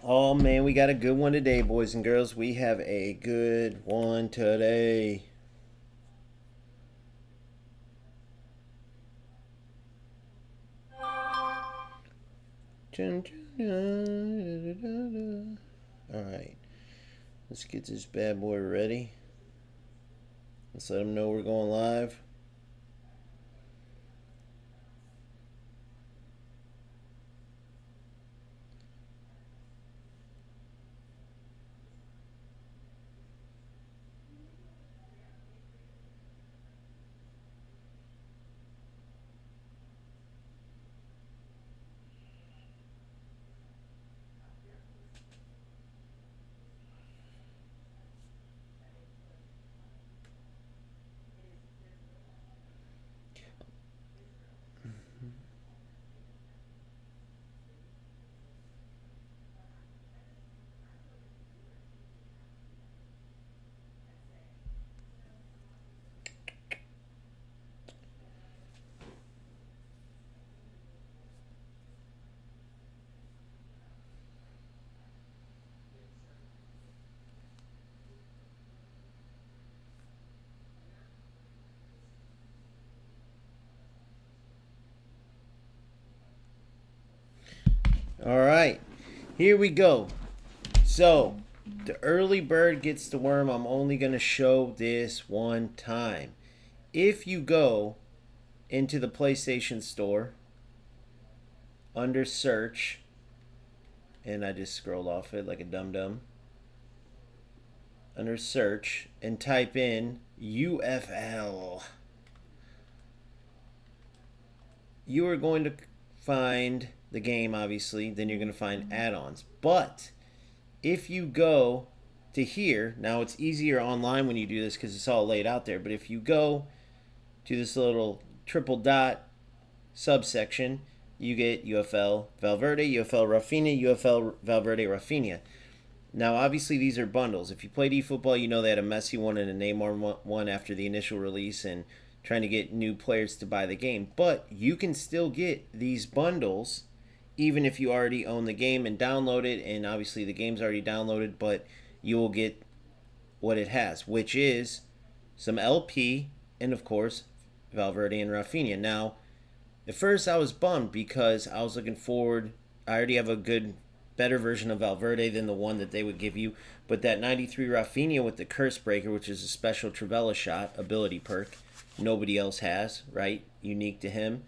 Oh man, we got a good one today, boys and girls. We have a good one today. All right, let's get this bad boy ready. Let's let them know we're going live. All right, here we go. So, the early bird gets the worm. I'm only going to show this one time. If you go into the PlayStation Store under search, and I just scrolled off it like a dum-dum, under search and type in UFL, you are going to find the game, obviously. Then you're going to find add-ons. But if you go to here, now it's easier online when you do this because it's all laid out there. But if you go to this little triple dot subsection, you get UFL Valverde, UFL Rafinha, UFL Valverde Rafinha. Now, obviously, these are bundles. If you played eFootball, you know they had a Messi one and a Neymar one after the initial release and trying to get new players to buy the game. But you can still get these bundles even if you already own the game and download it. And obviously, the game's already downloaded, but you will get what it has, which is some LP and, of course, Valverde and Rafinha. Now, at first, I was bummed because I was looking forward. I already have a better version of Valverde than the one that they would give you. But that 93 Rafinha with the Curse Breaker, which is a special Travella shot ability perk, nobody else has, right? Unique to him.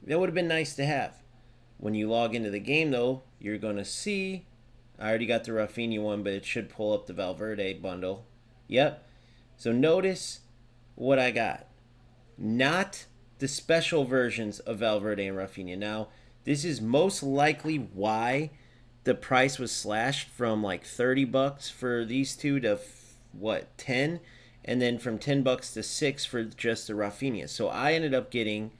That would have been nice to have. When you log into the game, though, you're going to see. I already got the Rafinha one, but it should pull up the Valverde bundle. Yep. So notice what I got. Not the special versions of Valverde and Rafinha. Now, this is most likely why the price was slashed from like $30 for these two to what, 10, and then from $10 to 6 for just the Rafinha. So I ended up getting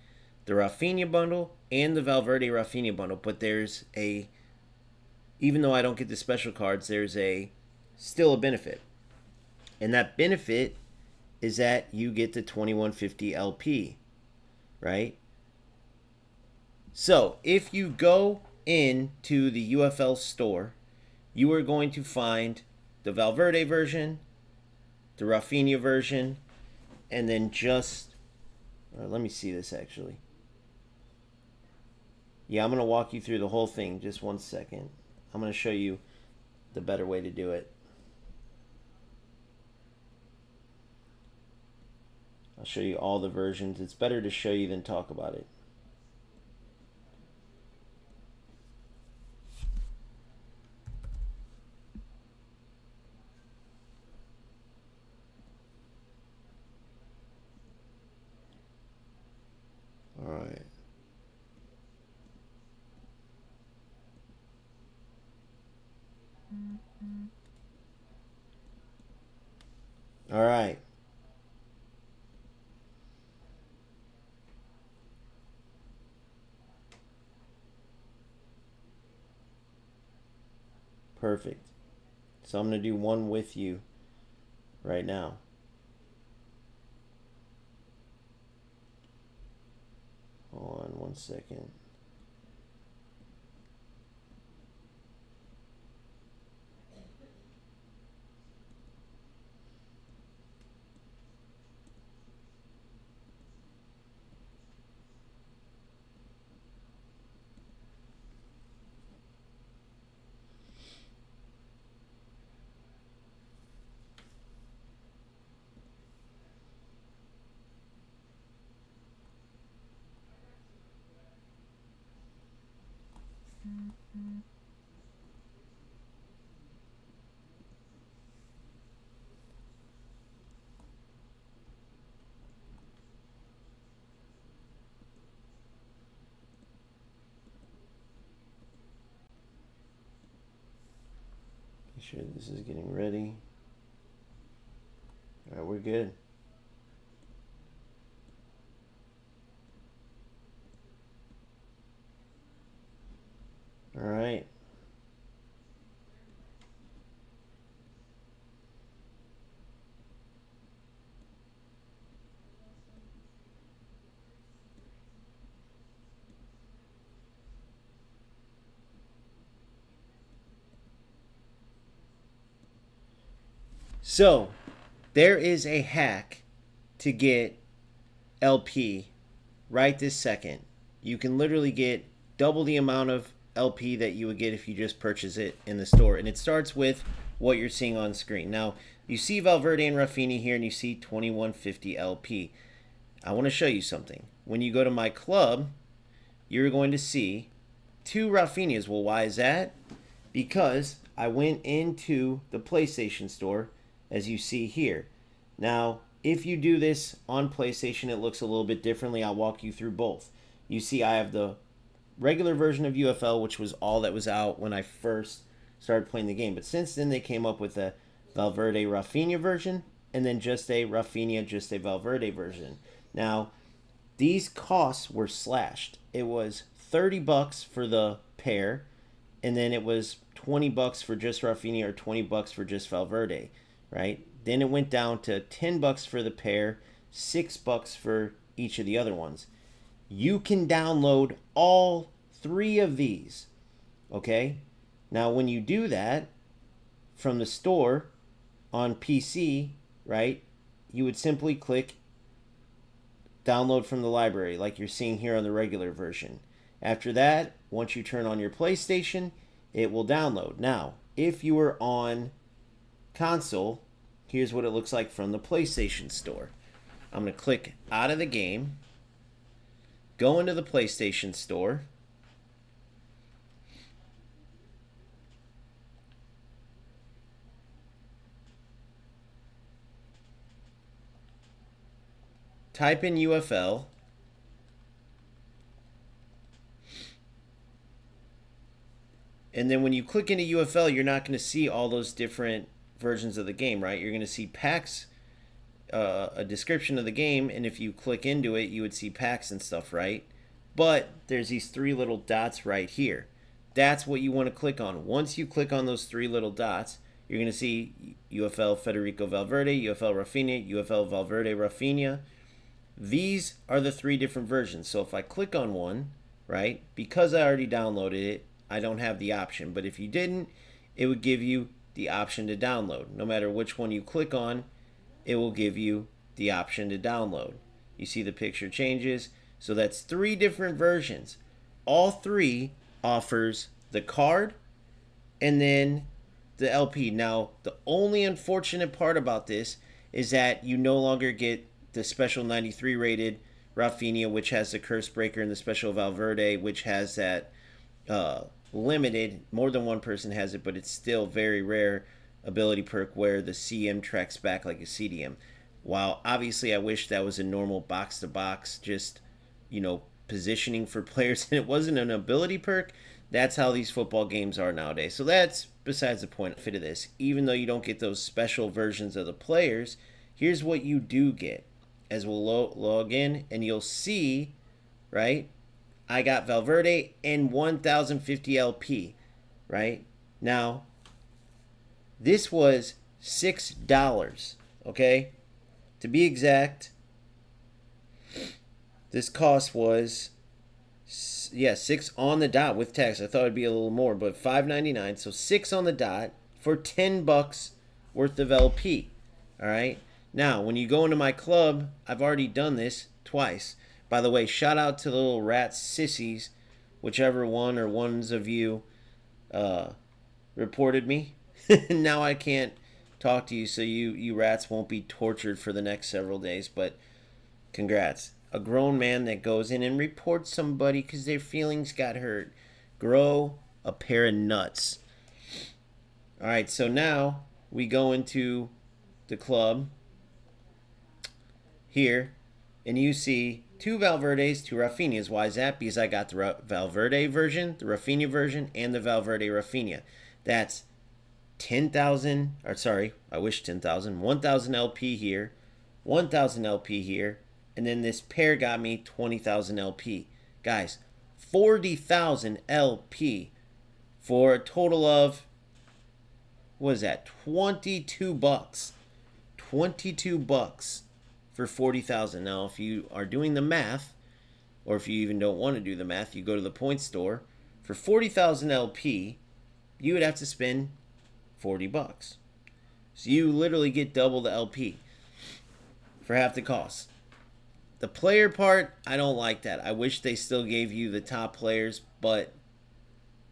the Rafinha bundle and the Valverde Rafinha bundle, but there's a, even though I don't get the special cards, there's still a benefit. And that benefit is that you get the 2150 LP, right? So if you go into the UFL store, you are going to find the Valverde version, the Rafinha version, and then just, let me see this actually. Yeah, I'm going to walk you through the whole thing. Just one second. I'm going to show you the better way to do it. I'll show you all the versions. It's better to show you than talk about it. All right. All right. Perfect. So I'm going to do one with you right now. Hold on one second. sure this is getting ready. All right, we're good. All right. So, there is a hack to get LP right this second. You can literally get double the amount of LP that you would get if you just purchase it in the store. And it starts with what you're seeing on screen. Now, you see Valverde and Rafinha here, and you see 2150 LP. I want to show you something. When you go to my club, you're going to see 2 Rafinhas. Well, why is that? Because I went into the PlayStation Store, as you see here. Now, if you do this on PlayStation, it looks a little bit differently. I'll walk you through both. You see I have the regular version of UFL, which was all that was out when I first started playing the game. But since then, they came up with a Valverde Rafinha version, and then just a Rafinha, just a Valverde version. Now, these costs were slashed. It was $30 for the pair, and then it was $20 for just Rafinha or $20 for just Valverde, right? Then it went down to $10 for the pair, $6 for each of the other ones. You can download all 3 of these, okay? Now, when you do that from the store on PC, right, you would simply click download from the library like you're seeing here on the regular version. After that, once you turn on your PlayStation, it will download. Now, if you were on console, here's what it looks like from the PlayStation Store. I'm going to click out of the game, go into the PlayStation Store, type in UFL, and then when you click into UFL, you're not going to see all those different versions of the game, right? You're going to see packs, a description of the game, and if you click into it, you would see packs and stuff, right? But there's these 3 little dots right here. That's what you want to click on. Once you click on those 3 little dots, you're going to see UFL Federico Valverde, UFL Rafinha, UFL Valverde Rafinha. These are the 3 different versions. So if I click on one, right, because I already downloaded it, I don't have the option. But if you didn't, it would give you the option to download. No matter which one you click on, it will give you the option to download. You see the picture changes. So that's 3 different versions. All 3 offers the card and then the LP. Now, the only unfortunate part about this is that you no longer get the special 93 rated Rafinha, which has the curse breaker, and the special Valverde, which has that limited, more than one person has it, but it's still very rare ability perk where the CM tracks back like a CDM. While obviously I wish that was a normal box to box, just, you know, positioning for players, and it wasn't an ability perk. That's how these football games are nowadays. So that's besides the point of this. Even though you don't get those special versions of the players, here's what you do get. As we'll log in, and you'll see, right, I got Valverde and 1050 LP, right? Now, this was $6, okay? To be exact, this cost was, yeah, 6 on the dot with tax. I thought it'd be a little more, but $5.99. So 6 on the dot for $10 worth of LP, all right? Now, when you go into my club, I've already done this twice. By the way, shout out to the little rat sissies, whichever one or ones of you reported me. Now I can't talk to you, so you rats won't be tortured for the next several days, but congrats. A grown man that goes in and reports somebody because their feelings got hurt. Grow a pair of nuts. All right, so now we go into the club here, and you see 2 Valverdes, 2 Rafinhas. Why is that? Because I got the Valverde version, the Rafinha version, and the Valverde Rafinha. That's 10,000, or sorry, I wish 10,000, 1,000 LP here, 1,000 LP here, and then this pair got me 20,000 LP. Guys, 40,000 LP for a total of, what is that, 22 bucks. 22 bucks for 40,000. Now, if you are doing the math, or if you even don't want to do the math, you go to the point store. For 40,000 LP, you would have to spend 40 bucks. So you literally get double the LP for half the cost. The player part, I don't like that. I wish they still gave you the top players, but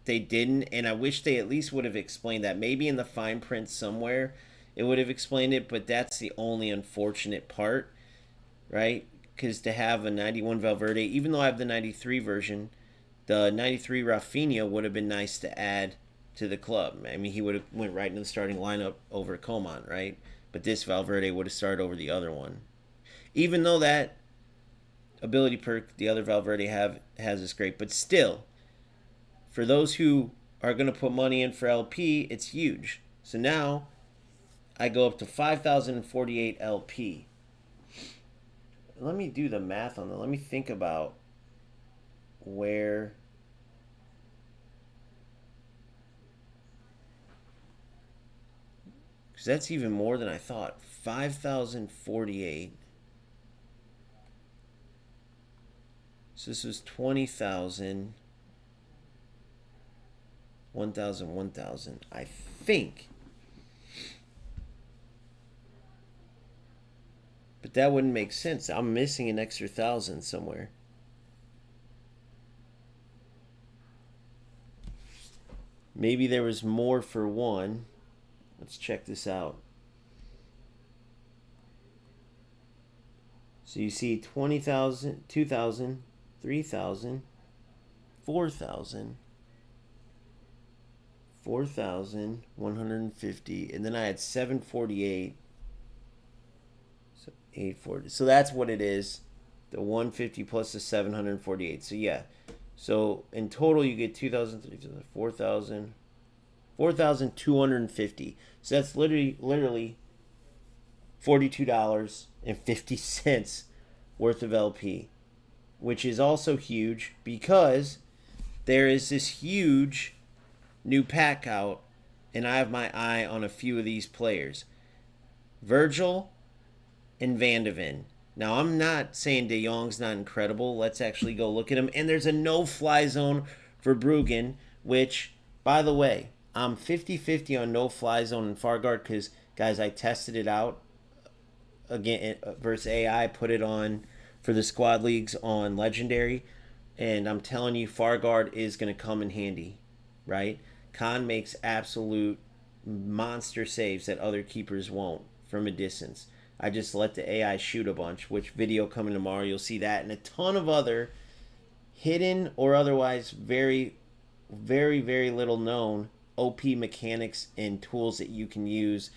they didn't, and I wish they at least would have explained that. Maybe in the fine print somewhere it would have explained it, but that's the only unfortunate part, right? Because to have a 91 Valverde, even though I have the 93 version, the 93 Rafinha would have been nice to add to the club. I mean, he would have went right into the starting lineup over Coman, right? But this Valverde would have started over the other one. Even though that ability perk the other Valverde has is great, but still, for those who are going to put money in for LP, it's huge. So now I go up to 5,048 LP. Let me do the math on that. Let me think about where... because that's even more than I thought. 5,048. So this was 20,000. 1,000, 1,000. I think. But that wouldn't make sense. I'm missing an extra 1,000 somewhere. Maybe there was more for one. Let's check this out. So you see 20,000, 2,000, 3,000, 4,000, 4,150, and then I had 748. So 840. So that's what it is. The 150 plus the 748. So yeah. So in total you get 2,000, 3,000, 4,000, 4,250. So that's literally $42.50 worth of LP, which is also huge because there is this huge new pack out, and I have my eye on a few of these players. Virgil and Van de Ven. Now, I'm not saying De Jong's not incredible. Let's actually go look at him. And there's a no-fly zone for Bruggen, which, by the way, I'm 50-50 on no-fly zone and Fargard because, guys, I tested it out again versus AI. Put it on for the squad leagues on Legendary, and I'm telling you, Fargard is going to come in handy, right? Khan makes absolute monster saves that other keepers won't from a distance. I just let the AI shoot a bunch, which video coming tomorrow, you'll see that, and a ton of other hidden or otherwise very, very, very little known OP mechanics and tools that you can use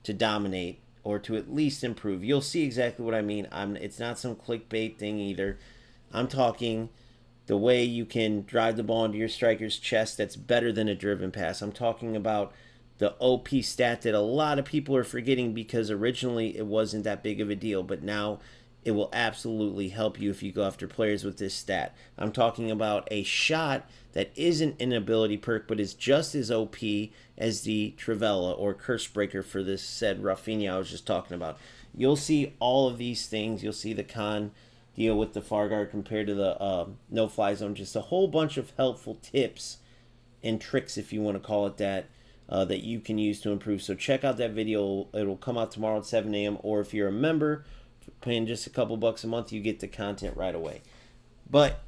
to dominate or to at least improve. You'll see exactly what I mean. It's not some clickbait thing either. I'm talking the way you can drive the ball into your striker's chest that's better than a driven pass. I'm talking about the OP stat that a lot of people are forgetting because originally it wasn't that big of a deal, but now it will absolutely help you if you go after players with this stat. I'm talking about a shot that isn't an ability perk, but is just as OP as the Trivela or Curse Breaker for this said Rafinha I was just talking about. You'll see all of these things. You'll see the Khan deal with the Fargard compared to the no-fly zone. Just a whole bunch of helpful tips and tricks, if you want to call it that, that you can use to improve. So check out that video. It'll come out tomorrow at 7 a.m. Or if you're a member, paying just a couple bucks a month, you get the content right away. But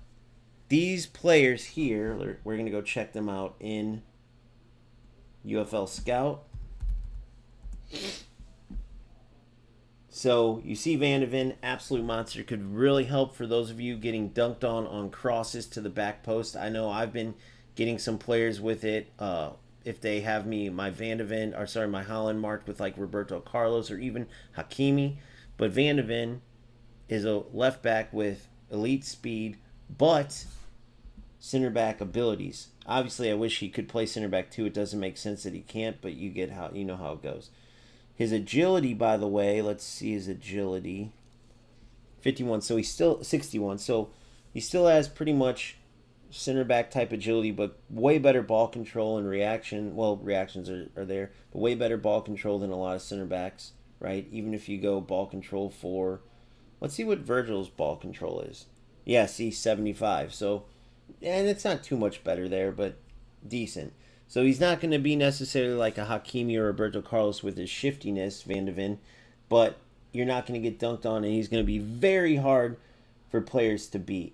these players here, we're going to go check them out in UFL Scout. So you see Van de Ven, absolute monster. Could really help for those of you getting dunked on crosses to the back post. I know I've been getting some players with it. If they have my Van de Ven, or sorry, my Holland marked with like Roberto Carlos or even Hakimi. But Van de Ven is a left back with elite speed, but center back abilities. Obviously, I wish he could play center back too. It doesn't make sense that he can't, but you know how it goes. His agility, by the way, let's see his agility. 51, so he's still 61. So he still has pretty much center back type agility, but way better ball control and reaction. Well, reactions are there, but way better ball control than a lot of center backs, right? Even if you go ball control for, let's see what Virgil's ball control is. Yeah, see, 75. So, and it's not too much better there, but decent. So he's not going to be necessarily like a Hakimi or Roberto Carlos with his shiftiness, Van de Ven, but you're not going to get dunked on, and he's going to be very hard for players to beat.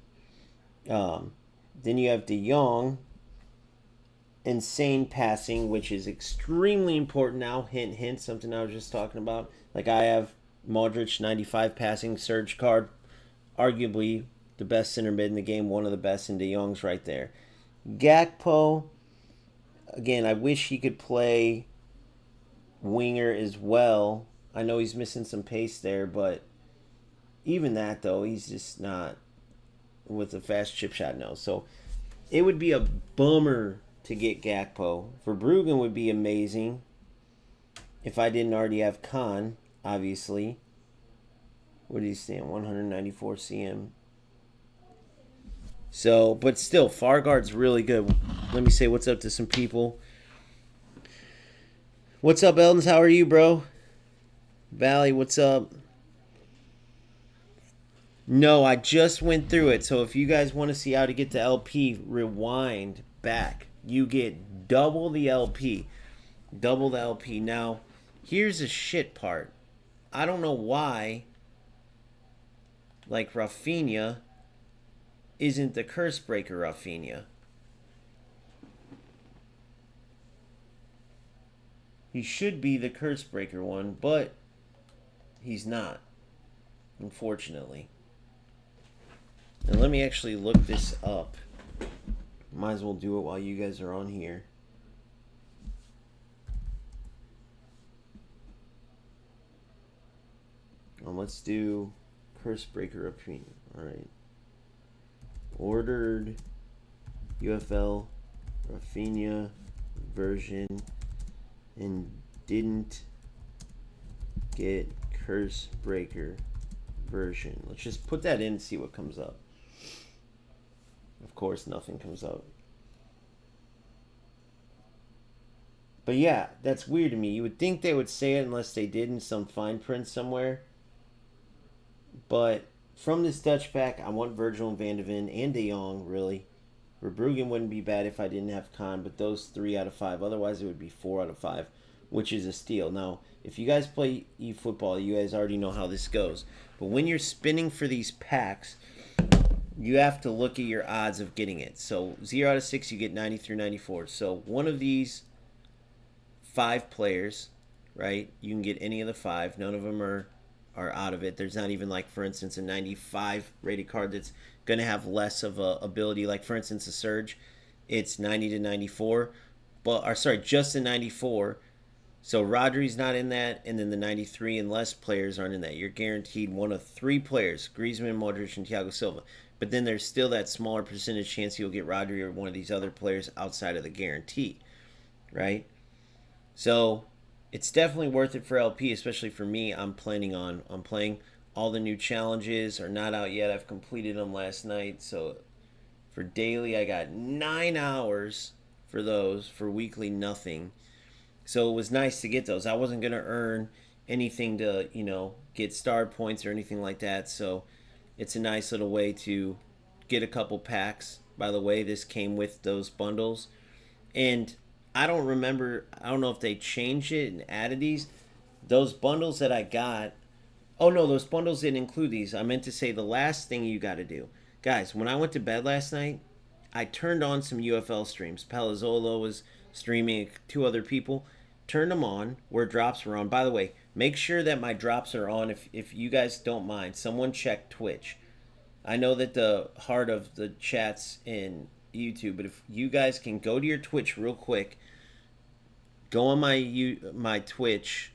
Then you have De Jong, insane passing, which is extremely important now. Hint, hint, something I was just talking about. Like I have Modric, 95 passing, Surge card, arguably the best center mid in the game, one of the best, and De Jong's right there. Gakpo, again, I wish he could play winger as well. I know he's missing some pace there, but even that, though, he's just not with a fast chip shot, no. So it would be a bummer to get Gakpo. Verbruggen would be amazing if I didn't already have Khan, obviously. What did he stand? 194 cm. So, but still, Fargaard's really good. Let me say what's up to some people. What's up, Eldons? How are you, bro? Valley, what's up? No, I just went through it. So if you guys want to see how to get to LP, rewind back. You get double the LP. Double the LP. Now, here's the shit part. I don't know why, like Rafinha isn't the curse breaker Rafinha. He should be the curse breaker one, but he's not, unfortunately. And let me actually look this up. Might as well do it while you guys are on here. Let's do curse breaker opinion. Alright. Ordered UFL Rafinha version and didn't get curse breaker version. Let's just put that in and see what comes up. Of course, nothing comes up. But yeah, that's weird to me. You would think they would say it unless they did in some fine print somewhere. But from this Dutch pack, I want Virgil and Van de Ven and De Jong, really. Verbruggen wouldn't be bad if I didn't have Khan, but those 3 out of 5. Otherwise, it would be 4 out of 5, which is a steal. Now, if you guys play eFootball, you guys already know how this goes. But when you're spinning for these packs, you have to look at your odds of getting it. So 0 out of 6, you get 90 through 94. So one of these 5 players, right? You can get any of the 5. None of them are out of it. There's not even, like, for instance, a 95 rated card that's going to have less of a ability. Like, for instance, a Surge, it's 90 to 94. Just a 94. So Rodri's not in that, and then the 93 and less players aren't in that. You're guaranteed one of 3 players, Griezmann, Modric, and Thiago Silva. But then there's still that smaller percentage chance you'll get Rodri or one of these other players outside of the guarantee, right? So it's definitely worth it for LP, especially for me. I'm playing all the new challenges are not out yet. I've completed them last night. So for daily, I got 9 hours for those. For weekly, nothing. So it was nice to get those. I wasn't going to earn anything to, get star points or anything like that. So it's a nice little way to get a couple packs. By the way, this came with those bundles. And I don't know if they changed it and added these. Those bundles that I got, oh no, those bundles didn't include these. I meant to say the last thing you got to do. Guys, when I went to bed last night, I turned on some UFL streams. Palazzolo was streaming, 2 other people. Turned them on where drops were on. By the way, make sure that my drops are on if you guys don't mind. Someone check Twitch. I know that the heart of the chat's in YouTube, but if you guys can go to your Twitch real quick, go on my Twitch,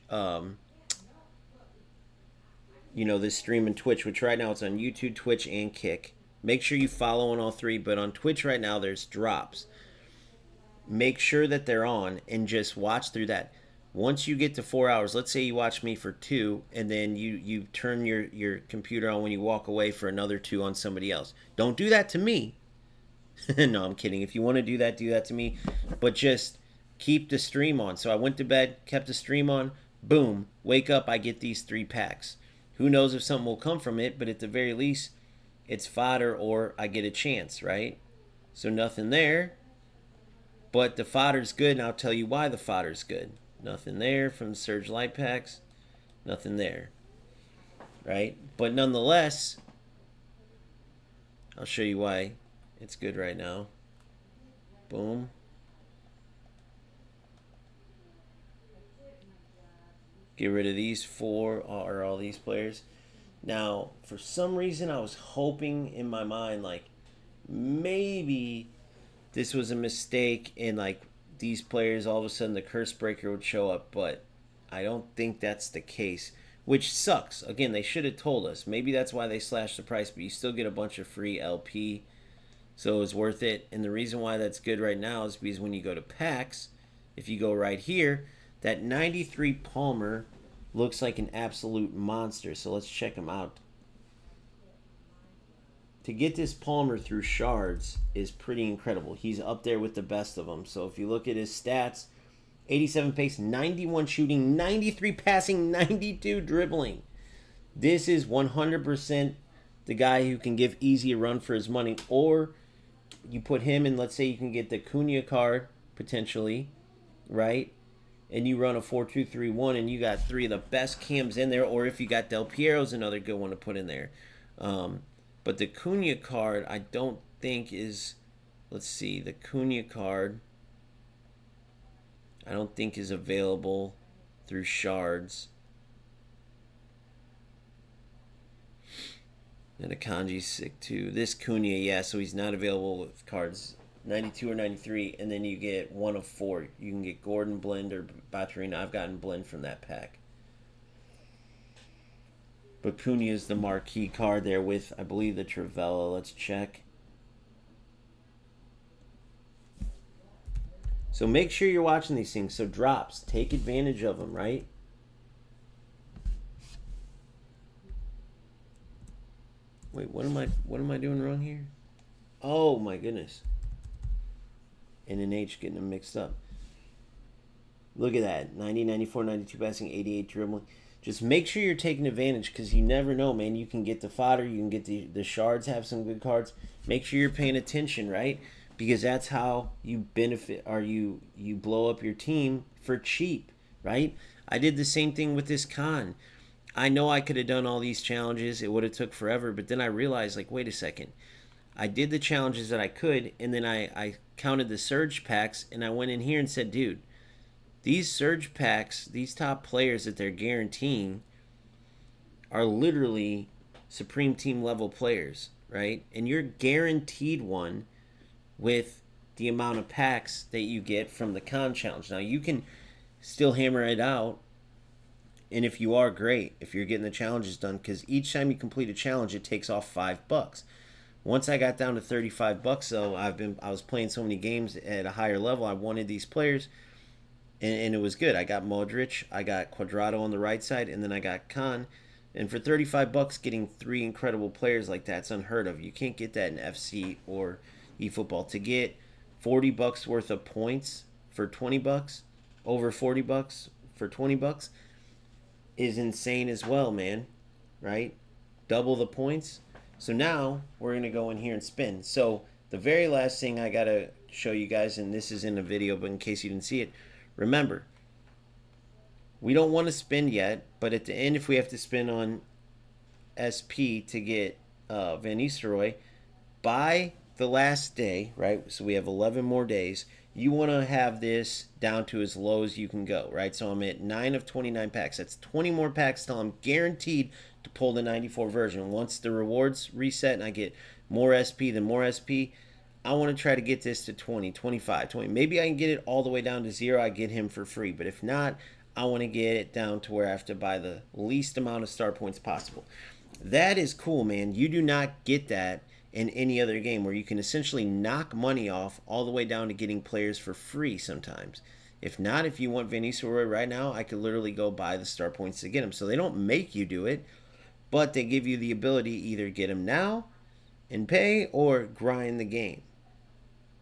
this stream in Twitch, which right now it's on YouTube, Twitch, and Kick. Make sure you follow on all three. But on Twitch right now, there's drops. Make sure that they're on and just watch through that. Once you get to 4 hours, let's say you watch me for 2, and then you turn your computer on when you walk away for another 2 on somebody else. Don't do that to me. No, I'm kidding. If you want to do that to me. But just keep the stream on. So I went to bed, kept the stream on. Boom. Wake up, I get these 3 packs. Who knows if something will come from it, but at the very least, it's fodder or I get a chance, right? So nothing there. But the fodder's good, and I'll tell you why the fodder's good. Nothing there from the Surge Light Packs. Nothing there. Right? But nonetheless, I'll show you why it's good right now. Boom. Get rid of these 4 or all these players. Now, for some reason, I was hoping in my mind, like, maybe this was a mistake and, like, these players, all of a sudden the curse breaker would show up, but I don't think that's the case, which sucks. Again, they should have told us. Maybe that's why they slashed the price, but you still get a bunch of free LP, so it's worth it. And the reason why that's good right now is because when you go to packs, if you go right here, that 93 Palmer looks like an absolute monster, so let's check him out. To get this Palmer through shards is pretty incredible. He's up there with the best of them. So if you look at his stats, 87 pace, 91 shooting, 93 passing, 92 dribbling. This is 100% the guy who can give easy a run for his money. Or you put him in, let's say you can get the Cunha card, potentially, right? And you run a 4-2-3-1 and you got 3 of the best cams in there. Or if you got Del Piero's another good one to put in there. But the Cunha card, I don't think is, let's see, the Cunha card, I don't think is available through shards. And Akanji's sick too. This Cunha, yeah, so he's not available with cards 92 or 93, and then you get 1 of 4. You can get Gordon, Blend, or Baturina. I've gotten Blend from that pack. But Cunha is the marquee card there with, I believe, the Travella. Let's check. So make sure you're watching these things. So drops, take advantage of them, right? Wait, what am I doing wrong here? Oh my goodness. N and H getting them mixed up. Look at that. 90, 94, 92 passing, 88 dribbling. Just make sure you're taking advantage because you never know, man. You can get the fodder. You can get the shards, have some good cards. Make sure you're paying attention, right? Because that's how you benefit or you blow up your team for cheap, right? I did the same thing with this con. I know I could have done all these challenges. It would have took forever. But then I realized, like, wait a second. I did the challenges that I could, and then I counted the surge packs, and I went in here and said, dude, these surge packs, these top players that they're guaranteeing are literally Supreme Team level players, right? And you're guaranteed one with the amount of packs that you get from the con challenge. Now, you can still hammer it out, and if you are, great, if you're getting the challenges done, because each time you complete a challenge, it takes off $5. Once I got down to $35, though, I was playing so many games at a higher level. I wanted these players. And it was good. I got Modric, I got Cuadrado on the right side, and then I got Khan. And for $35, getting 3 incredible players like that's unheard of. You can't get that in FC or eFootball. To get $40 worth of points for $20, over $40 for $20, is insane as well, man. Right? Double the points. So now we're going to go in here and spin. So the very last thing I got to show you guys, and this is in the video, but in case you didn't see it, remember, we don't want to spin yet, but at the end, if we have to spin on SP to get Van Nistelrooy, by the last day, right, so we have 11 more days, you want to have this down to as low as you can go, right? So I'm at 9 of 29 packs. That's 20 more packs till I'm guaranteed to pull the 94 version. Once the rewards reset and I get more SP than more SP, I want to try to get this to 20, 25, 20. Maybe I can get it all the way down to 0. I get him for free. But if not, I want to get it down to where I have to buy the least amount of star points possible. That is cool, man. You do not get that in any other game, where you can essentially knock money off all the way down to getting players for free sometimes. If not, if you want Vinny Soroy right now, I could literally go buy the star points to get him. So they don't make you do it, but they give you the ability to either get him now and pay or grind the game.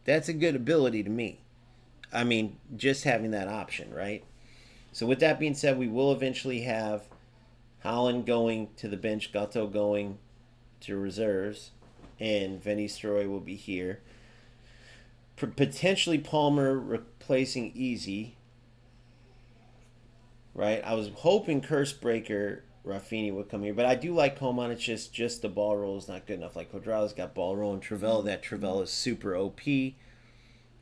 That's a good ability to me. I mean, just having that option, right? So with that being said, we will eventually have Holland going to the bench, Gatto going to reserves, and Vinny Soroy will be here. Potentially Palmer replacing Easy, right? I was hoping Curse Breaker Rafinha would come here, but I do like Coman. It's just the ball roll is not good enough. Like Quadrado's got ball roll, and Travella, that Travella is super OP,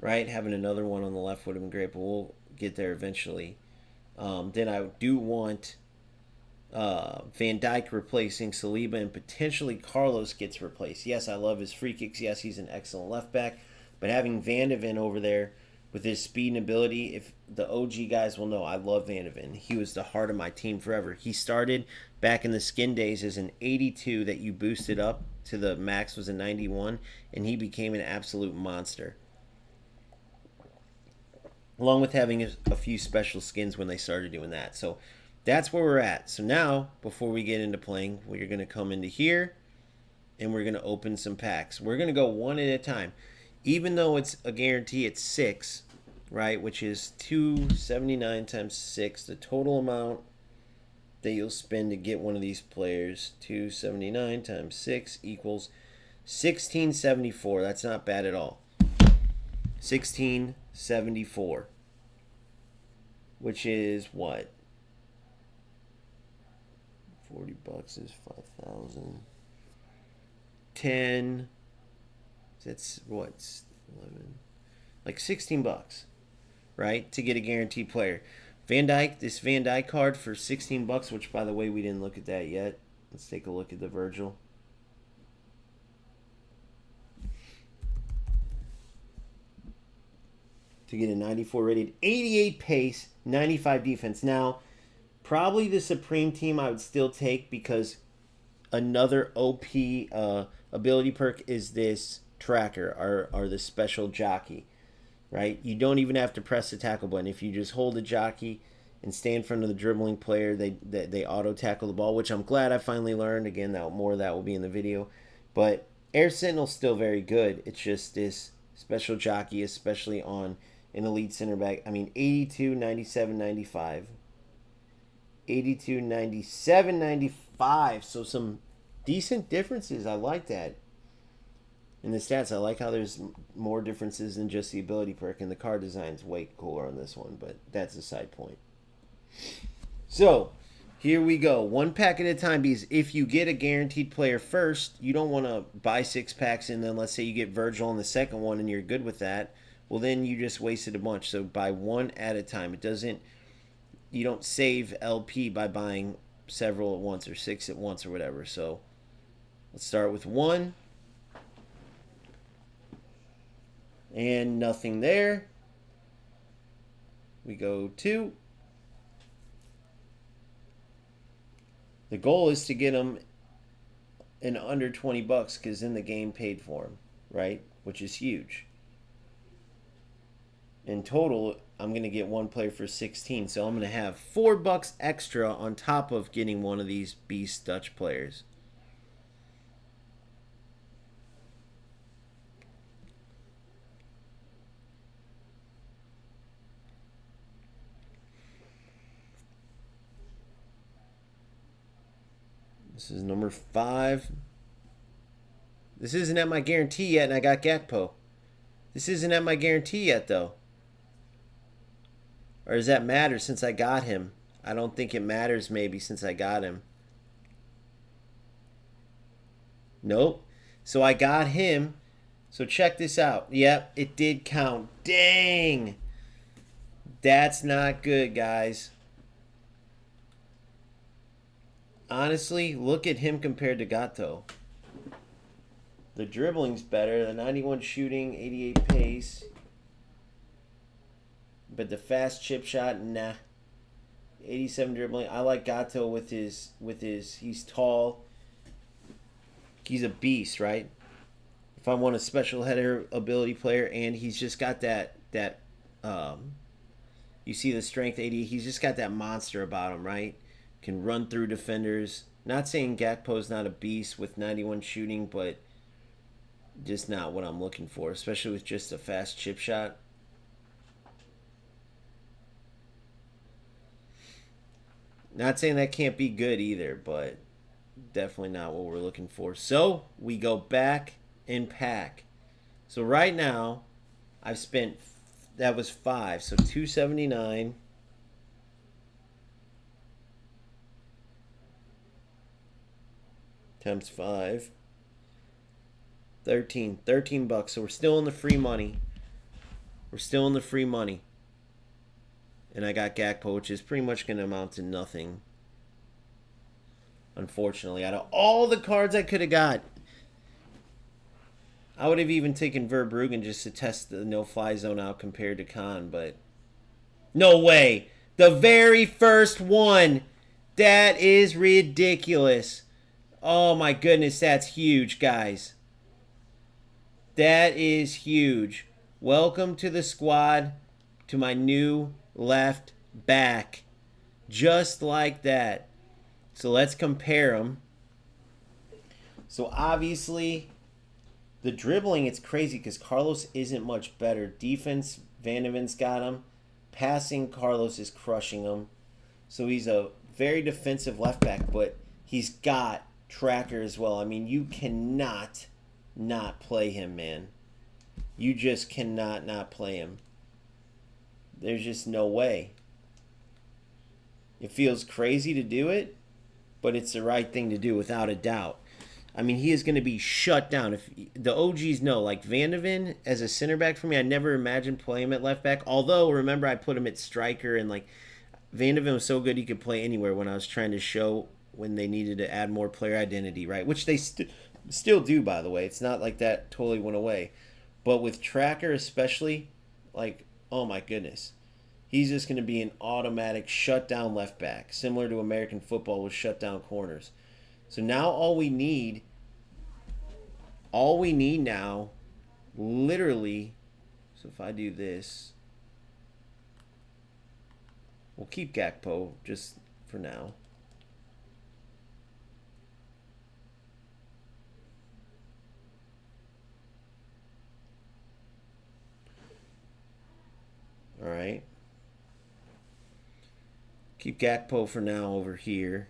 right? Having another one on the left would have been great, but we'll get there eventually. Then I do want Van Dijk replacing Saliba, and potentially Carlos gets replaced. Yes, I love his free kicks. Yes, he's an excellent left back. But having Van de Ven over there with his speed and ability, if the OG guys will know, I love Van de Ven. He was the heart of my team forever. He started back in the skin days as an 82 that you boosted up to the max was a 91, and he became an absolute monster. Along with having a few special skins when they started doing that. So that's where we're at. So now, before we get into playing, we're going to come into here, and we're going to open some packs. We're going to go one at a time. Even though it's a guarantee, it's 6, right? Which is 279 times 6. The total amount that you'll spend to get one of these players, 279 times 6 equals 1674. That's not bad at all. 1674. Which is what? 40 bucks is 5,000. 10. That's what, 11, like 16 bucks, right? To get a guaranteed player. Van Dijk, this Van Dijk card for 16 bucks, which by the way, we didn't look at that yet. Let's take a look at the Virgil. To get a 94 rated, 88 pace, 95 defense. Now, probably the Supreme team I would still take because another OP ability perk is this tracker or the special jockey, right? You don't even have to press the tackle button. If you just hold the jockey and stay in front of the dribbling player, they auto tackle the ball, which I'm glad I finally learned. Again, that more of that will be in the video. But Air Sentinel's still very good. It's just this special jockey, especially on an elite center back. I mean, 82, 97, 95. 82, 97, 95. So some decent differences. I like that. In the stats, I like how there's more differences than just the ability perk, and the card design's way cooler on this one, but that's a side point. So, here we go. One pack at a time, because if you get a guaranteed player first, you don't want to buy 6 packs, and then let's say you get Virgil on the second one, and you're good with that. Well, then you just wasted a bunch. So, buy one at a time. You don't save LP by buying several at once or 6 at once or whatever. So, let's start with 1. And nothing there. We go 2. The goal is to get them in under 20 bucks because then the game paid for them, right? Which is huge. In total, I'm going to get one player for 16. So I'm going to have 4 bucks extra on top of getting one of these beast Dutch players. This is number 5. This isn't at my guarantee yet, and I got Gakpo. This isn't at my guarantee yet, though. Or does that matter since I got him? I don't think it matters maybe since I got him. Nope. So I got him. So check this out. Yep, it did count. Dang. That's not good, guys. Honestly, look at him compared to Gatto. The dribbling's better. The 91 shooting, 88 pace. But the fast chip shot, nah. 87 dribbling. I like Gatto with his he's tall. He's a beast, right? if I want a special header ability player, and he's just got that you see the strength 80. He's just got that monster about him, right? Can run through defenders. Not saying Gakpo's not a beast with 91 shooting, but just not what I'm looking for, especially with just a fast chip shot. Not saying that can't be good either, but definitely not what we're looking for. So we go back and pack. So right now, I've spent, that was 5, so 279 times 5, 13 bucks. So we're still in the free money. We're still in the free money. And I got Gakpo, which is pretty much going to amount to nothing. Unfortunately, out of all the cards I could have got, I would have even taken Verbruggen just to test the no-fly zone out compared to Khan, but no way. The very first one. That is ridiculous. Oh my goodness, that's huge, guys. That is huge. Welcome to the squad, to my new left back. Just like that. So let's compare them. So obviously, the dribbling, it's crazy because Carlos isn't much better. Defense, Van de Ven's got him. Passing, Carlos is crushing him. So he's a very defensive left back, but he's got tracker as well. I mean, you cannot not play him, man. You just cannot not play him. There's just no way. It feels crazy to do it, but it's the right thing to do without a doubt. I mean, he is going to be shut down. If the OGs know, like Van de Ven as a center back for me, I never imagined playing him at left back. Although, remember, I put him at striker, and like Van de Ven was so good he could play anywhere when I was trying to show when they needed to add more player identity, right? Which they still do, by the way. It's not like that totally went away. But with tracker especially, like, oh my goodness. He's just going to be an automatic shutdown left back, similar to American football with shutdown corners. So now all we need now, literally, so if I do this, we'll keep Gakpo just for now. All right. Keep Gakpo for now over here.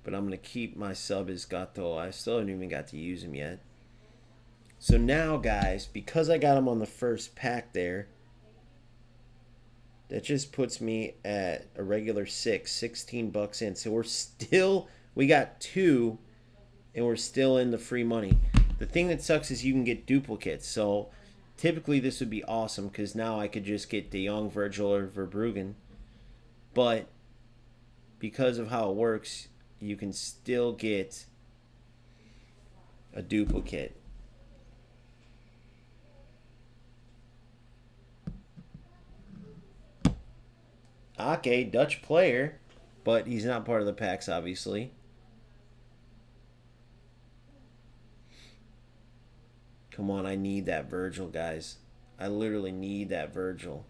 But I'm going to keep my sub as Gato. I still haven't even got to use him yet. So now, guys, because I got him on the first pack there, that just puts me at a regular 16 bucks in. So we got 2, and we're still in the free money. The thing that sucks is you can get duplicates. So typically this would be awesome because now I could just get De Jong, Virgil, or Verbruggen. But because of how it works, you can still get a duplicate. Okay, Dutch player, but he's not part of the packs, obviously. Come on, I need that Virgil, guys. I literally need that Virgil.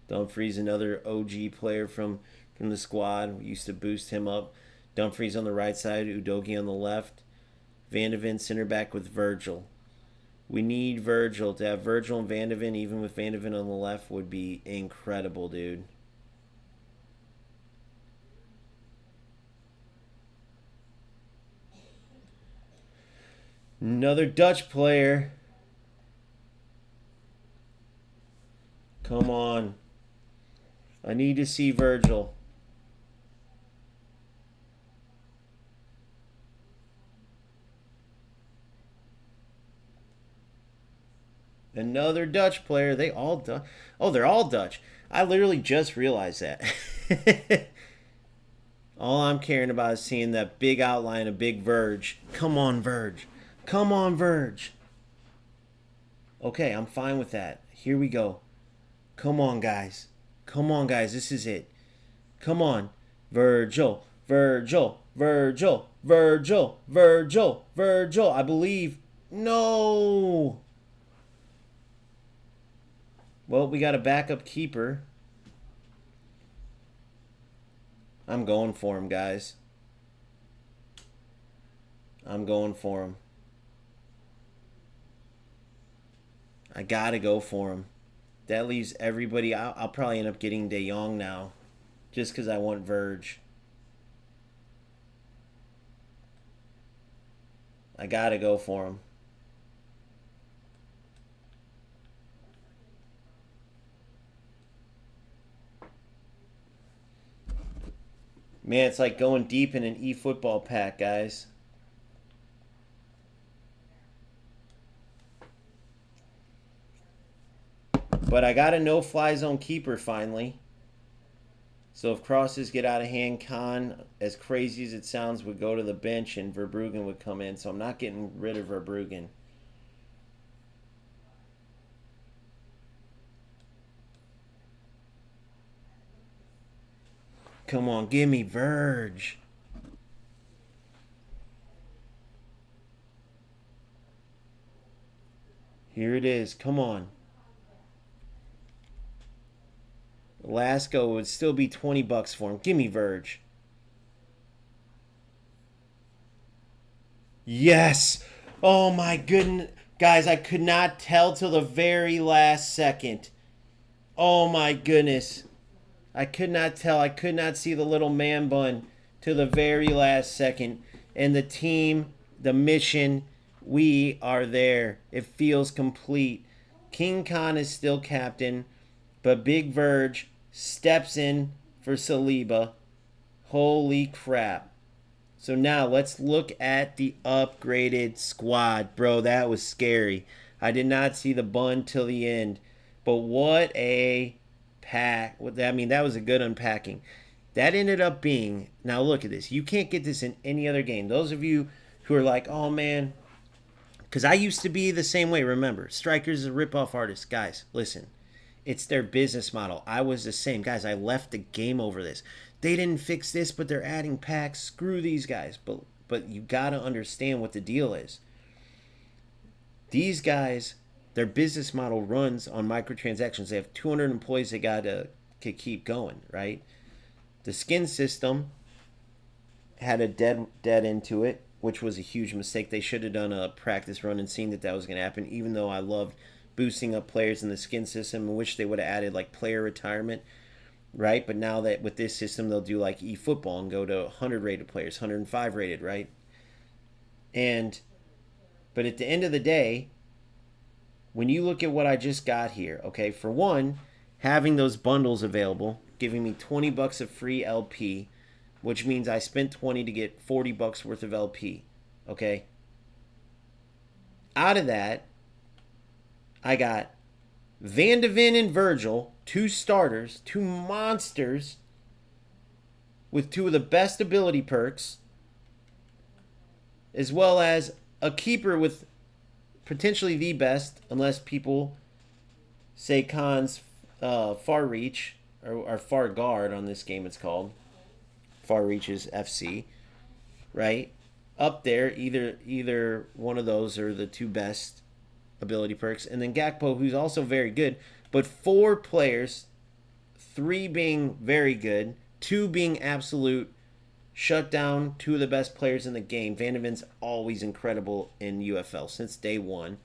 Dumfries, another OG player from the squad. We used to boost him up. Dumfries on the right side, Udogie on the left. Van de Ven center back with Virgil. We need Virgil. To have Virgil and Van de Ven, even with Van de Ven on the left, would be incredible, dude. Another Dutch player. Come on. I need to see Virgil. Another Dutch player. They all Dutch. Oh, they're all Dutch. I literally just realized that. All I'm caring about is seeing that big outline of Big Verge. Come on, Verge. Come on, Verge. Okay, I'm fine with that. Here we go. Come on, guys. Come on, guys. This is it. Come on. Virgil. Virgil. Virgil, Virgil, Virgil, Virgil. I believe. No. Well, we got a backup keeper. I'm going for him, guys. I'm going for him. I gotta go for him. That leaves everybody. I'll probably end up getting De Jong now, just because I want Verge. I gotta go for him. Man, it's like going deep in an eFootball pack, guys. But I got a no-fly zone keeper finally. So if crosses get out of hand, Khan, as crazy as it sounds, would go to the bench and Verbruggen would come in. So I'm not getting rid of Verbruggen. Come on, give me Verge. Here it is. Come on. Last go would still be $20 for him. Give me Verge. Yes. Oh my goodness. Guys, I could not tell till the very last second. Oh my goodness. I could not tell. I could not see the little man bun till the very last second. And the team, the mission, we are there. It feels complete. King Khan is still captain, but Big Verge steps in for Saliba. Holy crap. So now let's look at the upgraded squad. Bro, that was scary. I did not see the bun till the end. But what a pack. I mean, that was a good unpacking. That ended up being, now look at this. You can't get this in any other game. Those of you who are like, oh man, because I used to be the same way, remember. Strikers is a rip-off artist. Guys, listen. It's their business model. I was the same. Guys, I left the game over this. They didn't fix this, but they're adding packs. Screw these guys. But you got to understand what the deal is. These guys, their business model runs on microtransactions. They have 200 employees they got to keep going, right? The skin system had a dead end to it, which was a huge mistake. They should have done a practice run and seen that was going to happen, even though I loved boosting up players in the skin system. I wish they would have added like player retirement, right? But now that with this system, they'll do like eFootball and go to 100 rated players, 105 rated, right? But at the end of the day, when you look at what I just got here, okay, for one, having those bundles available, giving me $20 of free LP, which means I spent 20 to get $40 worth of LP, okay? Out of that, I got Van de Ven and Virgil, two starters, two monsters with two of the best ability perks, as well as a keeper with potentially the best, unless people say Khan's far reach, or far guard on this game it's called. Far reach is FC, right? Up there, either one of those are the two best ability perks. And then Gakpo, who's also very good, but 4 players, 3 being very good, 2 being absolute shut down, 2 of the best players in the game. Van de Ven's always incredible in UFL since day one.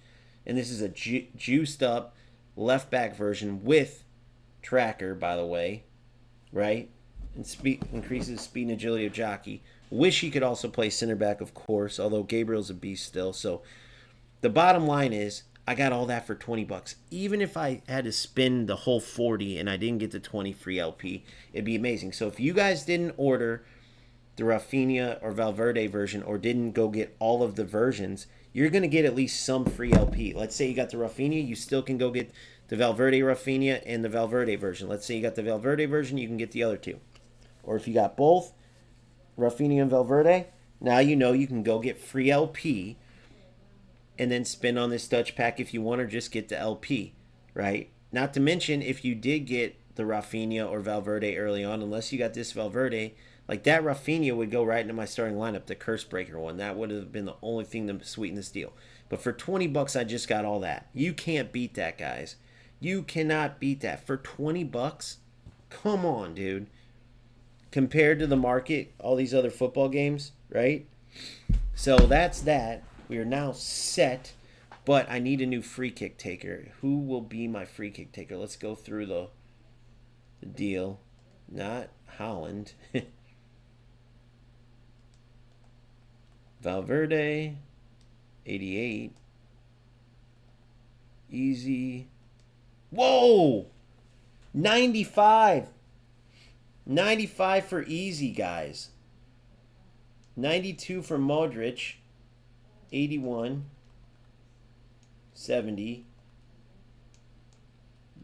And this is a juiced up left back version with tracker, by the way, right? And increases speed and agility of Jockey. Wish he could also play center back, of course, although Gabriel's a beast still. So the bottom line is, I got all that for $20. Even if I had to spend the whole 40 and I didn't get the 20 free LP, it'd be amazing. So if you guys didn't order the Rafinha or Valverde version, or didn't go get all of the versions, you're going to get at least some free LP. Let's say you got the Rafinha, you still can go get the Valverde Rafinha and the Valverde version. Let's say you got the Valverde version, you can get the other two. Or if you got both, Rafinha and Valverde, now you know you can go get free LP and then spend on this Dutch pack if you want, or just get the LP, right? Not to mention, if you did get the Rafinha or Valverde early on, unless you got this Valverde, Like that Rafinha would go right into my starting lineup, the curse breaker one. That would have been the only thing to sweeten this deal. But for 20 bucks, I just got all that. You can't beat that, guys. You cannot beat that. For 20 bucks? Come on, dude. Compared to the market, all these other football games, right? So that's that. We are now set, but I need a new free kick taker. Who will be my free kick taker? Let's go through the deal. Not Holland. Valverde, 88. Easy. Whoa! 95. 95 for Easy, guys. 92 for Modric. 81. 70.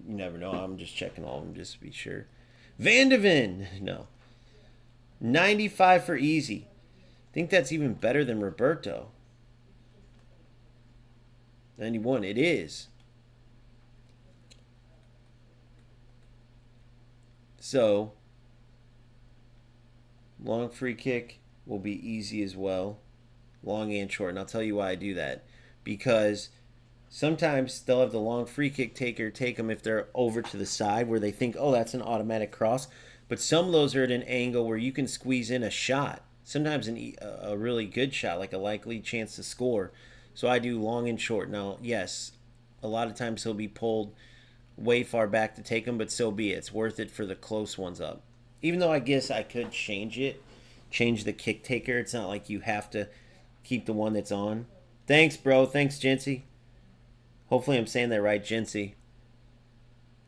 You never know. I'm just checking all of them just to be sure. Van de Ven. No. 95 for Easy. I think that's even better than Roberto. 91. It is. So, long free kick will be Easy as well. Long and short. And I'll tell you why I do that. Because sometimes they'll have the long free kick taker take them if they're over to the side where they think, oh, that's an automatic cross. But some of those are at an angle where you can squeeze in a shot. Sometimes a really good shot, like a likely chance to score. So I do long and short. Now, yes, a lot of times he'll be pulled way far back to take them, but so be it. It's worth it for the close ones up. Even though I guess I could change the kick taker. It's not like you have to keep the one that's on. Thanks, bro. Thanks, Jency. Hopefully I'm saying that right, Jency.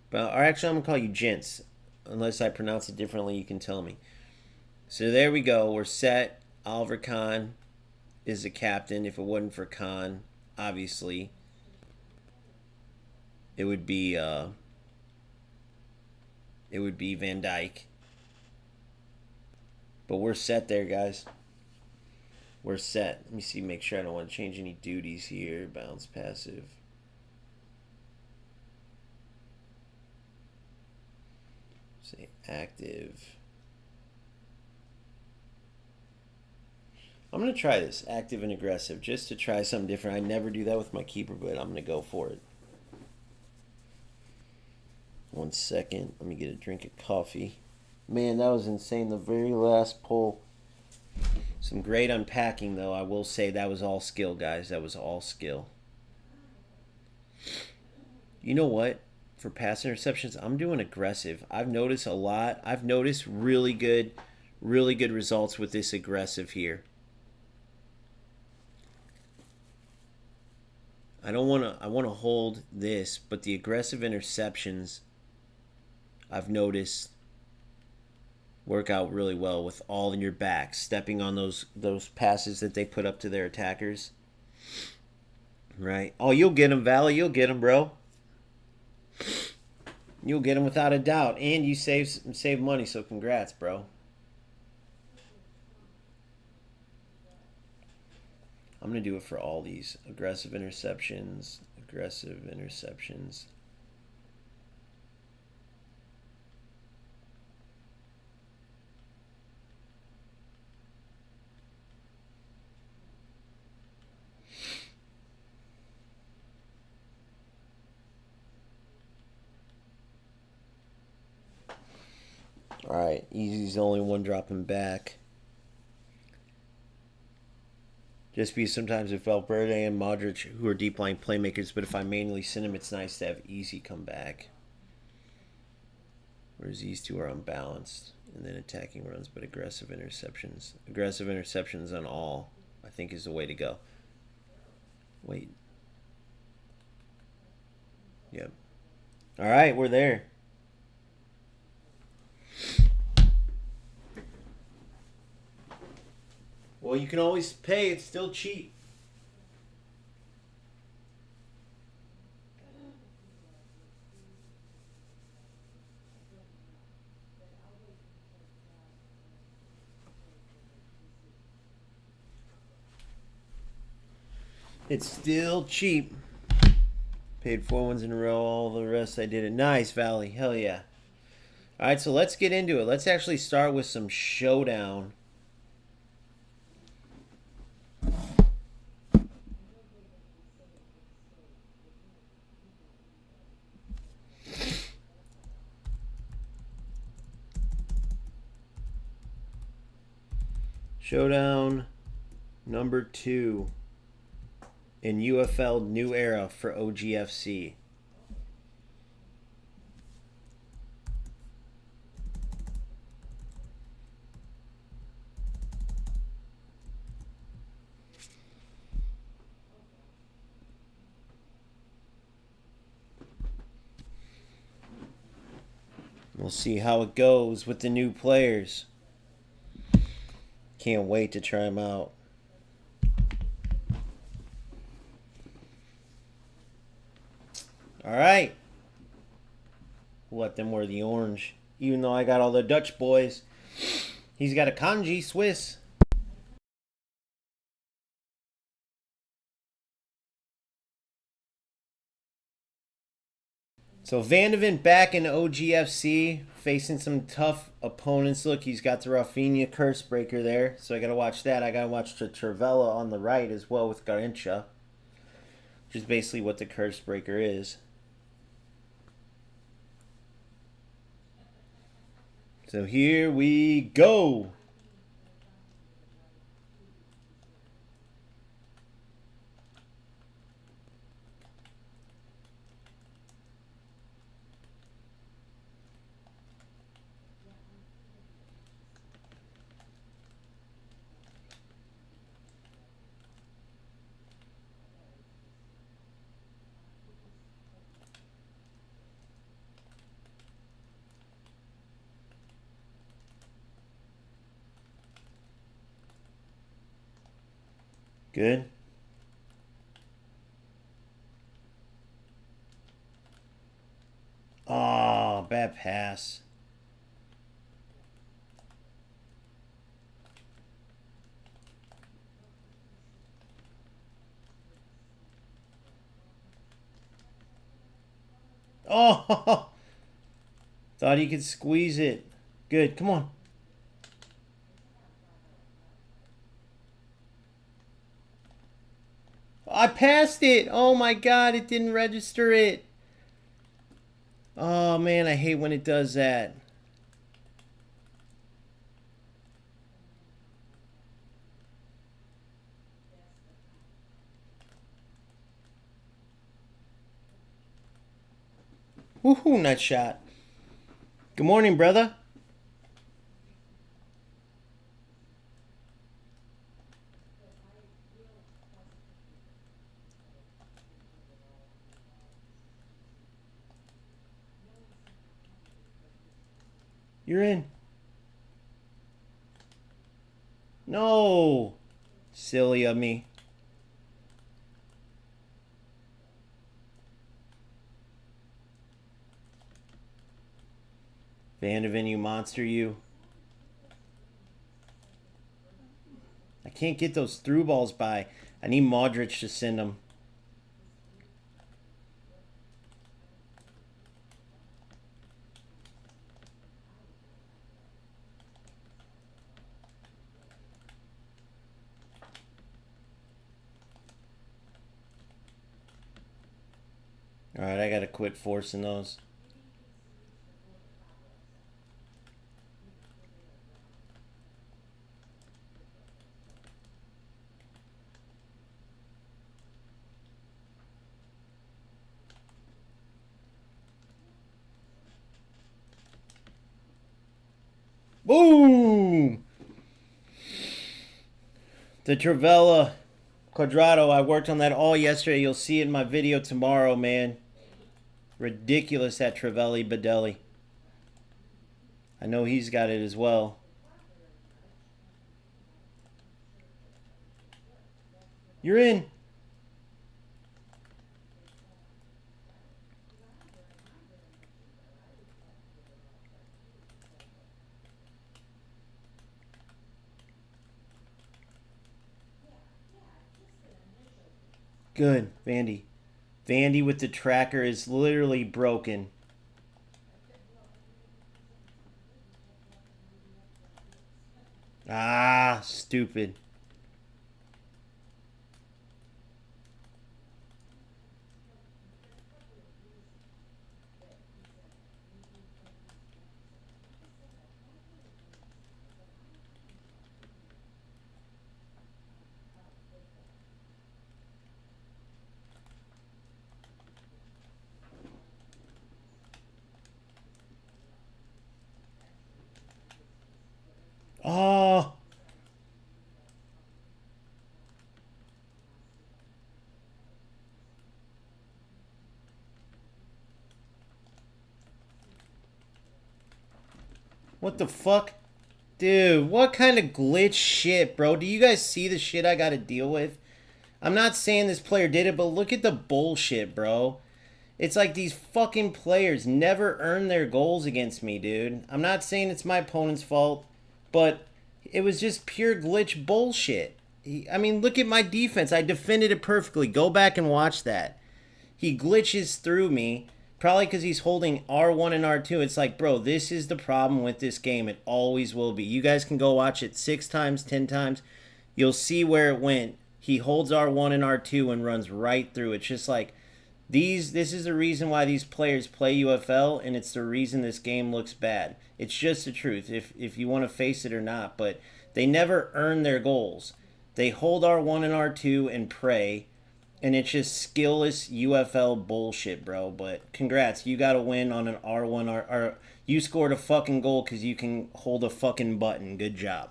But, or actually, I'm going to call you Gents. Unless I pronounce it differently, you can tell me. So there we go. We're set. Oliver Kahn is the captain. If it wasn't for Kahn, obviously, it would be Van Dijk. But we're set there, guys. We're set. Let me see, make sure I don't want to change any duties here. Bounce passive. Say active. I'm going to try this, active and aggressive, just to try something different. I never do that with my keeper, but I'm going to go for it. 1 second. Let me get a drink of coffee. Man, that was insane. The very last pull. Some great unpacking, though. I will say that was all skill, guys. That was all skill. You know what? For pass interceptions, I'm doing aggressive. I've noticed a lot. I've noticed really good results with this aggressive here. I want to hold this, but the aggressive interceptions I've noticed work out really well with all in your back, stepping on those passes that they put up to their attackers. Right? Oh, you'll get them, Valley. You'll get them, bro. You'll get them without a doubt, and you save money. So congrats, bro. I'm gonna do it for all these aggressive interceptions. All right, Easy's the only one dropping back. Just because sometimes if Valverde and Modric, who are deep line playmakers, but if I manually send them, it's nice to have Easy come back. Whereas these two are unbalanced. And then attacking runs, but aggressive interceptions. Aggressive interceptions on all, I think, is the way to go. Wait. Yep. All right, we're there. Well, you can always pay. It's still cheap. It's still cheap. Paid 4 ones in a row. All the rest I did it. Nice, Valley. Hell yeah. All right, so let's get into it. Let's actually start with some Showdown. Showdown number 2 in UFL New Era for OGFC. We'll see how it goes with the new players. Can't wait to try them out. All right. We'll let them wear the orange. Even though I got all the Dutch boys. He's got a kanji Swiss. So Vandevin back in OGFC, facing some tough opponents. Look, he's got the Rafinha curse breaker there, so I got to watch that. I got to watch the Trivella on the right as well with Garincha, which is basically what the curse breaker is. So here we go. Good. Oh, bad pass. Oh, thought he could squeeze it. Good, come on. I passed it. Oh my god, it didn't register it. Oh man, I hate when it does that. Woohoo, nut shot. Good morning, brother. You're in. No. Silly of me. Vandeven, you monster, you. I can't get those through balls by. I need Modric to send them. Alright, I gotta quit forcing those. Boom! The Trivella Quadrado, I worked on that all yesterday. You'll see it in my video tomorrow, man. Ridiculous, that Trivelli Badelli. I know he's got it as well. You're in. Good, Vandy. Vandy with the tracker is literally broken. Ah, stupid. Oh, what the fuck? Dude, what kind of glitch shit, bro? Do you guys see the shit I gotta deal with? I'm not saying this player did it, but look at the bullshit, bro. It's like these fucking players never earn their goals against me, dude. I'm not saying it's my opponent's fault, but it was just pure glitch bullshit. I mean, look at my defense. I defended it perfectly. Go back and watch that. He glitches through me, probably because he's holding R1 and R2. It's like, bro, this is the problem with this game. It always will be. You guys can go watch it 6 times, 10 times. You'll see where it went. He holds R1 and R2 and runs right through. It's just like, this is the reason why these players play UFL, and it's the reason this game looks bad. It's just the truth, if you want to face it or not. But they never earn their goals. They hold R1 and R2 and pray, and it's just skillless UFL bullshit, bro. But congrats, you got to win on an R1 R. You scored a fucking goal because you can hold a fucking button. Good job.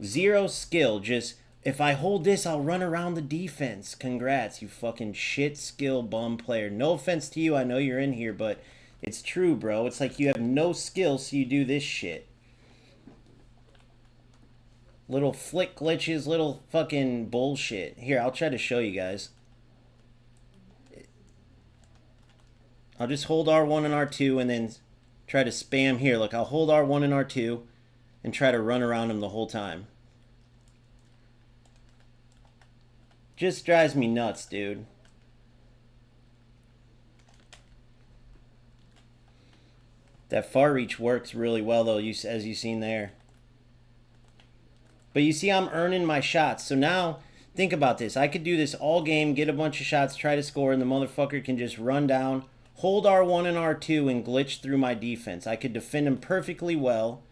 Zero skill, just if I hold this, I'll run around the defense. Congrats, you fucking shit skill bum player. No offense to you, I know you're in here, but it's true, bro. It's like you have no skill, so you do this shit. Little flick glitches, little fucking bullshit. Here, I'll try to show you guys. I'll just hold R1 and R2 and then try to spam here. Look, I'll hold R1 and R2 and try to run around him the whole time. Just drives me nuts, dude. That far reach works really well, though, as you've seen there. But you see, I'm earning my shots. So now, think about this. I could do this all game, get a bunch of shots, try to score, and the motherfucker can just run down, hold R1 and R2, and glitch through my defense. I could defend him perfectly well,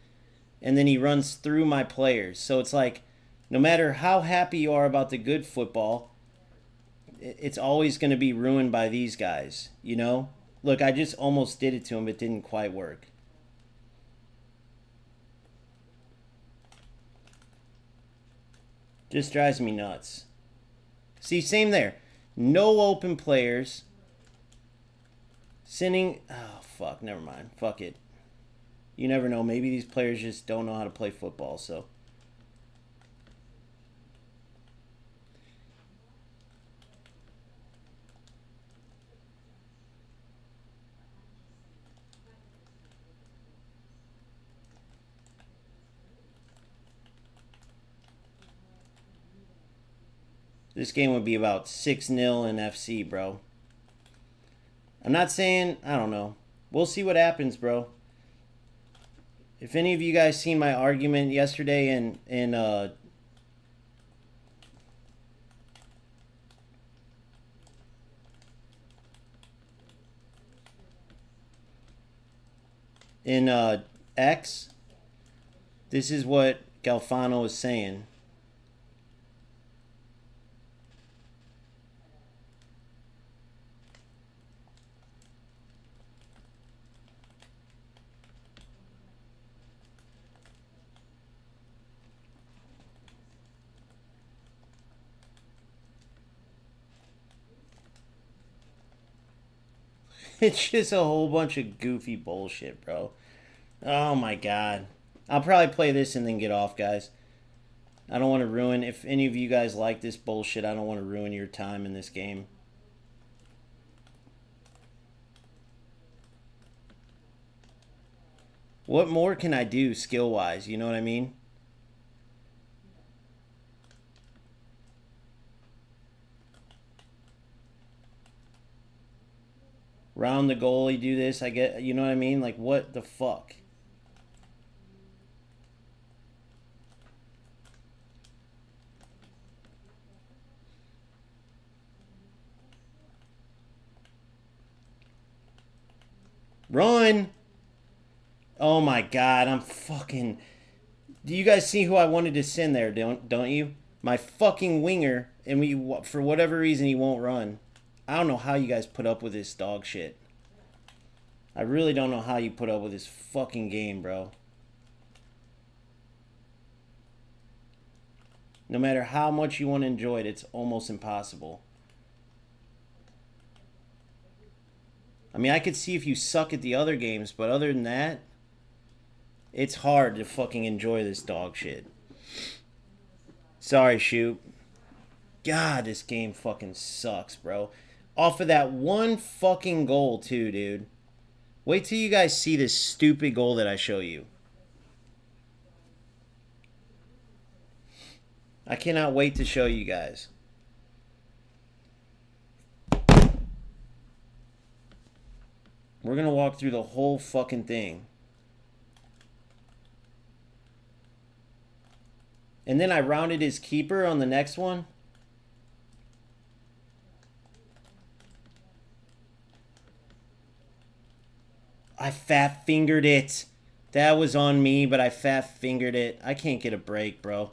and then he runs through my players. So it's like, no matter how happy you are about the good football, it's always going to be ruined by these guys, you know? Look, I just almost did it to him. It didn't quite work. Just drives me nuts. See, same there. No open players. Sending... Oh, fuck. Never mind. Fuck it. You never know. Maybe these players just don't know how to play football, so... This game would be about 6-0 in FC, bro. I'm not saying... I don't know. We'll see what happens, bro. If any of you guys seen my argument yesterday in X, this is what Galfano is saying. It's just a whole bunch of goofy bullshit, bro. Oh my god. I'll probably play this and then get off, guys. I don't want to ruin... If any of you guys like this bullshit, I don't want to ruin your time in this game. What more can I do skill-wise? You know what I mean? Round the goalie, do this. I get... You know what I mean? Like, what the fuck? Run! Oh my god, I'm fucking... Do you guys see who I wanted to send there, don't you? My fucking winger, and for whatever reason he won't run. I don't know how you guys put up with this dog shit. I really don't know how you put up with this fucking game, bro. No matter how much you want to enjoy it, it's almost impossible. I mean, I could see if you suck at the other games, but other than that, it's hard to fucking enjoy this dog shit. Sorry, shoot. God, this game fucking sucks, bro. Off of that one fucking goal, too, dude. Wait till you guys see this stupid goal that I show you. I cannot wait to show you guys. We're going to walk through the whole fucking thing. And then I rounded his keeper on the next one. I fat fingered it. That was on me, but I fat fingered it. I can't get a break, bro.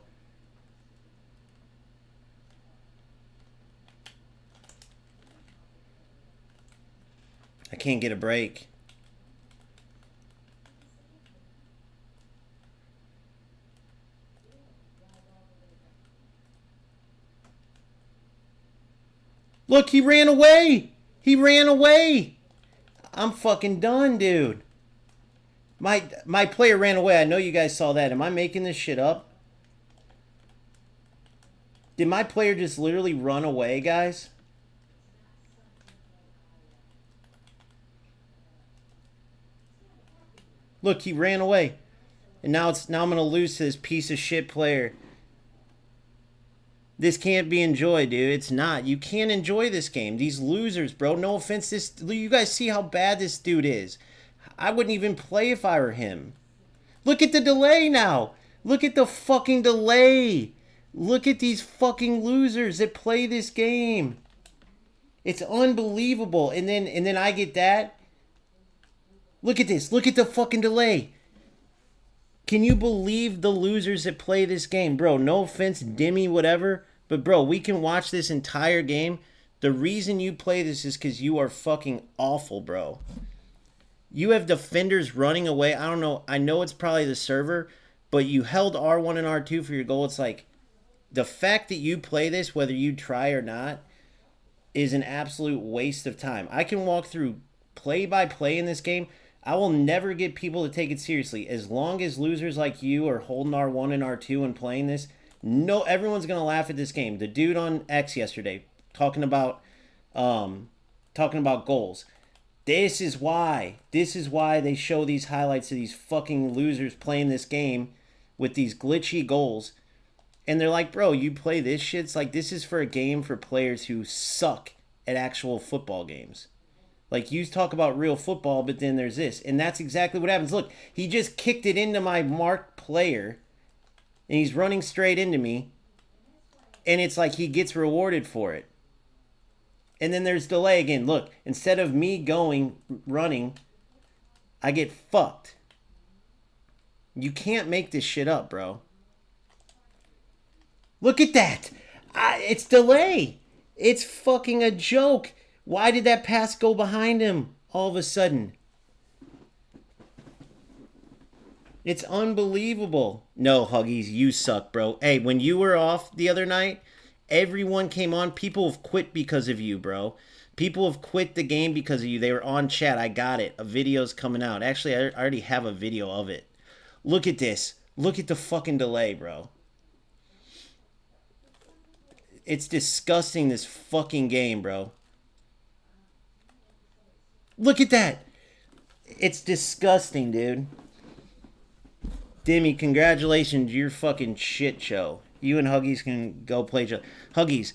I can't get a break. Look, he ran away. He ran away. I'm fucking done, dude. My player ran away. I know you guys saw that. Am I making this shit up? Did my player just literally run away, guys? Look, he ran away. And now I'm going to lose to this piece of shit player. This can't be enjoyed, dude. It's not. You can't enjoy this game. These losers, bro. No offense. You guys see how bad this dude is. I wouldn't even play if I were him. Look at the delay now. Look at the fucking delay. Look at these fucking losers that play this game. It's unbelievable. And then I get that. Look at this. Look at the fucking delay. Can you believe the losers that play this game? Bro, no offense, Dimmy, whatever. But, bro, we can watch this entire game. The reason you play this is because you are fucking awful, bro. You have defenders running away. I don't know. I know it's probably the server, but you held R1 and R2 for your goal. It's like the fact that you play this, whether you try or not, is an absolute waste of time. I can walk through play by play in this game. I will never get people to take it seriously. As long as losers like you are holding R1 and R2 and playing this, no, everyone's going to laugh at this game. The dude on X yesterday talking about goals. This is why they show these highlights of these fucking losers playing this game with these glitchy goals. And they're like, bro, you play this shit? It's like, this is for a game for players who suck at actual football games. Like, you talk about real football, but then there's this. And that's exactly what happens. Look, he just kicked it into my marked player, and he's running straight into me. And it's like he gets rewarded for it. And then there's delay again. Look, instead of me running, I get fucked. You can't make this shit up, bro. Look at that. It's delay. It's fucking a joke. Why did that pass go behind him all of a sudden? It's unbelievable. No, Huggies, you suck, bro. Hey, when you were off the other night, everyone came on. People have quit because of you, bro. People have quit the game because of you. They were on chat. I got it. A video's coming out. Actually, I already have a video of it. Look at this. Look at the fucking delay, bro. It's disgusting, this fucking game, bro. Look at that. It's disgusting, dude. Dimmy, congratulations. You're fucking shit show. You and Huggies can go play each other. Huggies,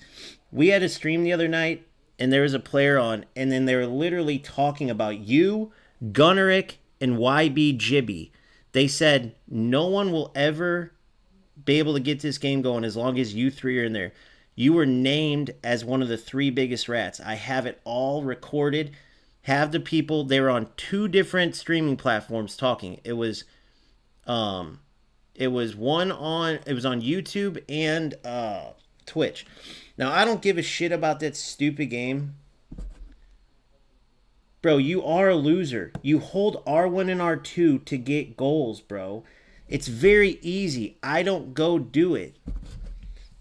we had a stream the other night, and there was a player on, and then they were literally talking about you, Gunnerick, and YB Jibby. They said no one will ever be able to get this game going as long as you three are in there. You were named as one of the 3 biggest rats. I have it all recorded. have the people, they were on two different streaming platforms talking. Um it was on YouTube and Twitch. Now I don't give a shit about that stupid game. Bro, you are a loser. You hold R1 and R2 to get goals, bro. It's very easy. I don't go do it.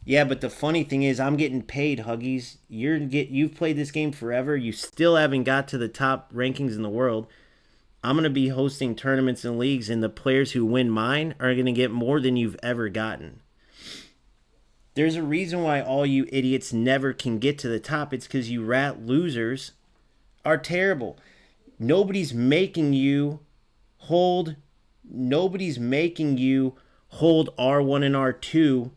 Yeah, but the funny thing is, I'm getting paid, Huggies. You've played this game forever. You still haven't got to the top rankings in the world. I'm gonna be hosting tournaments and leagues, and the players who win mine are gonna get more than you've ever gotten. There's a reason why all you idiots never can get to the top. It's because you rat losers are terrible. Nobody's making you hold. Nobody's making you hold R1 and R2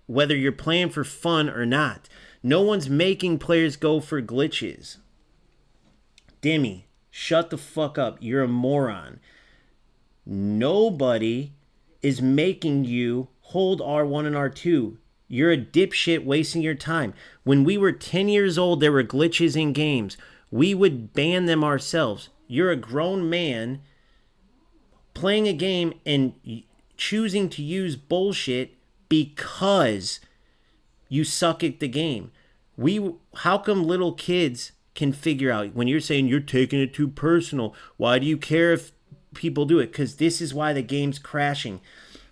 whether you're playing for fun or not. No one's making players go for glitches. Demi, shut the fuck up. You're a moron. Nobody is making you hold R1 and R2. You're a dipshit wasting your time. When we were 10 years old, there were glitches in games. We would ban them ourselves. You're a grown man playing a game and choosing to use bullshit because you suck at the game. How come little kids can figure out when you're saying you're taking it too personal? Why do you care if people do it? Because this is why the game's crashing.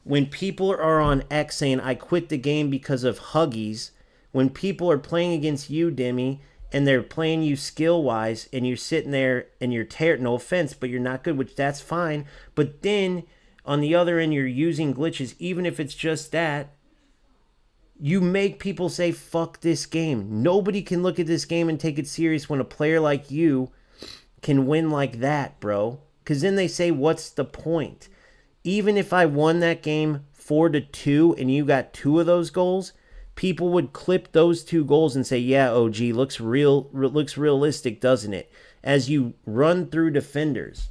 When people are on X saying I quit the game because of Huggies, when people are playing against you, Demi, and they're playing you skill wise, and you're sitting there and you're no offense, but you're not good, which that's fine. But then on the other end, you're using glitches, even if it's just that. You make people say, fuck this game. Nobody can look at this game and take it serious when a player like you can win like that, bro. Because then they say, what's the point? Even if I won that game 4-2 and you got 2 of those goals, people would clip those 2 goals and say, yeah, OG, looks realistic, doesn't it? As you run through defenders.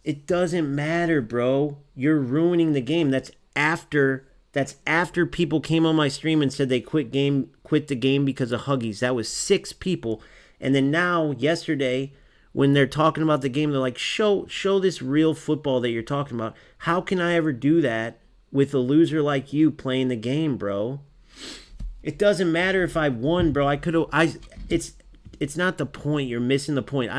It doesn't matter, bro. You're ruining the game. That's after people came on my stream and said they quit the game because of Huggies. That was 6 people. And then now, yesterday, when they're talking about the game, they're like, show this real football that you're talking about. How can I ever do that with a loser like you playing the game, bro? It doesn't matter if I won, bro. It's not the point. You're missing the point.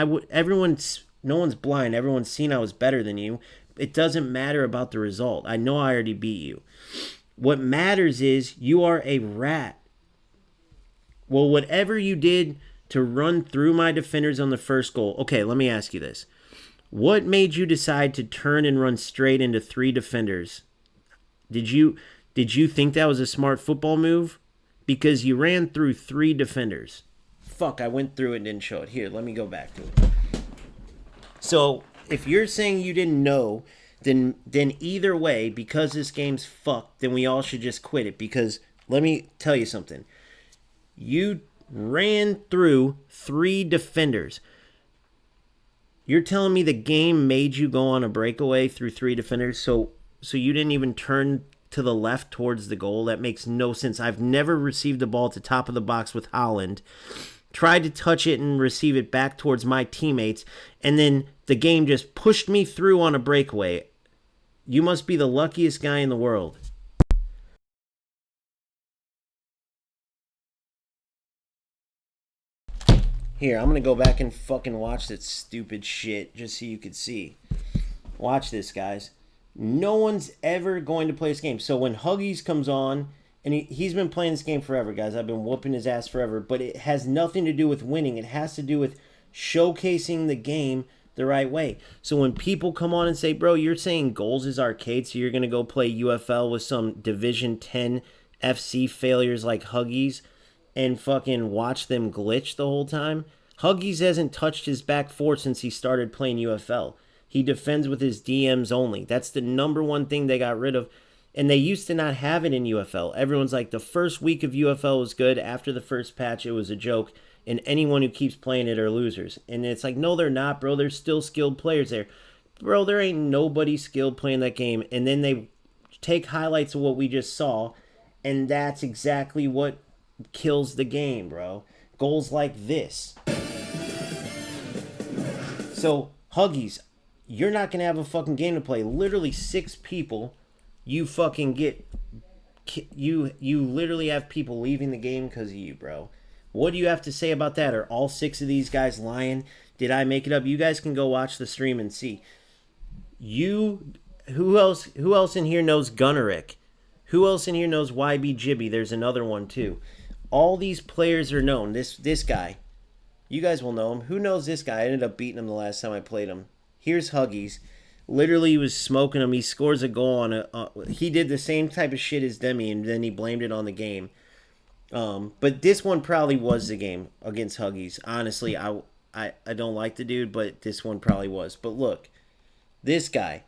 No one's blind. Everyone's seen I was better than you. It doesn't matter about the result. I know I already beat you. What matters is you are a rat. Well, whatever you did to run through my defenders on the first goal. Okay, let me ask you this. What made you decide to turn and run straight into 3 defenders? Did you think that was a smart football move? Because you ran through 3 defenders. Fuck, I went through it and didn't show it. Here, let me go back to it. So, if you're saying you didn't know, then either way, because this game's fucked, then we all should just quit it. Because let me tell you something. You ran through 3 defenders. You're telling me the game made you go on a breakaway through 3 defenders, so you didn't even turn to the left towards the goal? That makes no sense. I've never received the ball at the top of the box with Holland, tried to touch it and receive it back towards my teammates, and then the game just pushed me through on a breakaway. You must be the luckiest guy in the world. Here, I'm going to go back and fucking watch that stupid shit just so you could see. Watch this, guys. No one's ever going to play this game. So when Huggies comes on, and he's been playing this game forever, guys. I've been whooping his ass forever. But it has nothing to do with winning. It has to do with showcasing the game the right way. So when people come on and say, bro, you're saying goals is arcade, so you're going to go play UFL with some Division 10 FC failures like Huggies and fucking watch them glitch the whole time. Huggies hasn't touched his back 4 since he started playing UFL. He defends with his DMs only. That's the number one thing they got rid of. And they used to not have it in UFL. Everyone's like, the first week of UFL was good. After the first patch, it was a joke. And anyone who keeps playing it are losers. And it's like, no, they're not, bro. There's still skilled players there. Bro, there ain't nobody skilled playing that game. And then they take highlights of what we just saw. And that's exactly what kills the game, bro. goals like this. So, Huggies, you're not going to have a fucking game to play. Literally 6 people, you fucking get... You literally have people leaving the game because of you, bro. What do you have to say about that? Are all 6 of these guys lying? Did I make it up? You guys can go watch the stream and see. Who else in here knows Gunnerick? Who else in here knows YB Jibby? There's another one too. All these players are known. This guy. You guys will know him. Who knows this guy? I ended up beating him the last time I played him. Here's Huggies. Literally, he was smoking him. He scores a goal on he did the same type of shit as Demi, and then he blamed it on the game. But this one probably was the game against Huggies. Honestly, I don't like the dude, but this one probably was. But look, this guy.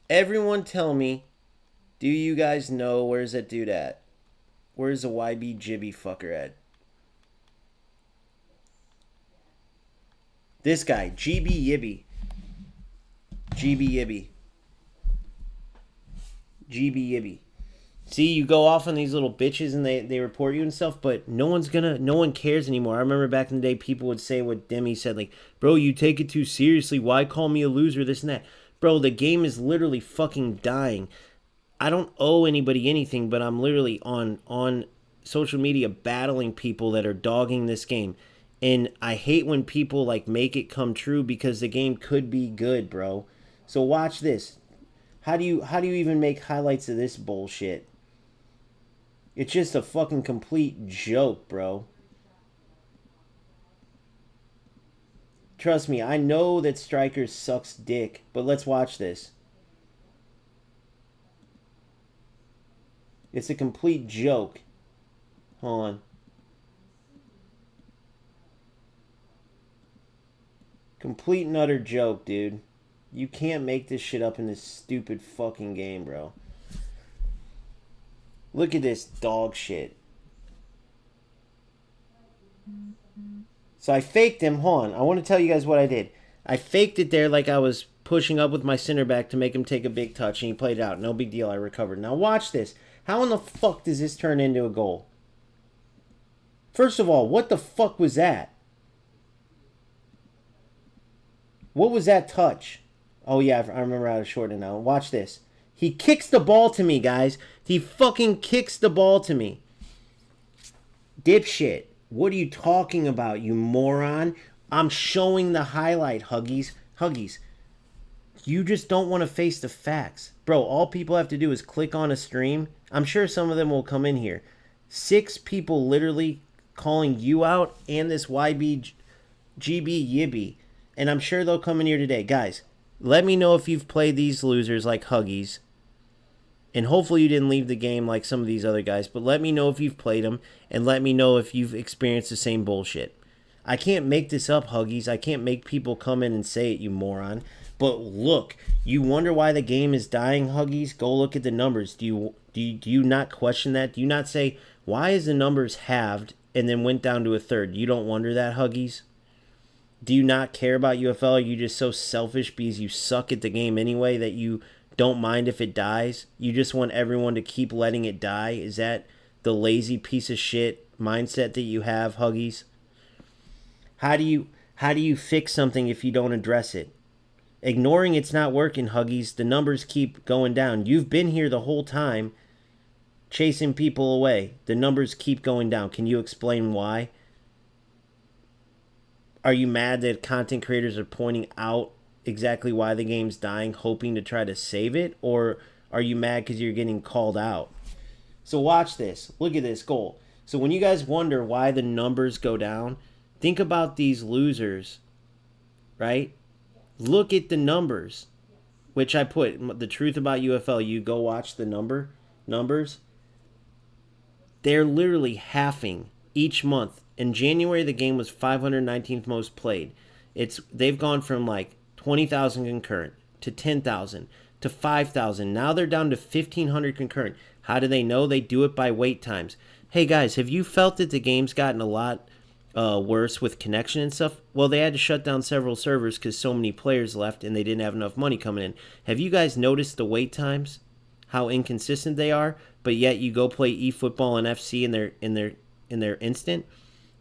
Everyone tell me, do you guys know where's that dude at? Where's the YB Jibby fucker at? This guy, GB Yibby. GB Yibby. GB Yibby. See, you go off on these little bitches and they report you and stuff, but no one cares anymore. I remember back in the day, people would say what Demi said, like, bro, you take it too seriously. Why call me a loser, this and that? Bro, the game is literally fucking dying. I don't owe anybody anything, but I'm literally on social media battling people that are dogging this game. And I hate when people like make it come true because the game could be good, bro. So watch this. How do you even make highlights of this bullshit? It's just a fucking complete joke, bro. Trust me, I know that Strikers sucks dick, but let's watch this. It's a complete joke. Hold on. Complete and utter joke, dude. You can't make this shit up in this stupid fucking game, bro. Look at this dog shit. So I faked him. Hold on. I want to tell you guys what I did. I faked it there like I was pushing up with my center back to make him take a big touch, and he played it out. No big deal. I recovered. Now watch this. How in the fuck does this turn into a goal? First of all, what the fuck was that? What was that touch? Oh, yeah, I remember how to shorten it now. Watch this. He kicks the ball to me, guys. He fucking kicks the ball to me. Dipshit. What are you talking about, you moron? I'm showing the highlight, Huggies. Huggies. You just don't want to face the facts. Bro, all people have to do is click on a stream. I'm sure some of them will come in here. 6 people literally calling you out and this YB GB Yibby. And I'm sure they'll come in here today. Guys, let me know if you've played these losers like Huggies. And hopefully you didn't leave the game like some of these other guys. But let me know if you've played them. And let me know if you've experienced the same bullshit. I can't make this up, Huggies. I can't make people come in and say it, you moron. But look, you wonder why the game is dying, Huggies? Go look at the numbers. Do you not question that? Do you not say, why is the numbers halved and then went down to a third? You don't wonder that, Huggies? Do you not care about UFL? Are you just so selfish because you suck at the game anyway that you don't mind if it dies? You just want everyone to keep letting it die? Is that the lazy piece of shit mindset that you have, Huggies? How do you fix something if you don't address it? Ignoring it's not working, Huggies. The numbers keep going down. You've been here the whole time chasing people away. The numbers keep going down. Can you explain why? Are you mad that content creators are pointing out exactly why the game's dying, hoping to try to save it? Or are you mad because you're getting called out? So watch this. Look at this goal. So when you guys wonder why the numbers go down, think about these losers, right? Look at the numbers, which I put, the truth about UFL, you go watch the numbers. They're literally halving each month. In January, the game was 519th most played. They've gone from like 20,000 concurrent to 10,000 to 5,000. Now they're down to 1,500 concurrent. How do they know? They do it by wait times. Hey guys, have you felt that the game's gotten a lot worse with connection and stuff? Well, they had to shut down several servers because so many players left and they didn't have enough money coming in. Have you guys noticed the wait times? How inconsistent they are? But yet you go play eFootball and FC in their instant.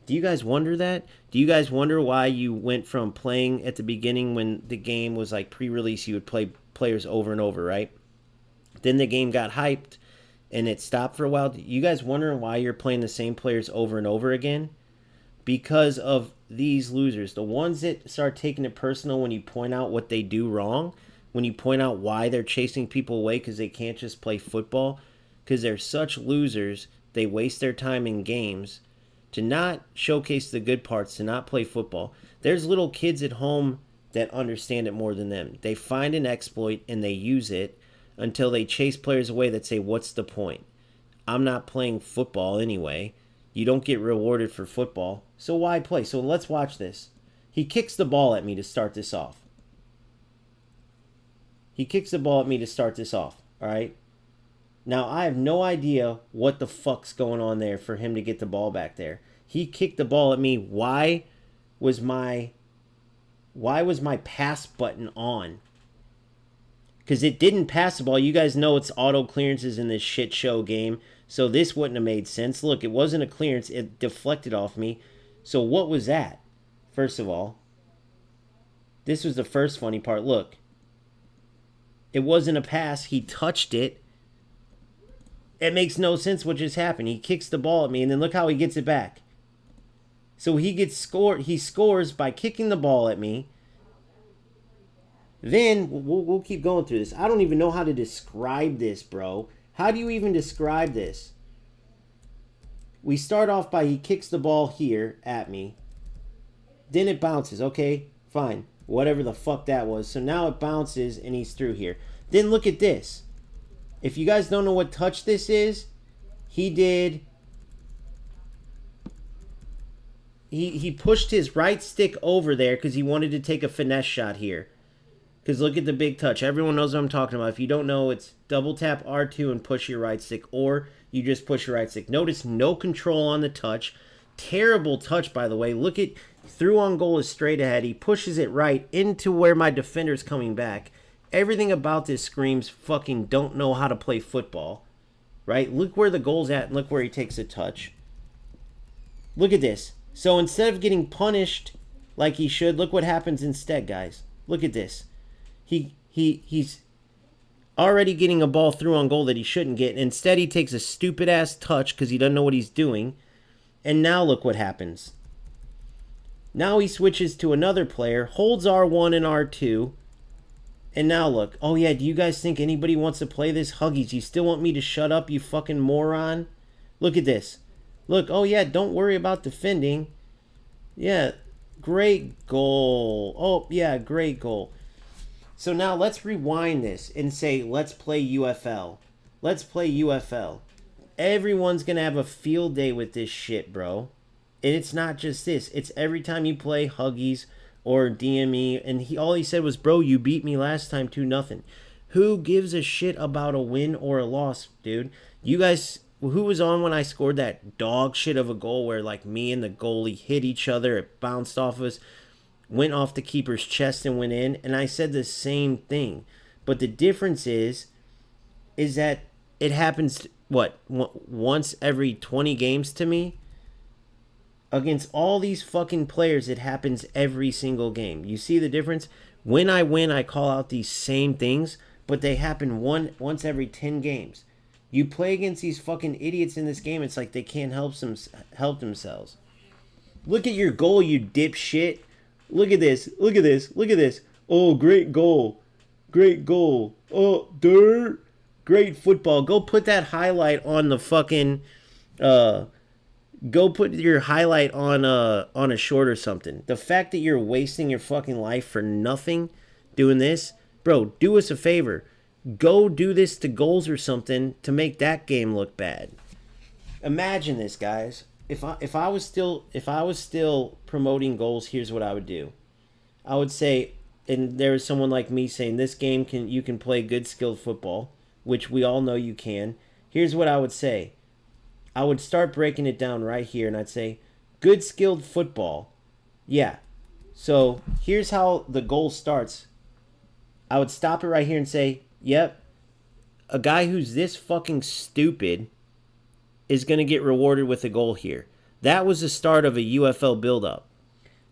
Do you guys wonder that? Do you guys wonder why you went from playing at the beginning when the game was like pre-release, you would play players over and over, right? Then the game got hyped and it stopped for a while. You guys wondering why you're playing the same players over and over again? Because of these losers. The ones that start taking it personal when you point out what they do wrong, when you point out why they're chasing people away because they can't just play football, because they're such losers, they waste their time in games to not showcase the good parts, to not play football. There's little kids at home that understand it more than them. They find an exploit and they use it until they chase players away that say, what's the point? I'm not playing football anyway. You don't get rewarded for football, so why play? So let's watch this. He kicks the ball at me to start this off. He kicks the ball at me to start this off, all right? Now, I have no idea what the fuck's going on there for him to get the ball back there. He kicked the ball at me. Why was my pass button on? Because it didn't pass the ball. You guys know it's auto clearances in this shit show game. So this wouldn't have made sense. Look, it wasn't a clearance. It deflected off me. So what was that? First of all, this was the first funny part. Look, it wasn't a pass. He touched it. It makes no sense what just happened. He kicks the ball at me, and then look how he gets it back. So he gets scored. He scores by kicking the ball at me. Then we'll keep going through this. I don't even know how to describe this, bro. How do you even describe this? We start off by he kicks the ball here at me. Then it bounces. Okay, fine. Whatever the fuck that was. So now it bounces and he's through here. Then look at this. If you guys don't know what touch this is, he did... He pushed his right stick over there because he wanted to take a finesse shot here. Because look at the big touch. Everyone knows what I'm talking about. If you don't know, it's double tap R2 and push your right stick. Or you just push your right stick. Notice no control on the touch. Terrible touch, by the way. Look at... Through on goal is straight ahead. He pushes it right into where my defender's coming back. Everything about this screams fucking don't know how to play football. Right? Look where the goal's at and look where he takes a touch. Look at this. So instead of getting punished like he should, look what happens instead, guys. Look at this. He's already getting a ball through on goal that he shouldn't get. Instead, he takes a stupid-ass touch because he doesn't know what he's doing. And now look what happens. Now he switches to another player, holds R1 and R2. And now look. Oh, yeah, do you guys think anybody wants to play this? Huggies, you still want me to shut up, you fucking moron? Look at this. Look, oh, yeah, don't worry about defending. Yeah, great goal. Oh, yeah, great goal. So now let's rewind this and say, let's play UFL. Let's play UFL. Everyone's going to have a field day with this shit, bro. And it's not just this. It's every time you play Huggies or DME. And all he said was, bro, you beat me last time 2-0. Who gives a shit about a win or a loss, dude? You guys, who was on when I scored that dog shit of a goal where like me and the goalie hit each other? It bounced off us, went off the keeper's chest and went in. And I said the same thing. But the difference is that it happens, what, once every 20 games to me? Against all these fucking players, it happens every single game. You see the difference? When I win, I call out these same things, but they happen once every 10 games. You play against these fucking idiots in this game, it's like they can't help themselves. Look at your goal, you dipshit. Look at this. Look at this. Look at this. Oh, great goal. Great goal. Oh, dirt. Great football. Go put that highlight on the fucking... Go put your highlight on a short or something. The fact that you're wasting your fucking life for nothing doing this, bro, do us a favor. Go do this to goals or something to make that game look bad. Imagine this, guys. If I was still promoting goals, here's what I would do. I would say, and there is someone like me saying this game you can play good skilled football, which we all know you can. Here's what I would say. I would start breaking it down right here, and I'd say, good skilled football. Yeah. So here's how the goal starts. I would stop it right here and say, yep, a guy who's this fucking stupid is going to get rewarded with a goal here. That was the start of a UFL buildup.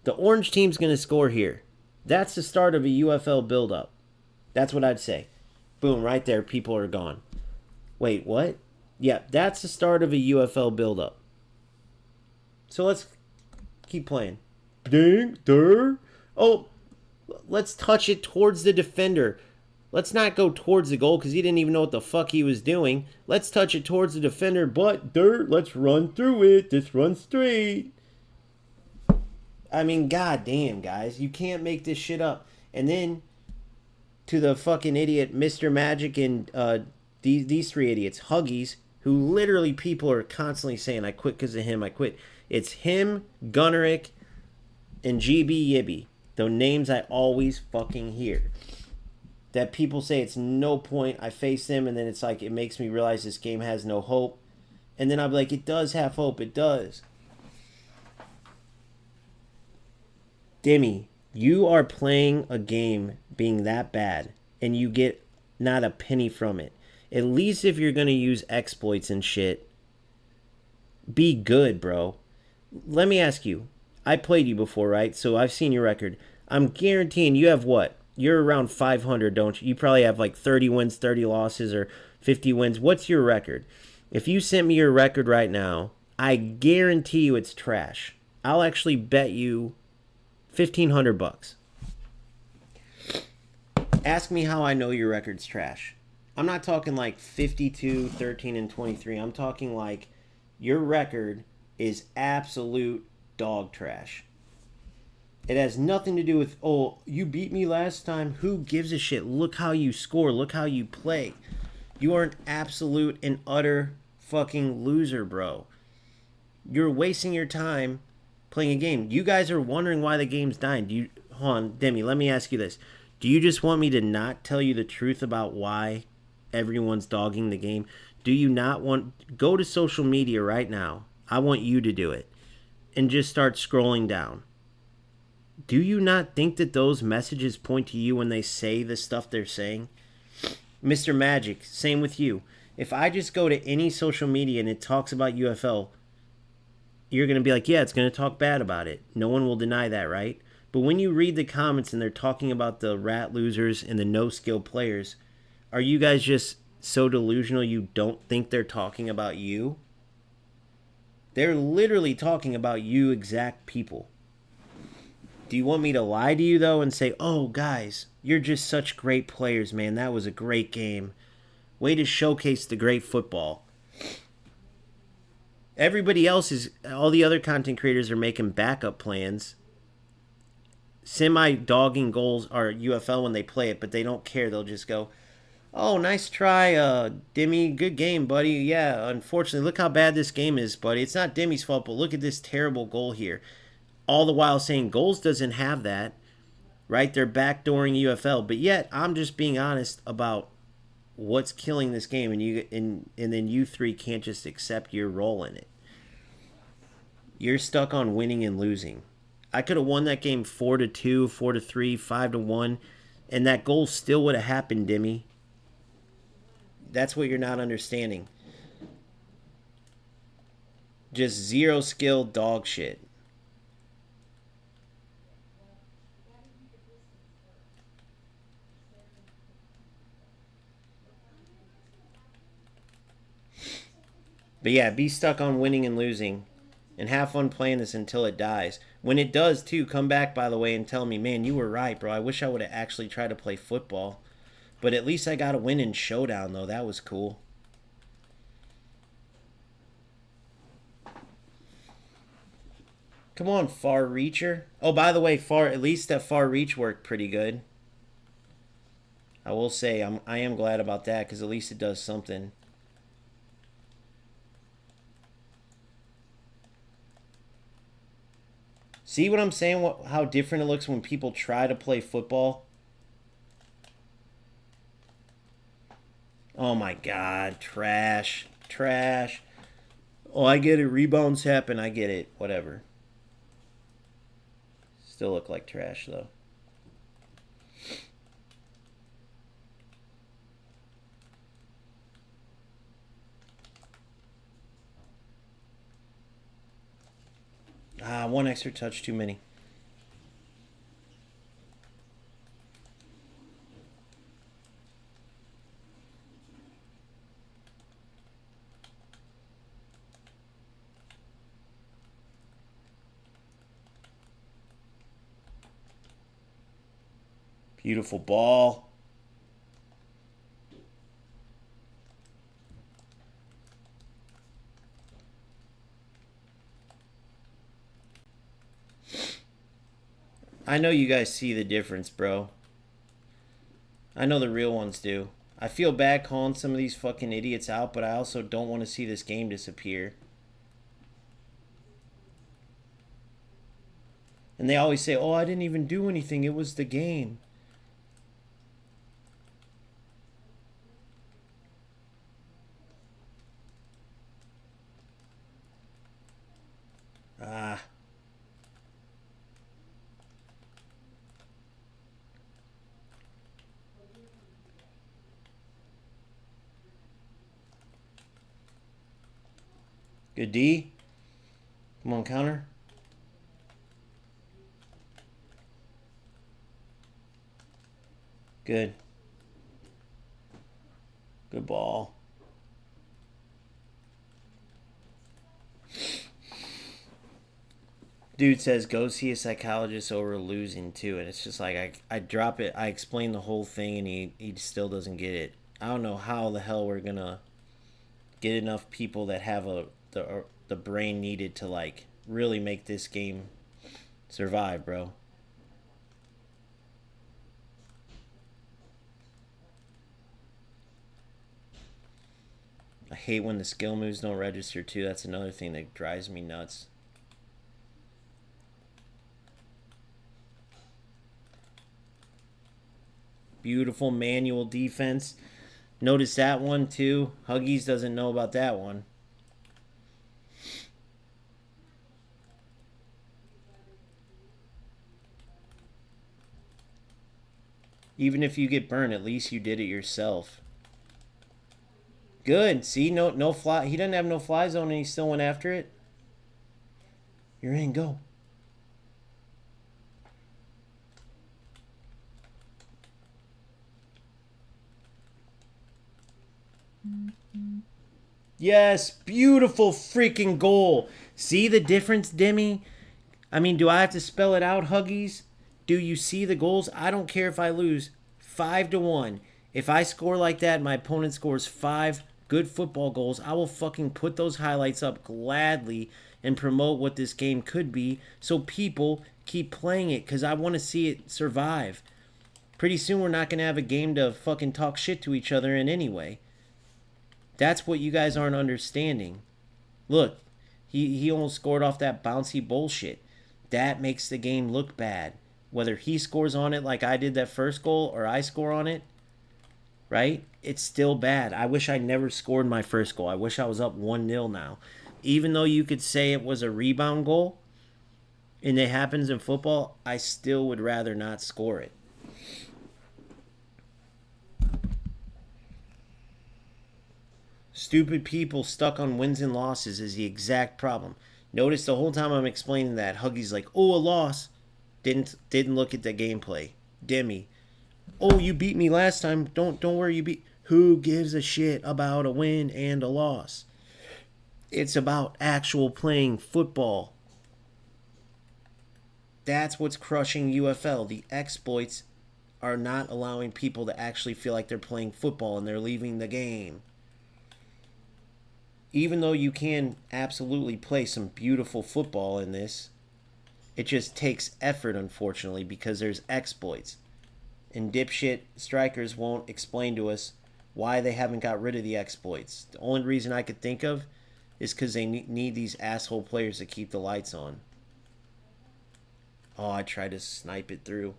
The orange team's going to score here. That's the start of a UFL buildup. That's what I'd say. Boom, right there, people are gone. Wait, what? Yeah, that's the start of a UFL buildup. So let's keep playing. Ding, der. Oh, let's touch it towards the defender. Let's not go towards the goal because he didn't even know what the fuck he was doing. Let's touch it towards the defender, but let's run through it. Just run straight. I mean, goddamn, guys. You can't make this shit up. And then to the fucking idiot Mr. Magic and these three idiots, Huggies, who literally people are constantly saying, I quit because of him, I quit. It's him, Gunnerick, and GB Yibby. The names I always fucking hear. That people say it's no point. I face them, and then it's like it makes me realize this game has no hope. And then I'll be like, it does have hope. It does. Demi, you are playing a game being that bad, and you get not a penny from it. At least if you're going to use exploits and shit, be good, bro. Let me ask you. I played you before, right? So I've seen your record. I'm guaranteeing you have what? You're around 500, don't you? You probably have like 30 wins, 30 losses, or 50 wins. What's your record? If you sent me your record right now, I guarantee you it's trash. I'll actually bet you $1,500. Ask me how I know your record's trash. I'm not talking like 52, 13, and 23. I'm talking like your record is absolute dog trash. It has nothing to do with, oh, you beat me last time. Who gives a shit? Look how you score. Look how you play. You are an absolute and utter fucking loser, bro. You're wasting your time playing a game. You guys are wondering why the game's dying. Hold on, Demi, let me ask you this. Do you just want me to not tell you the truth about why everyone's dogging the game? Do you not want... Go to social media right now. I want you to do it. And just start scrolling down. Do you not think that those messages point to you when they say the stuff they're saying? Mr. Magic, same with you. If I just go to any social media and it talks about UFL, you're going to be like, yeah, it's going to talk bad about it. No one will deny that, right? But when you read the comments and they're talking about the rat losers and the no-skill players, are you guys just so delusional you don't think they're talking about you? They're literally talking about you exact people. Do you want me to lie to you, though, and say, oh, guys, you're just such great players, man. That was a great game. Way to showcase the great football. Everybody else is, all the other content creators are making backup plans. Semi-dogging goals are UFL when they play it, but they don't care. They'll just go, oh, nice try, Demi. Good game, buddy. Yeah, unfortunately, look how bad this game is, buddy. It's not Demi's fault, but look at this terrible goal here. All the while saying Goals doesn't have that, right? They're backdooring UFL, but yet I'm just being honest about what's killing this game, and then you three can't just accept your role in it. You're stuck on winning and losing. I could have won that game 4-2, 4-3, 5-1, and that goal still would have happened, Demi. That's what you're not understanding. Just zero skill dog shit. But yeah, be stuck on winning and losing. And have fun playing this until it dies. When it does, too, come back, by the way, and tell me, man, you were right, bro. I wish I would have actually tried to play football. But at least I got a win in Showdown, though. That was cool. Come on, Far Reacher. Oh, by the way, at least that Far Reach worked pretty good. I will say, I am glad about that, because at least it does something. See what I'm saying? How different it looks when people try to play football? Oh my god, trash. Trash. Oh, I get it. Rebounds happen. I get it. Whatever. Still look like trash, though. One extra touch too many. Beautiful ball. I know you guys see the difference, bro. I know the real ones do. I feel bad calling some of these fucking idiots out, but I also don't want to see this game disappear. And they always say, oh, I didn't even do anything. It was the game. Ah. Good D. Come on, counter. Good. Good ball. Dude says go see a psychologist over losing too, and it's just like I drop it. I explain the whole thing, and he still doesn't get it. I don't know how the hell we're gonna get enough people that have the brain needed to like really make this game survive, bro. I hate when the skill moves don't register too. That's another thing that drives me nuts. Beautiful manual defense. Notice that one too. Huggies doesn't know about that one. Even if you get burned, at least you did it yourself. Good. See, no fly. He doesn't have no fly zone, and he still went after it. You're in. Go. Yes, beautiful freaking goal. See the difference, Demi? I mean, do I have to spell it out, Huggies? Do you see the goals? I don't care if I lose 5-1. If I score like that and my opponent scores 5 good football goals, I will fucking put those highlights up gladly and promote what this game could be so people keep playing it because I want to see it survive. Pretty soon we're not going to have a game to fucking talk shit to each other in anyway. That's what you guys aren't understanding. Look, he almost scored off that bouncy bullshit. That makes the game look bad. Whether he scores on it like I did that first goal or I score on it, right? It's still bad. I wish I never scored my first goal. I wish I was up 1-0 now. Even though you could say it was a rebound goal and it happens in football, I still would rather not score it. Stupid people stuck on wins and losses is the exact problem. Notice the whole time I'm explaining that, Huggy's like, oh, a loss. Didn't look at the gameplay. Demi. Oh, you beat me last time. Don't worry, you beat. Who gives a shit about a win and a loss? It's about actual playing football. That's what's crushing UFL. The exploits are not allowing people to actually feel like they're playing football and they're leaving the game. Even though you can absolutely play some beautiful football in this, it just takes effort, unfortunately, because there's exploits. And dipshit strikers won't explain to us why they haven't got rid of the exploits. The only reason I could think of is because they need these asshole players to keep the lights on. Oh, I tried to snipe it through.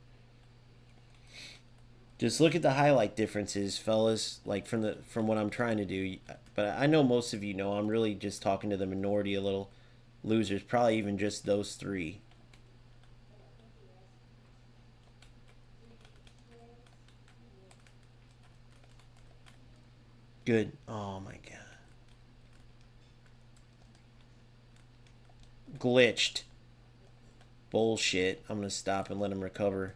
Just look at the highlight differences, fellas, like from what I'm trying to do. But I know most of you know I'm really just talking to the minority of little losers, probably even just those 3. Good. Oh my god. Glitched. Bullshit. I'm going to stop and let him recover.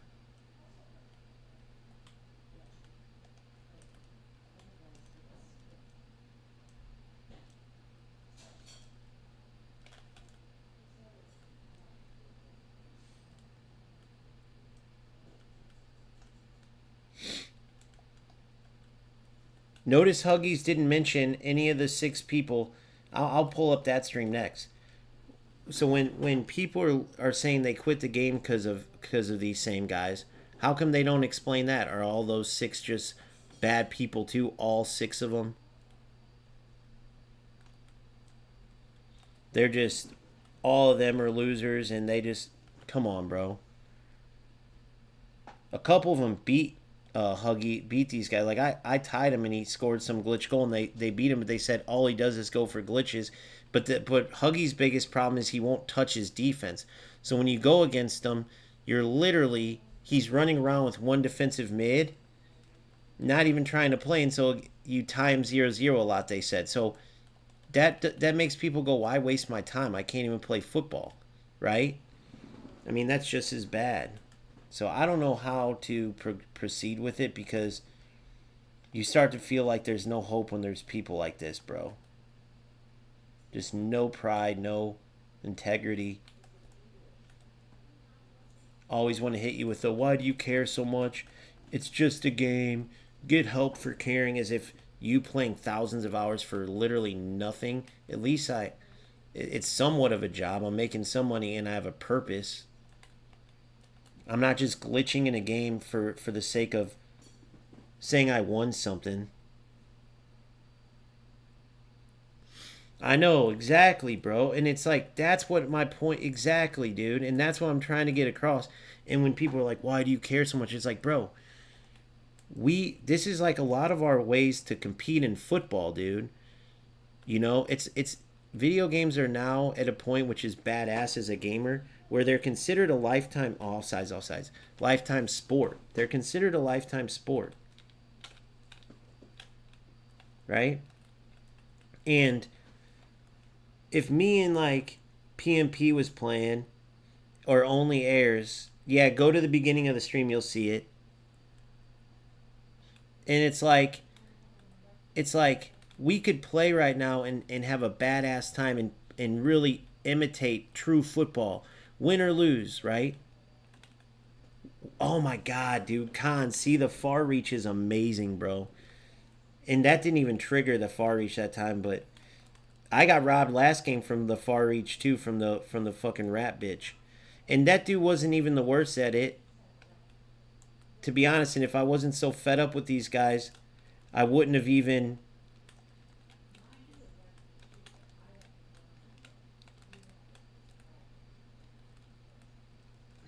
Notice Huggies didn't mention any of the 6 people. I'll pull up that stream next. So when people are saying they quit the game because of these same guys, how come they don't explain that? Are all those 6 just bad people too? All 6 of them? They're just, all of them are losers, and they just, come on, bro. A couple of them Huggy beat these guys. Like I tied him and he scored some glitch goal and they beat him, but they said all he does is go for glitches. But Huggy's biggest problem is he won't touch his defense. So when you go against him, you're literally, he's running around with one defensive mid, not even trying to play, and so you tie him 0-0 a lot, they said. So that makes people go, why waste my time? I can't even play football, right? I mean, that's just as bad. So I don't know how to proceed with it, because you start to feel like there's no hope when there's people like this, bro. Just no pride, no integrity. Always want to hit you with the, why do you care so much? It's just a game. Get help for caring, as if you playing thousands of hours for literally nothing. At least it's somewhat of a job. I'm making some money and I have a purpose. I'm not just glitching in a game for the sake of saying I won something. I know, exactly, bro. And it's like, that's what my point, exactly, dude. And that's what I'm trying to get across. And when people are like, why do you care so much? It's like, bro, this is like a lot of our ways to compete in football, dude. You know, it's video games are now at a point which is badass as a gamer, where they're considered a lifetime, offsides, lifetime sport. They're considered a lifetime sport. Right? And if me and like PMP was playing, or only airs, yeah, go to the beginning of the stream, you'll see it. And it's like we could play right now and have a badass time and really imitate true football, win or lose, right? Oh my god, dude, Khan, see, the far reach is amazing, bro. And that didn't even trigger the far reach that time, but I got robbed last game from the far reach too, from the fucking rat bitch. And that dude wasn't even the worst at it, to be honest. And if I wasn't so fed up with these guys, I wouldn't have even...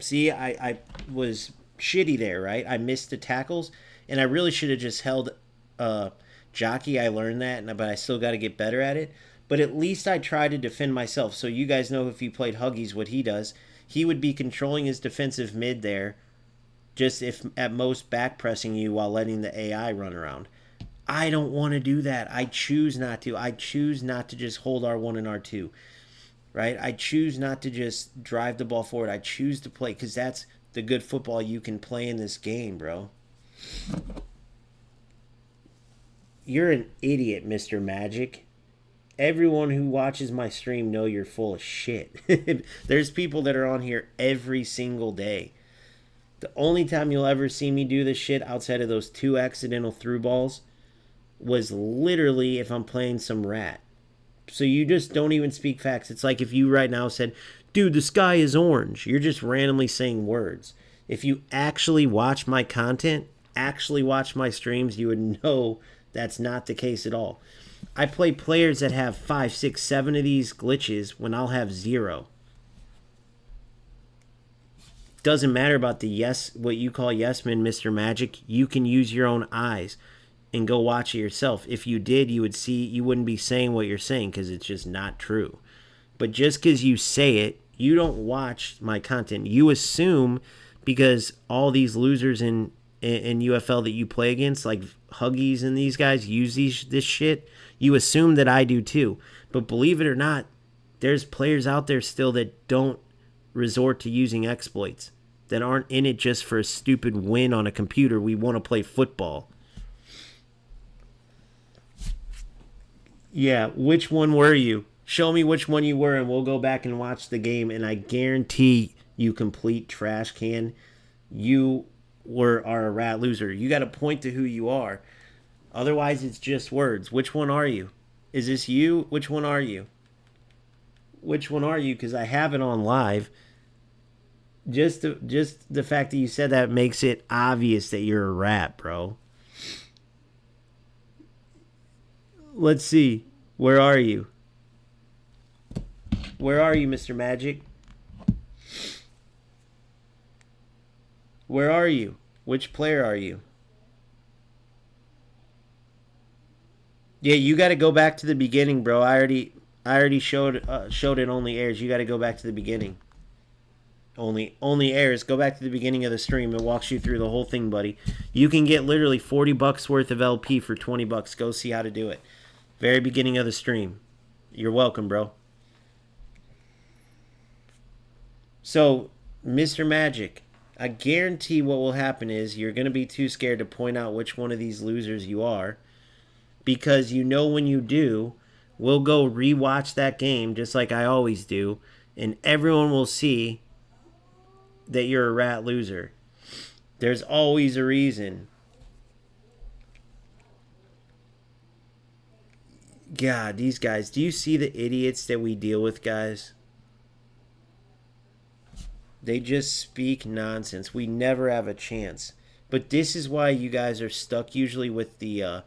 See, I was shitty there, right? I missed the tackles, and I really should have just held jockey. I learned that, but I still got to get better at it. But at least I try to defend myself. So you guys know, if you played Huggies, what he does. He would be controlling his defensive mid there, just if at most back pressing you while letting the AI run around. I don't want to do that. I choose not to. I choose not to just hold R1 and R2. Right? I choose not to just drive the ball forward. I choose to play, because that's the good football you can play in this game, bro. You're an idiot, Mr. Magic. Everyone who watches my stream know you're full of shit. There's people that are on here every single day. The only time you'll ever see me do this shit outside of those 2 accidental through balls was literally if I'm playing some rat. So you just don't even speak facts. It's like if you right now said, dude, the sky is orange. You're just randomly saying words. If you actually watch my content, actually watch my streams, you would know that's not the case at all. I play players that have 5, 6, 7 of these glitches when I'll have 0. Doesn't matter about the what you call yes men, Mr. Magic. You can use your own eyes and go watch it yourself. If you did, you would see, you wouldn't be saying what you're saying, because it's just not true. But just because you say it, you don't watch my content. You assume, because all these losers in UFL that you play against, like Huggies and these guys, use this shit, you assume that I do too. But believe it or not, there's players out there still that don't resort to using exploits, that aren't in it just for a stupid win on a computer. We want to play football. Yeah, which one were you? Show me which one you were, and we'll go back and watch the game. And I guarantee you, complete trash can, you are a rat loser. You got to point to who you are. Otherwise, it's just words. Which one are you? Is this you? Which one are you? Which one are you? Because I have it on live. Just the fact that you said that makes it obvious that you're a rat, bro. Let's see. Where are you? Where are you, Mr. Magic? Where are you? Which player are you? Yeah, you got to go back to the beginning, bro. I already showed it only airs. You got to go back to the beginning. Only airs. Go back to the beginning of the stream. It walks you through the whole thing, buddy. You can get literally $40 worth of LP for $20. Go see how to do it. Very beginning of the stream. You're welcome, bro. So, Mr. Magic, I guarantee what will happen is you're going to be too scared to point out which one of these losers you are, because you know when you do, we'll go rewatch that game just like I always do, and everyone will see that you're a rat loser. There's always a reason. God, these guys, do you see the idiots that we deal with, guys? They just speak nonsense. We never have a chance. But this is why you guys are stuck usually with the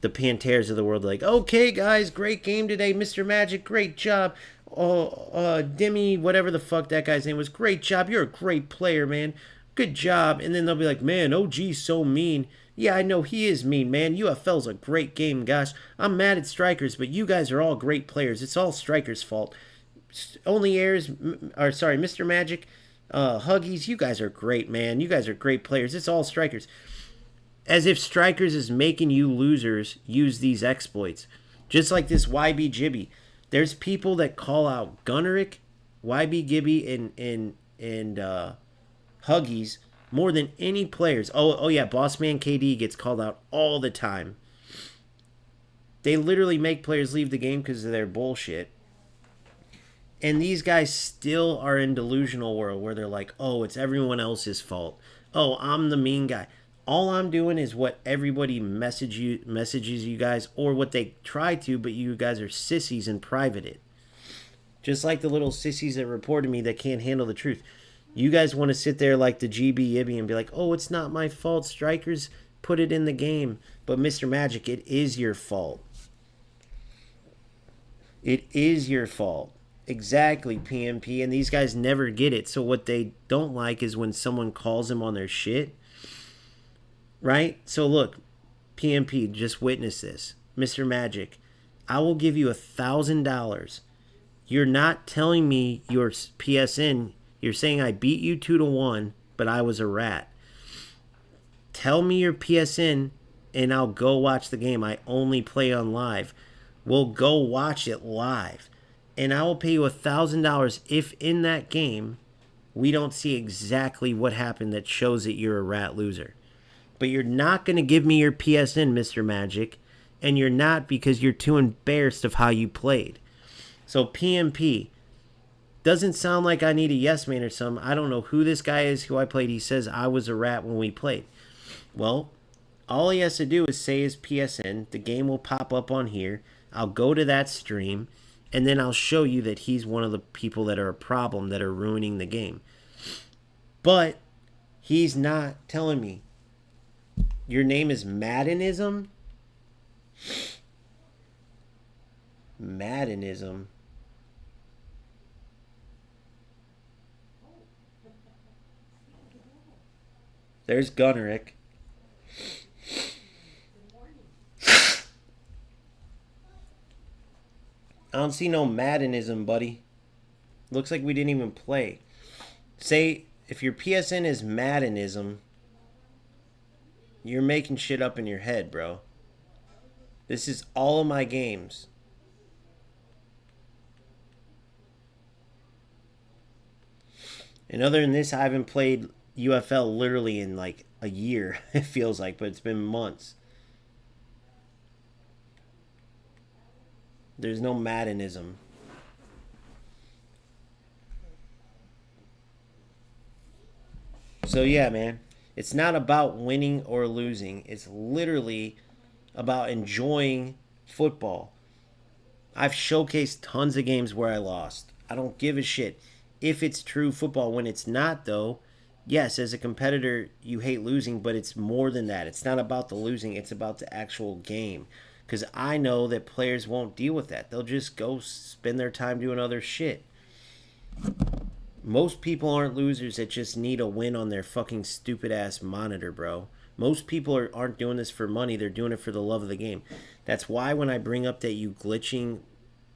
Panthers of the world. Like, okay, guys, great game today. Mr. Magic, great job. Demi, whatever the fuck that guy's name was, great job. You're a great player, man. Good job. And then they'll be like, man, OG's so mean. Yeah, I know he is mean, man. UFL's a great game, gosh. I'm mad at Strikers, but you guys are all great players. It's all Strikers' fault. Only airs, or sorry, Mr. Magic, Huggies, you guys are great, man. You guys are great players. It's all Strikers. As if Strikers is making you losers use these exploits. Just like this YB Gibby. There's people that call out Gunnerick, YB Gibby, and Huggies more than any players. Oh yeah, Bossman KD gets called out all the time. They literally make players leave the game because of their bullshit. And these guys still are in delusional world where they're like, oh, it's everyone else's fault. Oh, I'm the mean guy. All I'm doing is what everybody messages you guys, or what they try to, but you guys are sissies and private it. Just like the little sissies that reported me that can't handle the truth. You guys want to sit there like the GB Yibby and be like, oh, it's not my fault. Strikers put it in the game. But Mr. Magic, it is your fault. It is your fault. Exactly, PMP. And these guys never get it. So what they don't like is when someone calls them on their shit. Right? So look, PMP, just witness this. Mr. Magic, I will give you $1,000. You're not telling me your PSN. You're saying I beat you 2-1, but I was a rat. Tell me your PSN, and I'll go watch the game. I only play on live. We'll go watch it live. And I will pay you $1,000 if in that game we don't see exactly what happened that shows that you're a rat loser. But you're not going to give me your PSN, Mr. Magic, and you're not because you're too embarrassed of how you played. So PMP, doesn't sound like I need a yes man or something. I don't know who this guy is who I played. He says I was a rat when we played. Well, all he has to do is say his PSN. The game will pop up on here. I'll go to that stream, and then I'll show you that he's one of the people that are a problem, that are ruining the game. But he's not telling me. Your name is Maddenism? Maddenism. There's Gunnerick. I don't see no Maddenism, buddy. Looks like we didn't even play. Say, if your PSN is Maddenism, you're making shit up in your head, bro. This is all of my games. And other than this, I haven't played UFL literally in like a year, it feels like, but it's been months. There's no Maddenism. So yeah, man. It's not about winning or losing. It's literally about enjoying football. I've showcased tons of games where I lost. I don't give a shit if it's true football. When it's not, though, yes, as a competitor, you hate losing, but it's more than that. It's not about the losing, it's about the actual game. Because I know that players won't deal with that. They'll just go spend their time doing other shit. Most people aren't losers that just need a win on their fucking stupid ass monitor, bro. Most people aren't doing this for money. They're doing it for the love of the game. That's why when I bring up that you glitching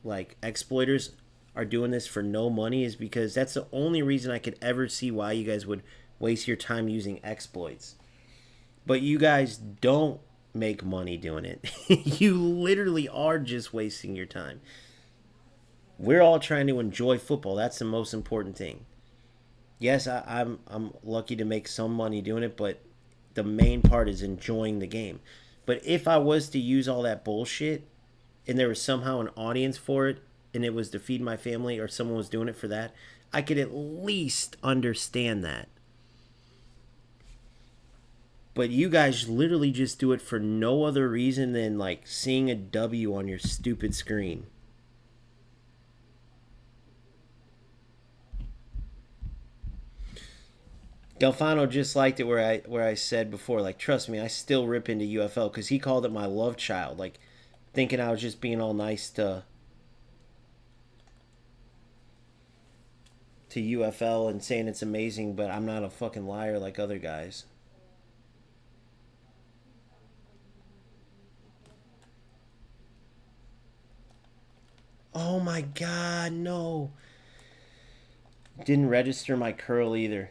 like exploiters are doing this for no money is because that's the only reason I could ever see why you guys would waste your time using exploits. But you guys don't make money doing it. You literally are just wasting your time. We're all trying to enjoy football. That's the most important thing. Yes, I'm lucky to make some money doing it, but the main part is enjoying the game. But if I was to use all that bullshit and there was somehow an audience for it and it was to feed my family or someone was doing it for that, I could at least understand that. But you guys literally just do it for no other reason than like seeing a W on your stupid screen. Delfano just liked it where I said before, like, trust me, I still rip into UFL because he called it my love child, like thinking I was just being all nice to UFL and saying it's amazing, but I'm not a fucking liar like other guys. Oh my god, no. Didn't register my curl either.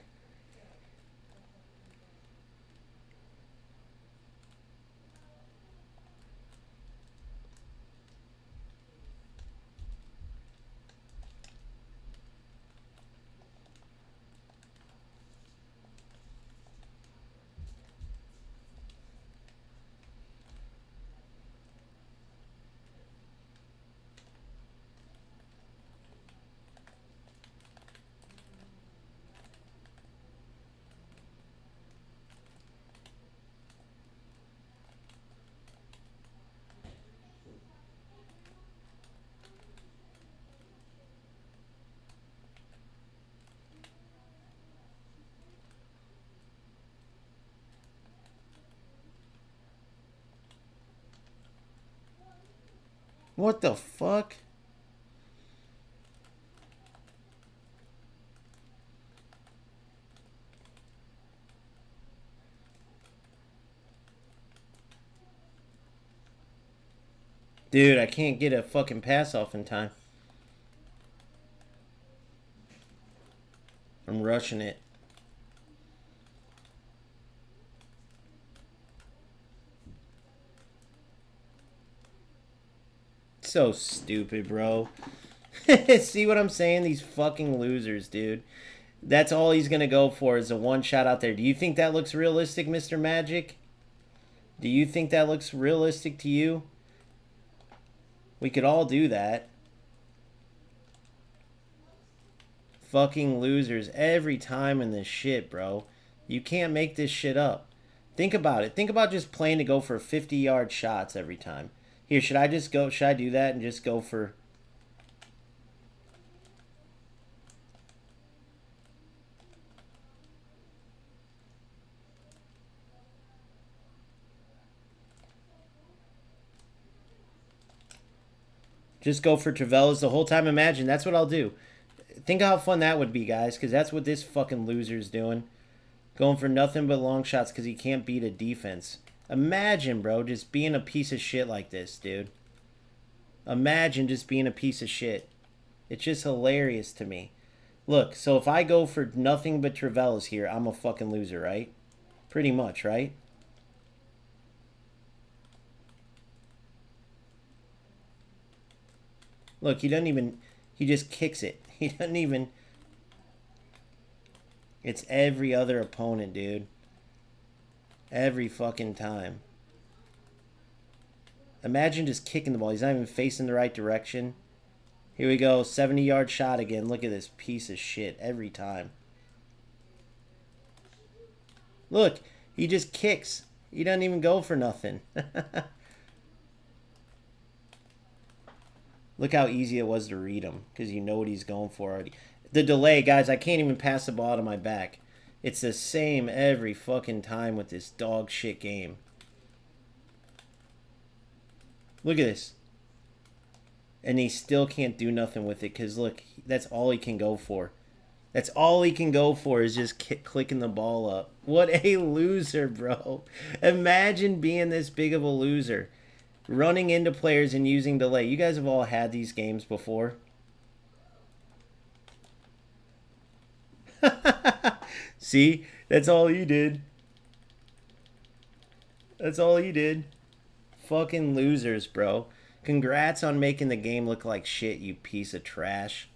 What the fuck? Dude, I can't get a fucking pass off in time. I'm rushing it. So stupid, bro. See what I'm saying? These fucking losers, dude. That's all he's gonna go for is a one shot out there. Do you think that looks realistic, Mr. Magic? Do you think that looks realistic to you? We could all do that. Fucking losers every time in this shit, bro. You can't make this shit up. Think about it. Think about just playing to go for 50-yard shots every time. Here, should I just go? Should I do that and just go for? Just go for Travellas the whole time? Imagine that's what I'll do. Think how fun that would be, guys, because that's what this fucking loser's doing. Going for nothing but long shots because he can't beat a defense. Imagine, bro, just being a piece of shit like this, dude. Imagine just being a piece of shit. It's just hilarious to me. Look, so if I go for nothing but Travellas here, I'm a fucking loser, right? Pretty much, right? Look, he doesn't even... He just kicks it. He doesn't even... It's every other opponent, dude. Every fucking time. Imagine just kicking the ball. He's not even facing the right direction. Here we go. 70-yard shot again. Look at this piece of shit every time. Look, he just kicks. He doesn't even go for nothing. Look how easy it was to read him because you know what he's going for already. The delay, guys, I can't even pass the ball to my back. It's the same every fucking time with this dog shit game. Look at this. And he still can't do nothing with it because, look, that's all he can go for. That's all he can go for is just clicking the ball up. What a loser, bro. Imagine being this big of a loser. Running into players and using delay. You guys have all had these games before. See? That's all you did. That's all you did. Fucking losers, bro. Congrats on making the game look like shit, you piece of trash.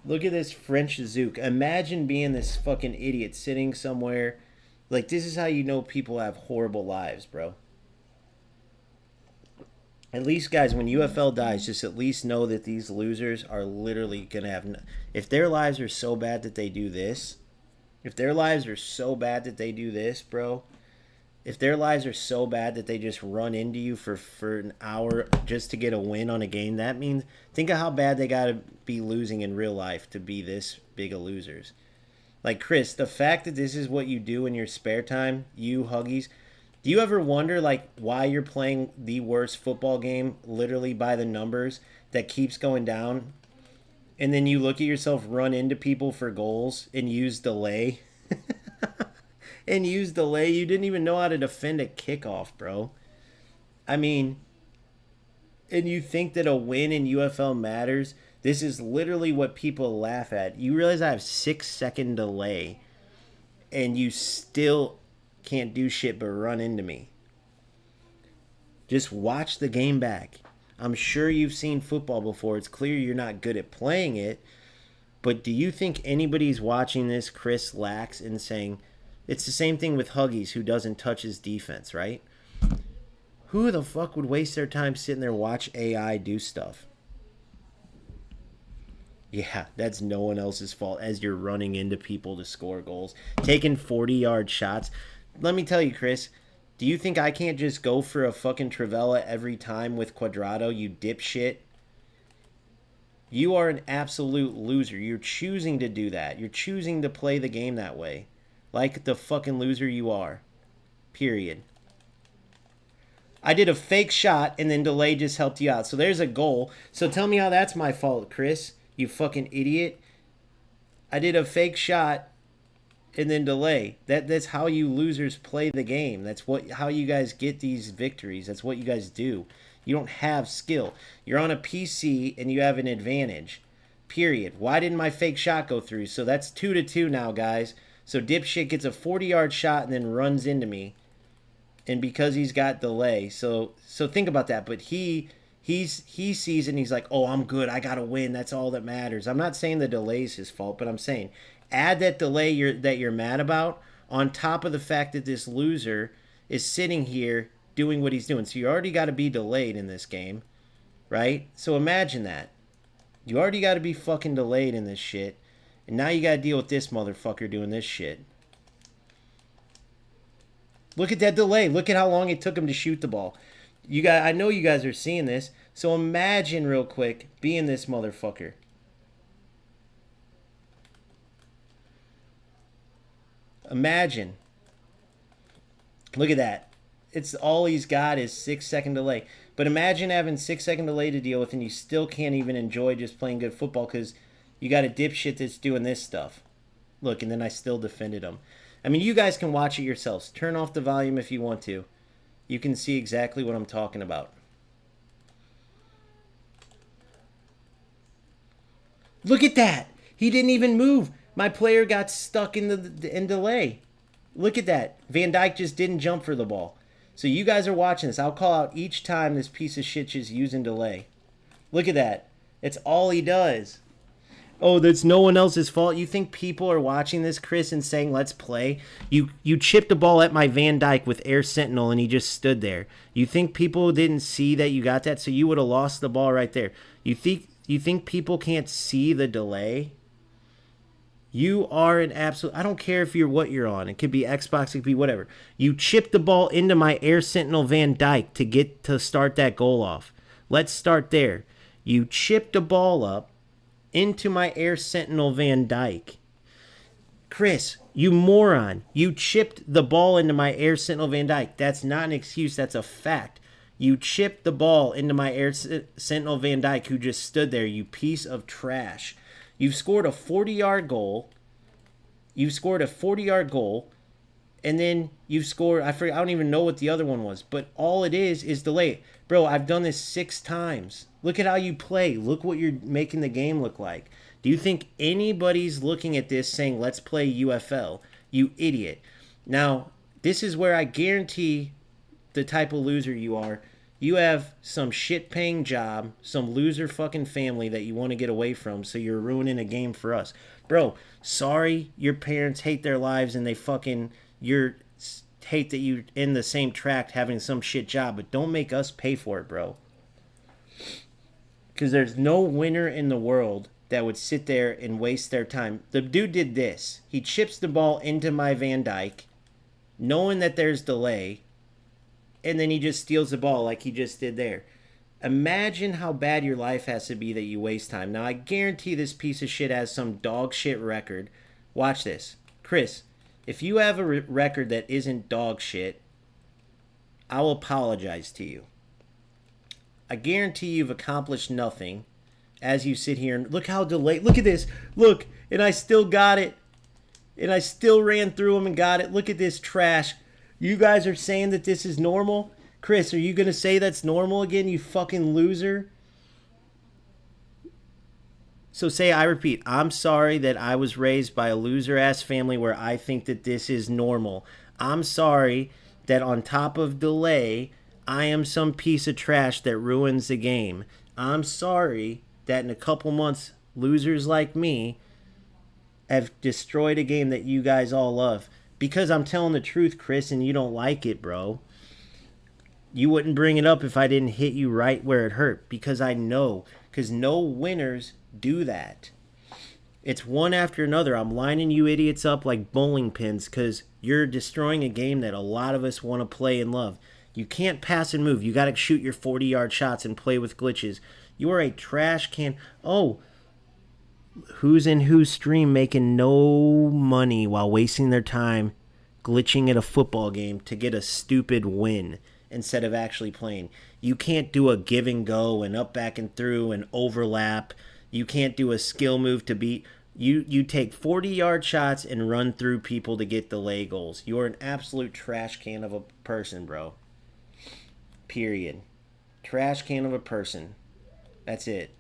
Look at this French Zook. Imagine being this fucking idiot sitting somewhere. Like, this is how you know people have horrible lives, bro. At least, guys, when UFL dies, just at least know that these losers are literally going to have... If their lives are so bad that they do this... If their lives are so bad that they do this, bro... If their lives are so bad that they just run into you for an hour just to get a win on a game, that means... Think of how bad they got to be losing in real life to be this big of losers. Like, Chris, the fact that this is what you do in your spare time, you Huggies... Do you ever wonder, like, why you're playing the worst football game, literally by the numbers, that keeps going down? And then you look at yourself run into people for goals and use delay? And use delay? You didn't even know how to defend a kickoff, bro. I mean, and you think that a win in UFL matters? This is literally what people laugh at. You realize I have 6-second delay, and you still... can't do shit but run into me. Just watch the game back. I'm sure you've seen football before. It's clear you're not good at playing it. But do you think anybody's watching this Chris Lax and saying, it's the same thing with Huggies who doesn't touch his defense, right? Who the fuck would waste their time sitting there watch AI do stuff? Yeah, that's no one else's fault as you're running into people to score goals. Taking 40-yard shots. Let me tell you, Chris, do you think I can't just go for a fucking Travella every time with Quadrado, you dipshit? You are an absolute loser. You're choosing to do that. You're choosing to play the game that way. Like the fucking loser you are. Period. I did a fake shot and then delay just helped you out. So there's a goal. So tell me how that's my fault, Chris. You fucking idiot. I did a fake shot and then delay. That's how you losers play the game. That's how you guys get these victories. That's what you guys do. You don't have skill. You're on a PC and you have an advantage. Period. Why didn't my fake shot go through? So that's 2-2 now, guys. So dipshit gets a 40-yard shot and then runs into me. And because he's got delay. So think about that. But he sees it and he's like, oh, I'm good. I got to win. That's all that matters. I'm not saying the delay is his fault, but I'm saying add that delay that you're mad about on top of the fact that this loser is sitting here doing what he's doing. So you already got to be delayed in this game, right? So imagine that. You already got to be fucking delayed in this shit. And now you got to deal with this motherfucker doing this shit. Look at that delay. Look at how long it took him to shoot the ball. I know you guys are seeing this. So imagine real quick being this motherfucker. Imagine. Look at that. It's all he's got is 6-second delay. But imagine having 6-second delay to deal with and you still can't even enjoy just playing good football because you got a dipshit that's doing this stuff. Look, and then I still defended him. I mean, you guys can watch it yourselves. Turn off the volume if you want to. You can see exactly what I'm talking about. Look at that. He didn't even move. My player got stuck in delay. Look at that. Van Dijk just didn't jump for the ball. So you guys are watching this. I'll call out each time this piece of shit is using delay. Look at that. It's all he does. Oh, that's no one else's fault. You think people are watching this, Chris, and saying, let's play? You chipped the ball at my Van Dyke with Air Sentinel, and he just stood there. You think people didn't see that you got that, so you would have lost the ball right there. You think people can't see the delay? You are an absolute. I don't care if you're what you're on. It could be Xbox, it could be whatever. You chipped the ball into my Air Sentinel Van Dyke to start that goal off. Let's start there. You chipped the ball up into my Air Sentinel Van Dyke. Chris, you moron. You chipped the ball into my Air Sentinel Van Dyke. That's not an excuse. That's a fact. You chipped the ball into my Air Sentinel Van Dyke, who just stood there, you piece of trash. You've scored a 40-yard goal. And then you've scored, I don't even know what the other one was, but all it is delay. Bro, I've done this 6 times. Look at how you play. Look what you're making the game look like. Do you think anybody's looking at this saying, let's play UFL? You idiot. Now, this is where I guarantee the type of loser you are. You have some shit-paying job, some loser fucking family that you want to get away from, so you're ruining a game for us. Bro, sorry your parents hate their lives and hate that you in the same tract having some shit job, but don't make us pay for it, bro. Because there's no winner in the world that would sit there and waste their time. The dude did this. He chips the ball into my Van Dyke, knowing that there's delay, and then he just steals the ball like he just did there. Imagine how bad your life has to be that you waste time. Now, I guarantee this piece of shit has some dog shit record. Watch this. Chris, if you have a record that isn't dog shit, I'll apologize to you. I guarantee you've accomplished nothing as you sit here and look how delayed. Look at this. Look, and I still got it. And I still ran through them and got it. Look at this trash. You guys are saying that this is normal? Chris, are you going to say that's normal again, you fucking loser? So I repeat, I'm sorry that I was raised by a loser-ass family where I think that this is normal. I'm sorry that on top of delay, I am some piece of trash that ruins the game. I'm sorry that in a couple months, losers like me have destroyed a game that you guys all love. Because I'm telling the truth, Chris, and you don't like it, bro. You wouldn't bring it up if I didn't hit you right where it hurt. Because I know. Because no winners do that. It's one after another. I'm lining you idiots up like bowling pins because you're destroying a game that a lot of us want to play and love. You can't pass and move. You got to shoot your 40-yard shots and play with glitches. You are a trash can. Oh, who's in whose stream making no money while wasting their time glitching at a football game to get a stupid win instead of actually playing? You can't do a give and go and up, back, and through and overlap. You can't do a skill move to beat. You take 40-yard shots and run through people to get delay goals. You're an absolute trash can of a person, bro. Period. Trash can of a person. That's it.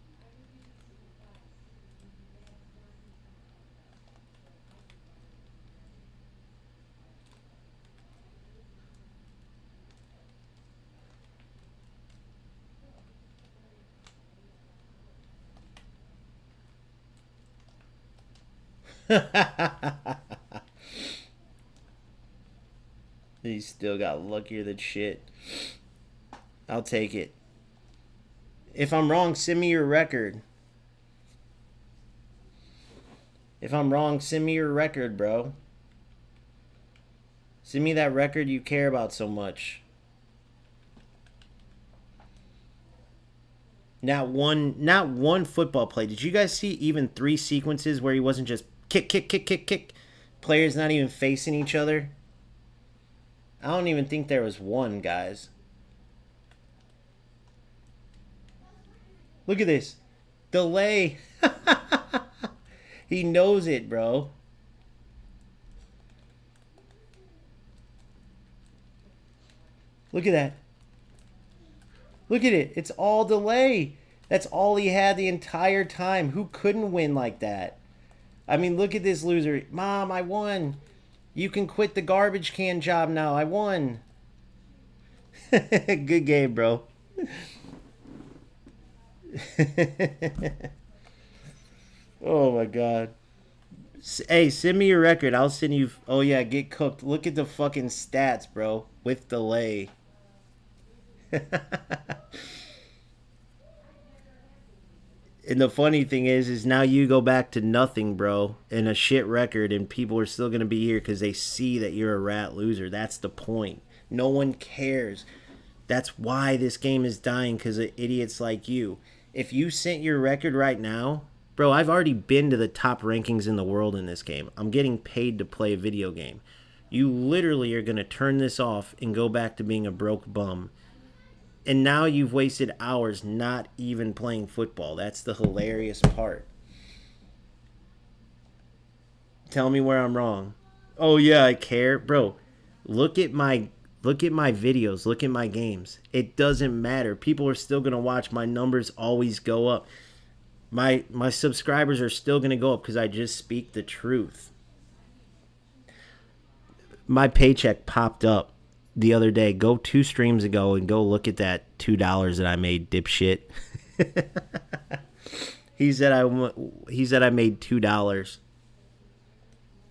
He still got luckier than shit. I'll take it. If I'm wrong, send me your record. If I'm wrong, send me your record, bro. Send me that record you care about so much. Not one football play. Did you guys see even 3 sequences where he wasn't just kick, kick, kick, kick, kick? Players not even facing each other? I don't even think there was one, guys. Look at this. Delay. He knows it, bro. Look at that. Look at it. It's all delay. That's all he had the entire time. Who couldn't win like that? I mean, look at this loser. Mom, I won. You can quit the garbage can job now. I won. Good game, bro. Oh my god. Hey, send me your record. I'll send you. Oh yeah, get cooked. Look at the fucking stats, bro. With delay. And the funny thing is now you go back to nothing, bro, and a shit record, and people are still gonna be here because they see that you're a rat loser. That's the point. No one cares. That's why this game is dying, because of idiots like you. If you sent your record right now, bro, I've already been to the top rankings in the world in this game. I'm getting paid to play a video game. You literally are gonna turn this off and go back to being a broke bum, and now you've wasted hours not even playing football. That's the hilarious part. Tell me where I'm wrong. Oh yeah, I care, bro. Look at my videos, look at my games. It doesn't matter. People are still going to watch. My numbers always go up. My subscribers are still going to go up because I just speak the truth. My paycheck popped up the other day. Go 2 streams ago and go look at that $2 that I made, dipshit. He said I made $2.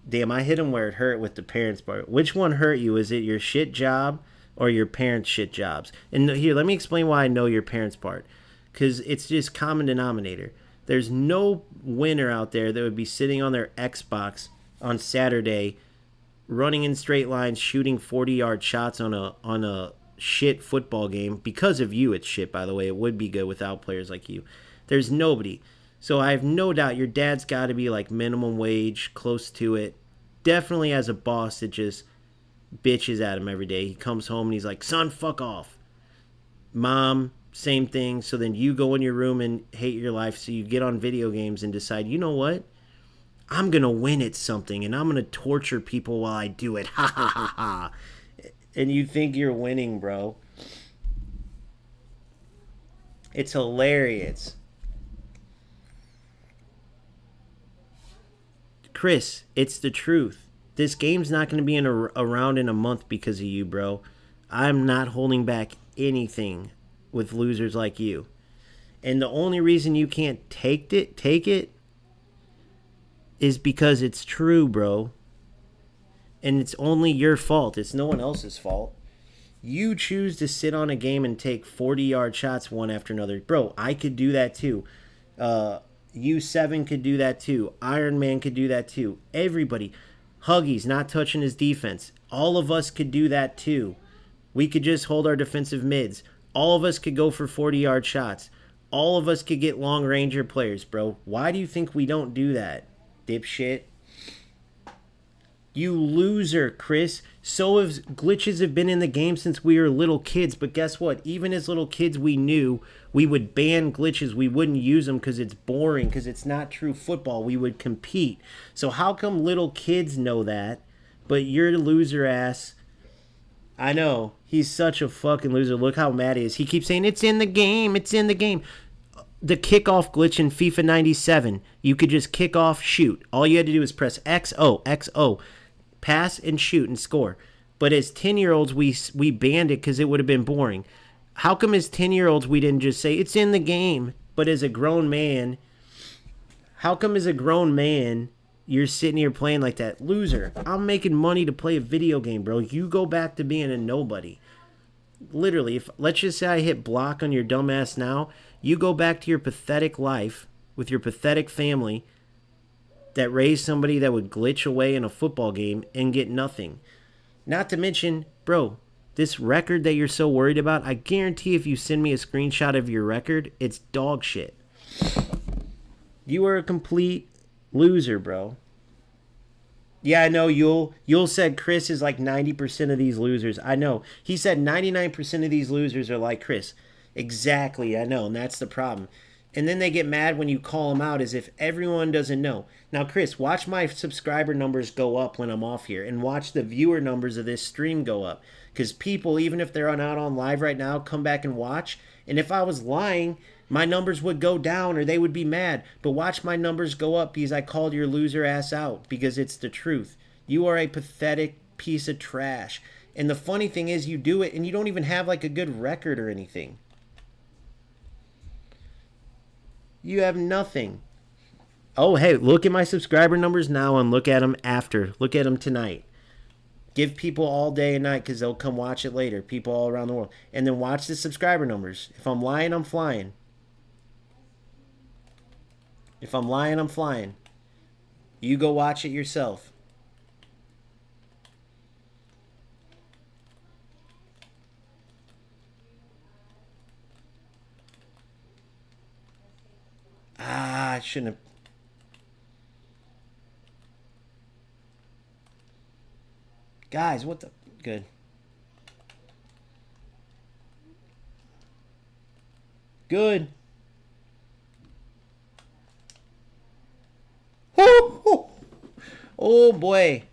Damn, I hit him where it hurt with the parents part. Which one hurt you? Is it your shit job or your parents' shit jobs? And here, let me explain why I know your parents' part. Because it's just common denominator. There's no winner out there that would be sitting on their Xbox on Saturday, running in straight lines, shooting 40-yard shots on a shit football game. Because of you, it's shit, by the way. It would be good without players like you. There's nobody. So I have no doubt your dad's got to be like minimum wage, close to it. Definitely has a boss that just bitches at him every day. He comes home and he's like, son, fuck off. Mom, same thing. So then you go in your room and hate your life. So you get on video games and decide, you know what? I'm going to win at something and I'm going to torture people while I do it. Ha ha ha ha. And you think you're winning, bro. It's hilarious. Chris, it's the truth. This game's not going to be around in a month because of you, bro. I'm not holding back anything with losers like you. And the only reason you can't take it is because it's true, bro. And it's only your fault. It's no one else's fault. You choose to sit on a game and take 40-yard shots one after another. Bro, I could do that too. U7 could do that too. Iron Man could do that too. Everybody. Huggies not touching his defense. All of us could do that too. We could just hold our defensive mids. All of us could go for 40-yard shots. All of us could get long ranger players, bro. Why do you think we don't do that, dipshit? You loser, Chris. So have glitches have been in the game since we were little kids. But guess what? Even as little kids, we knew we would ban glitches. We wouldn't use them because it's boring, because it's not true football. We would compete. So how come little kids know that, but you're the loser ass? I know. He's such a fucking loser. Look how mad he is. He keeps saying, it's in the game. It's in the game. The kickoff glitch in FIFA 97. You could just kick off, shoot. All you had to do was press XO, XO. Pass and shoot and score. But as 10-year-olds, we banned it because it would have been boring. How come as 10-year-olds we didn't just say, it's in the game? But as a grown man, how come as a grown man you're sitting here playing like that? Loser. I'm making money to play a video game, bro. You go back to being a nobody. Literally, if let's just say I hit block on your dumb ass now, you go back to your pathetic life with your pathetic family that raised somebody that would glitch away in a football game and get nothing. Not to mention, bro, this record that you're so worried about, I guarantee if you send me a screenshot of your record, it's dog shit. You are a complete loser, bro. Yeah, I know Yule said Chris is like 90% of these losers. I know. He said 99% of these losers are like Chris. Exactly, I know, and that's the problem. And then they get mad when you call them out as if everyone doesn't know. Now, Chris, watch my subscriber numbers go up when I'm off here, and watch the viewer numbers of this stream go up. Because people, even if they're not on live right now, come back and watch. And if I was lying, my numbers would go down or they would be mad. But watch my numbers go up because I called your loser ass out, because it's the truth. You are a pathetic piece of trash. And the funny thing is you do it and you don't even have like a good record or anything. You have nothing. Oh, hey, look at my subscriber numbers now and look at them after. Look at them tonight. Give people all day and night because they'll come watch it later. People all around the world. And then watch the subscriber numbers. If I'm lying, I'm flying. If I'm lying, I'm flying. You go watch it yourself. Ah, I shouldn't have. Guys, what the. Good. Good. Oh boy.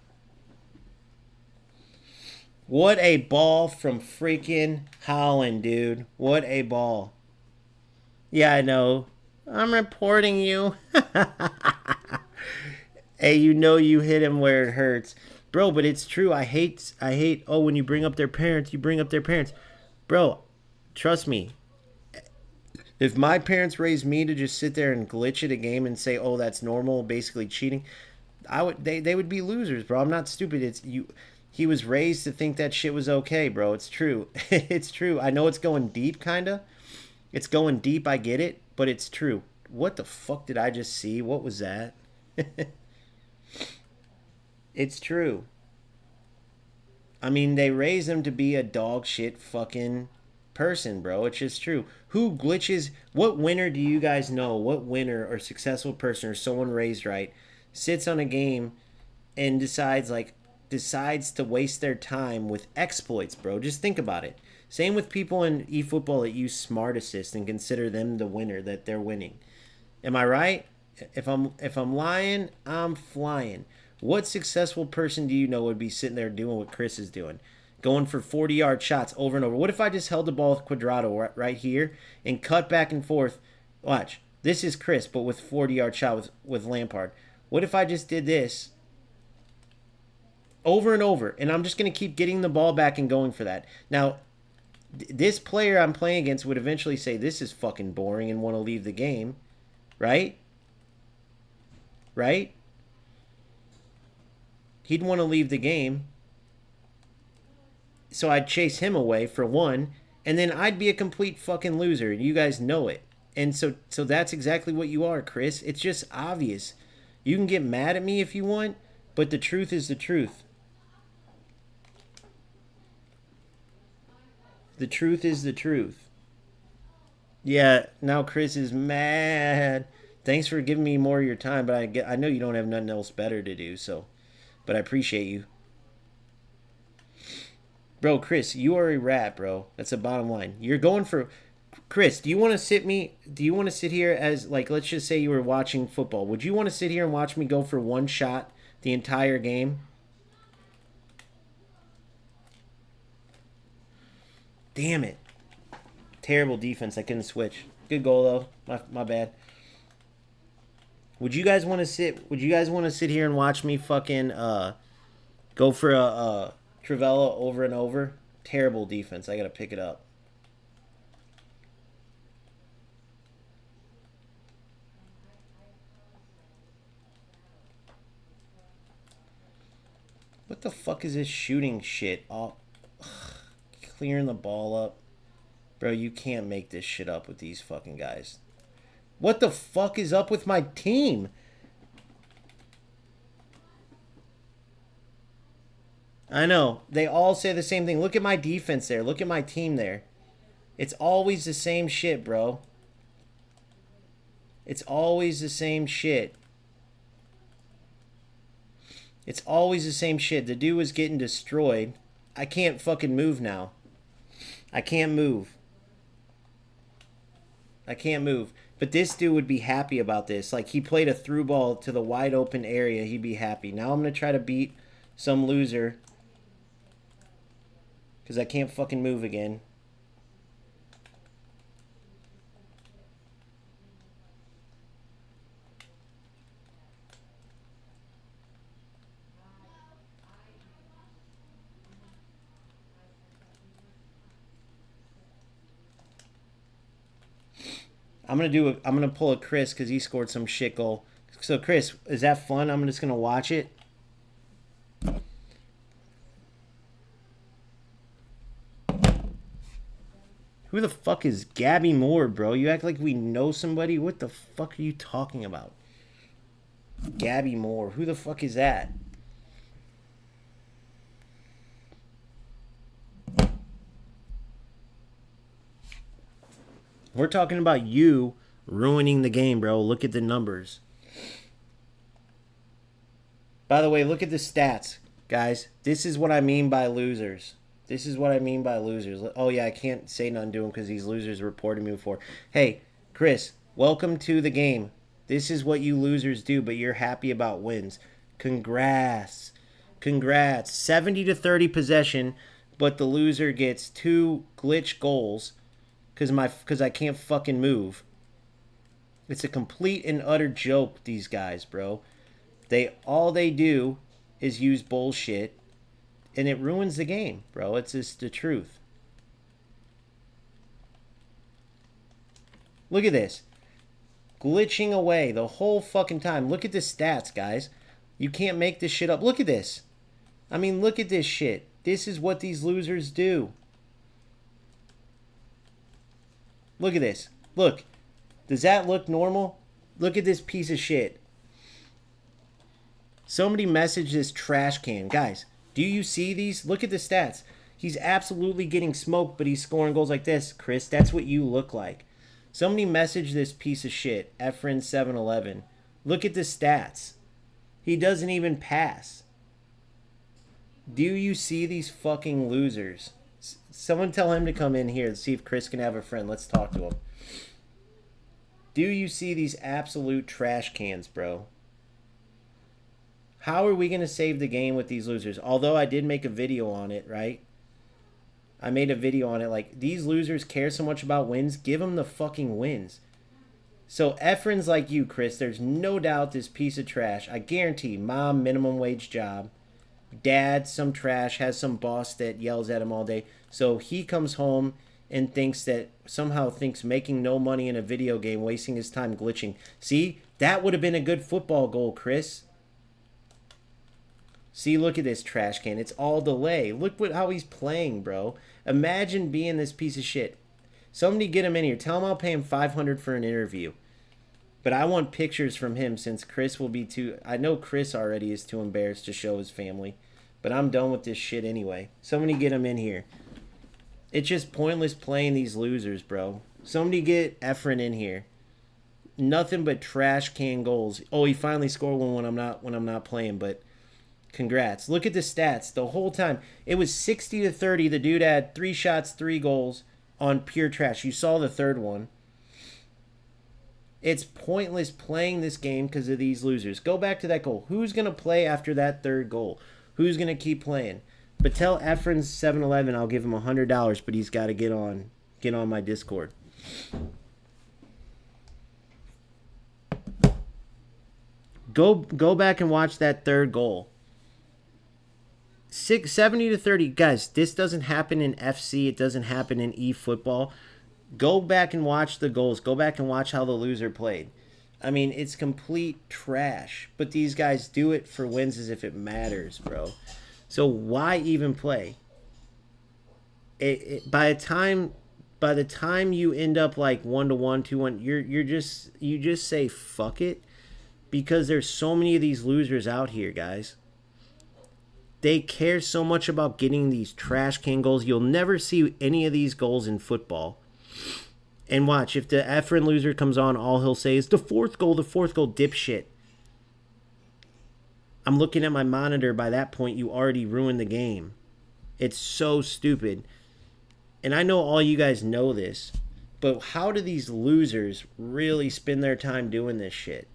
What a ball from freaking Holland, dude. What a ball. Yeah, I know. I'm reporting you. Hey, you know you hit him where it hurts. Bro, but it's true. I hate oh when you bring up their parents, you bring up their parents. Bro, trust me. If my parents raised me to just sit there and glitch at a game and say, "Oh, that's normal," basically cheating, they would be losers, bro. I'm not stupid. It's you. He was raised to think that shit was okay, bro. It's true. It's true. I know it's going deep, kinda. It's going deep. I get it, but it's true. What the fuck did I just see? What was that? It's true. I mean, they raised him to be a dog shit fucking person, bro. It's just true. Who glitches? What winner do you guys know? What winner or successful person or someone raised right sits on a game and decides to waste their time with exploits, bro? Just think about it. Same with people in eFootball that use Smart Assist and consider them the winner that they're winning. Am I right? If I'm lying, I'm flying. What successful person do you know would be sitting there doing what Chris is doing? Going for 40-yard shots over and over. What if I just held the ball with Quadrado right here and cut back and forth? Watch. This is Chris, but with 40-yard shot with Lampard. What if I just did this over and over, and I'm just going to keep getting the ball back and going for that? Now, this player I'm playing against would eventually say, this is fucking boring and want to leave the game, right? Right? He'd want to leave the game. So I'd chase him away for one, and then I'd be a complete fucking loser. You guys know it. And so that's exactly what you are, Chris. It's just obvious. You can get mad at me if you want, but the truth is the truth. The truth is the truth. Yeah, now Chris is mad. Thanks for giving me more of your time, but I know you don't have nothing else better to do, so but I appreciate you. Bro, Chris, you are a rat, bro. That's the bottom line. You're going for Chris, do you want to sit here as like let's just say you were watching football. Would you want to sit here and watch me go for one shot the entire game? Damn it. Terrible defense. I couldn't switch. Good goal though. My bad. Would you guys want to sit here and watch me fucking go for a Travella over and over? Terrible defense. I got to pick it up. What the fuck is this shooting shit? Oh, clearing the ball up. Bro, you can't make this shit up with these fucking guys. What the fuck is up with my team? I know. They all say the same thing. Look at my defense there. Look at my team there. It's always the same shit, bro. It's always the same shit. It's always the same shit. The dude was getting destroyed. I can't fucking move now. I can't move. I can't move. But this dude would be happy about this. Like, he played a through ball to the wide open area. He'd be happy. Now I'm going to try to beat some loser. Because I can't fucking move again. I'm gonna pull a Chris because he scored some shit goal. So Chris, is that fun? I'm just gonna watch it. Who the fuck is Gabby Moore, bro? You act like we know somebody. What the fuck are you talking about? Gabby Moore. Who the fuck is that? We're talking about you ruining the game, bro. Look at the numbers. By the way, look at the stats, guys. This is what I mean by losers. This is what I mean by losers. Oh, yeah, I can't say nothing to him because these losers reported me before. Hey, Chris, welcome to the game. This is what you losers do, but you're happy about wins. Congrats. Congrats. 70-30 possession, but the loser gets 2 glitch goals because I can't fucking move. It's a complete and utter joke, these guys, bro. All they do is use bullshit, and it ruins the game, bro. It's just the truth. Look at this. Glitching away the whole fucking time. Look at the stats, guys. You can't make this shit up. Look at this. I mean, look at this shit. This is what these losers do. Look at this. Look. Does that look normal? Look at this piece of shit. Somebody messaged this trash can. Guys, do you see these? Look at the stats. He's absolutely getting smoked, but he's scoring goals like this. Chris, that's what you look like. Somebody messaged this piece of shit, Efren711. Look at the stats. He doesn't even pass. Do you see these fucking losers? Someone tell him to come in here and see if Chris can have a friend. Let's talk to him. Do you see these absolute trash cans, bro? How are we going to save the game with these losers? Although I did make a video on it, right? I made a video on it. Like, these losers care so much about wins. Give them the fucking wins. So, Efren's like you, Chris. There's no doubt this piece of trash. I guarantee, mom, minimum wage job. Dad, some trash, has some boss that yells at him all day. So, he comes home and somehow thinks making no money in a video game, wasting his time glitching. See? That would have been a good football goal, Chris. See, look at this trash can. It's all delay. Look how he's playing, bro. Imagine being this piece of shit. Somebody get him in here. Tell him I'll pay him $500 for an interview. But I want pictures from him since Chris will be too... I know Chris already is too embarrassed to show his family. But I'm done with this shit anyway. Somebody get him in here. It's just pointless playing these losers, bro. Somebody get Efren in here. Nothing but trash can goals. Oh, he finally scored one when I'm not playing, but... Congrats. Look at the stats. The whole time, it was 60-30. The dude had 3 shots, 3 goals on pure trash. You saw the third one. It's pointless playing this game because of these losers. Go back to that goal. Who's going to play after that third goal? Who's going to keep playing? But tell Efren711 I'll give him $100, but he's got to get on my Discord. Go back and watch that third goal. 70-30. Guys, this doesn't happen in FC. It doesn't happen in eFootball. Go back and watch the goals. Go back and watch how the loser played. I mean, it's complete trash. But these guys do it for wins as if it matters, bro. So why even play? By the time you end up like 1-1, 2-1, you just say fuck it, because there's so many of these losers out here, guys. They care so much about getting these trash can goals. You'll never see any of these goals in football. And watch, if the Efren loser comes on, all he'll say is, the fourth goal, dipshit. I'm looking at my monitor. By that point, you already ruined the game. It's so stupid. And I know all you guys know this, but how do these losers really spend their time doing this shit?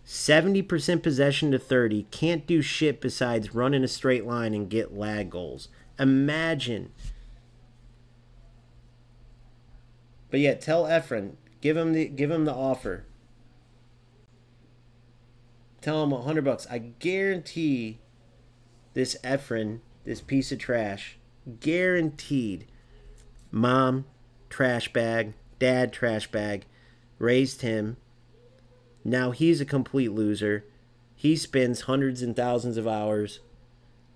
70% possession to 30. Can't do shit besides run in a straight line and get lag goals. Imagine. But yeah, tell Efren. Give him the offer. Tell him $100. I guarantee this Efren, this piece of trash, guaranteed. Mom, trash bag. Dad, trash bag. raised him. Now he's a complete loser. He spends hundreds and thousands of hours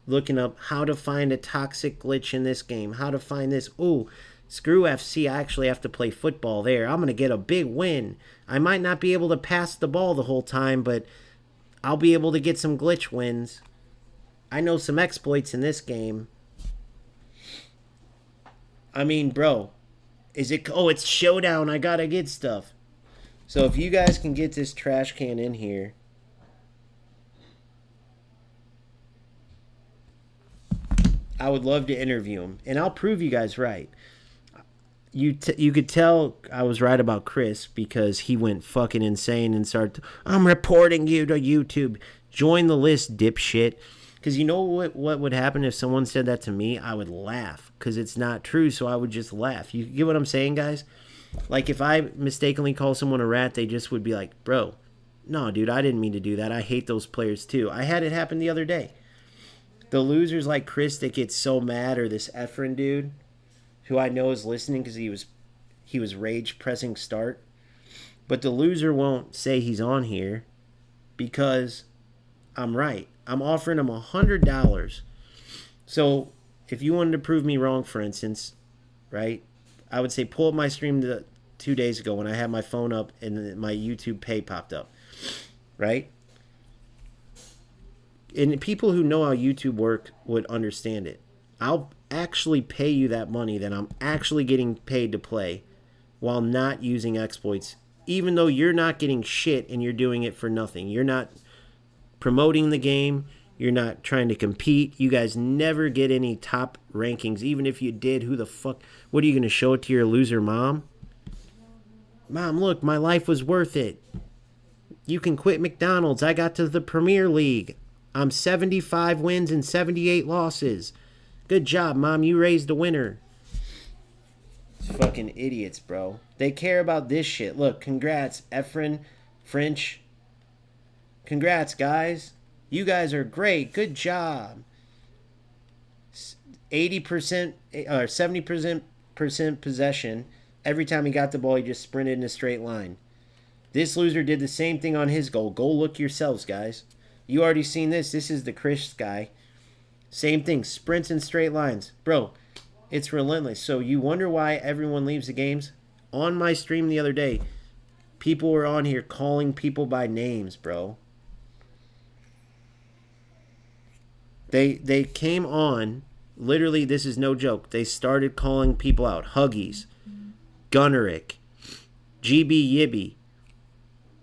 looking up how to find a toxic glitch in this game, how to find this. Ooh, screw FC, I actually have to play football there. I'm going to get a big win. I might not be able to pass the ball the whole time, but I'll be able to get some glitch wins. I know some exploits in this game. I mean, bro, is it... Oh, it's Showdown. I got to get stuff. So if you guys can get this trash can in here... I would love to interview him, and I'll prove you guys right. You could tell I was right about Chris because he went fucking insane and started, I'm reporting you to YouTube. Join the list, dipshit. Because you know what would happen if someone said that to me? I would laugh because it's not true, so I would just laugh. You get what I'm saying, guys? Like if I mistakenly call someone a rat, they just would be like, bro, no, dude, I didn't mean to do that. I hate those players too. I had it happen the other day. The losers like Chris that get so mad, or this Efren dude, who I know is listening because he was rage pressing start. But the loser won't say he's on here because I'm right. I'm offering him $100. So if you wanted to prove me wrong, for instance, right, I would say pull up my stream 2 days ago when I had my phone up and my YouTube pay popped up, right? And people who know how YouTube work would understand it. I'll actually pay you that money that I'm actually getting paid to play while not using exploits, even though you're not getting shit and you're doing it for nothing. You're not promoting the game. You're not trying to compete. You guys never get any top rankings. Even if you did, who the fuck? What are you going to show it to your loser mom? Mom, look, my life was worth it. You can quit McDonald's. I got to the Premier League. I'm 75 wins and 78 losses. Good job, Mom. You raised a winner. It's fucking idiots, bro. They care about this shit. Look, congrats, Efren, French. Congrats, guys. You guys are great. Good job. 80% or 70% possession. Every time he got the ball, he just sprinted in a straight line. This loser did the same thing on his goal. Go look yourselves, guys. You already seen this. This is the Chris guy. Same thing. Sprints in straight lines. Bro, it's relentless. So you wonder why everyone leaves the games? On my stream the other day, people were on here calling people by names, bro. They came on. Literally, this is no joke. They started calling people out. Huggies. Gunnerick. GB Yibby.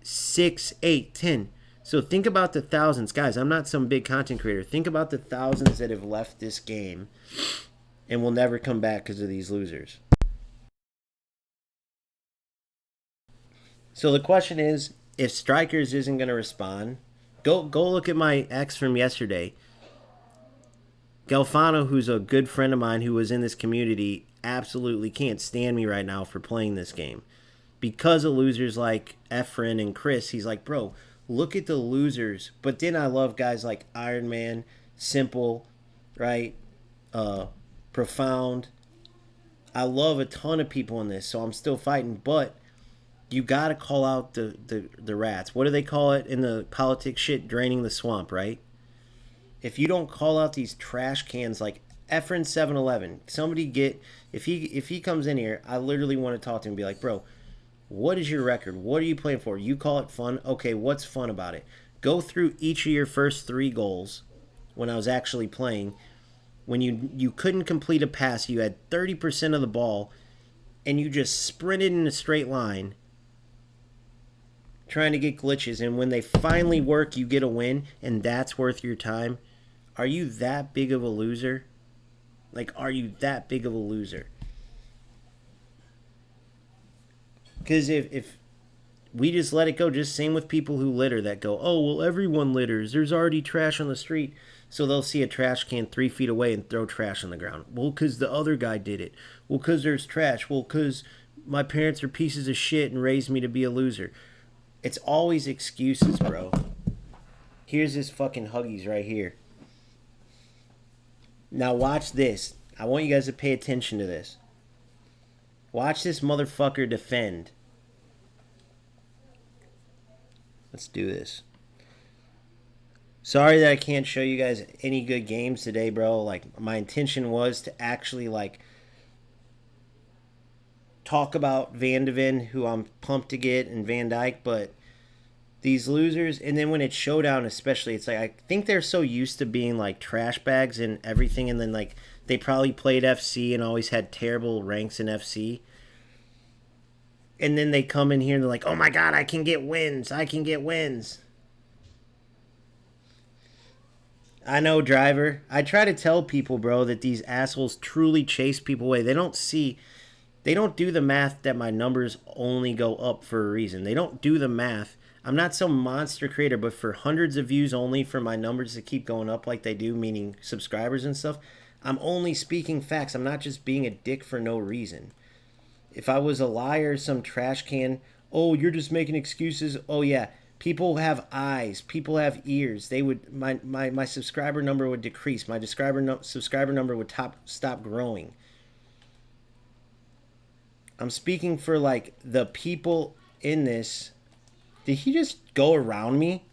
6, 8, 10. So think about the thousands. Guys, I'm not some big content creator. Think about the thousands that have left this game and will never come back because of these losers. So the question is, if Strikers isn't going to respond, go look at my ex from yesterday. Galfano, who's a good friend of mine who was in this community, absolutely can't stand me right now for playing this game. Because of losers like Efren and Chris, he's like, bro, look at the losers. But then I love guys like Iron Man, Simple, right? Profound. I love a ton of people in this, so I'm still fighting. But you got to call out the rats. What do they call it in the politics shit? Draining the swamp, right? If you don't call out these trash cans like Efren 7-Eleven, somebody get... If he comes in here, I literally want to talk to him and be like, bro, what is your record? What are you playing for? You call it fun? Okay, what's fun about it? Go through each of your first 3 goals when I was actually playing. When you couldn't complete a pass, you had 30% of the ball, and you just sprinted in a straight line trying to get glitches, and when they finally work, you get a win, and that's worth your time. Are you that big of a loser? Like, are you that big of a loser? Because if we just let it go, just same with people who litter that go, oh, well, everyone litters. There's already trash on the street. So they'll see a trash can 3 feet away and throw trash on the ground. Well, because the other guy did it. Well, because there's trash. Well, because my parents are pieces of shit and raised me to be a loser. It's always excuses, bro. Here's this fucking Huggies right here. Now watch this. I want you guys to pay attention to this. Watch this motherfucker defend. Let's do this. Sorry that I can't show you guys any good games today, bro. Like, my intention was to actually, like, talk about Van de Ven, who I'm pumped to get, and Van Dyke, but these losers, and then when it's showdown especially, it's like I think they're so used to being like trash bags and everything, and then like they probably played FC and always had terrible ranks in FC, and then they come in here and they're like, oh my god, I can get wins, I can get wins. I know, driver. I try to tell people, bro, that these assholes truly chase people away. They don't do the math that my numbers only go up for a reason. They don't do the math. I'm not some monster creator, but for hundreds of views only for my numbers to keep going up like they do, meaning subscribers and stuff, I'm only speaking facts. I'm not just being a dick for no reason. If I was a liar, some trash can, oh, you're just making excuses. Oh, yeah. People have eyes. People have ears. They would my subscriber number would decrease. My subscriber number would stop growing. I'm speaking for like the people in this. Did he just go around me?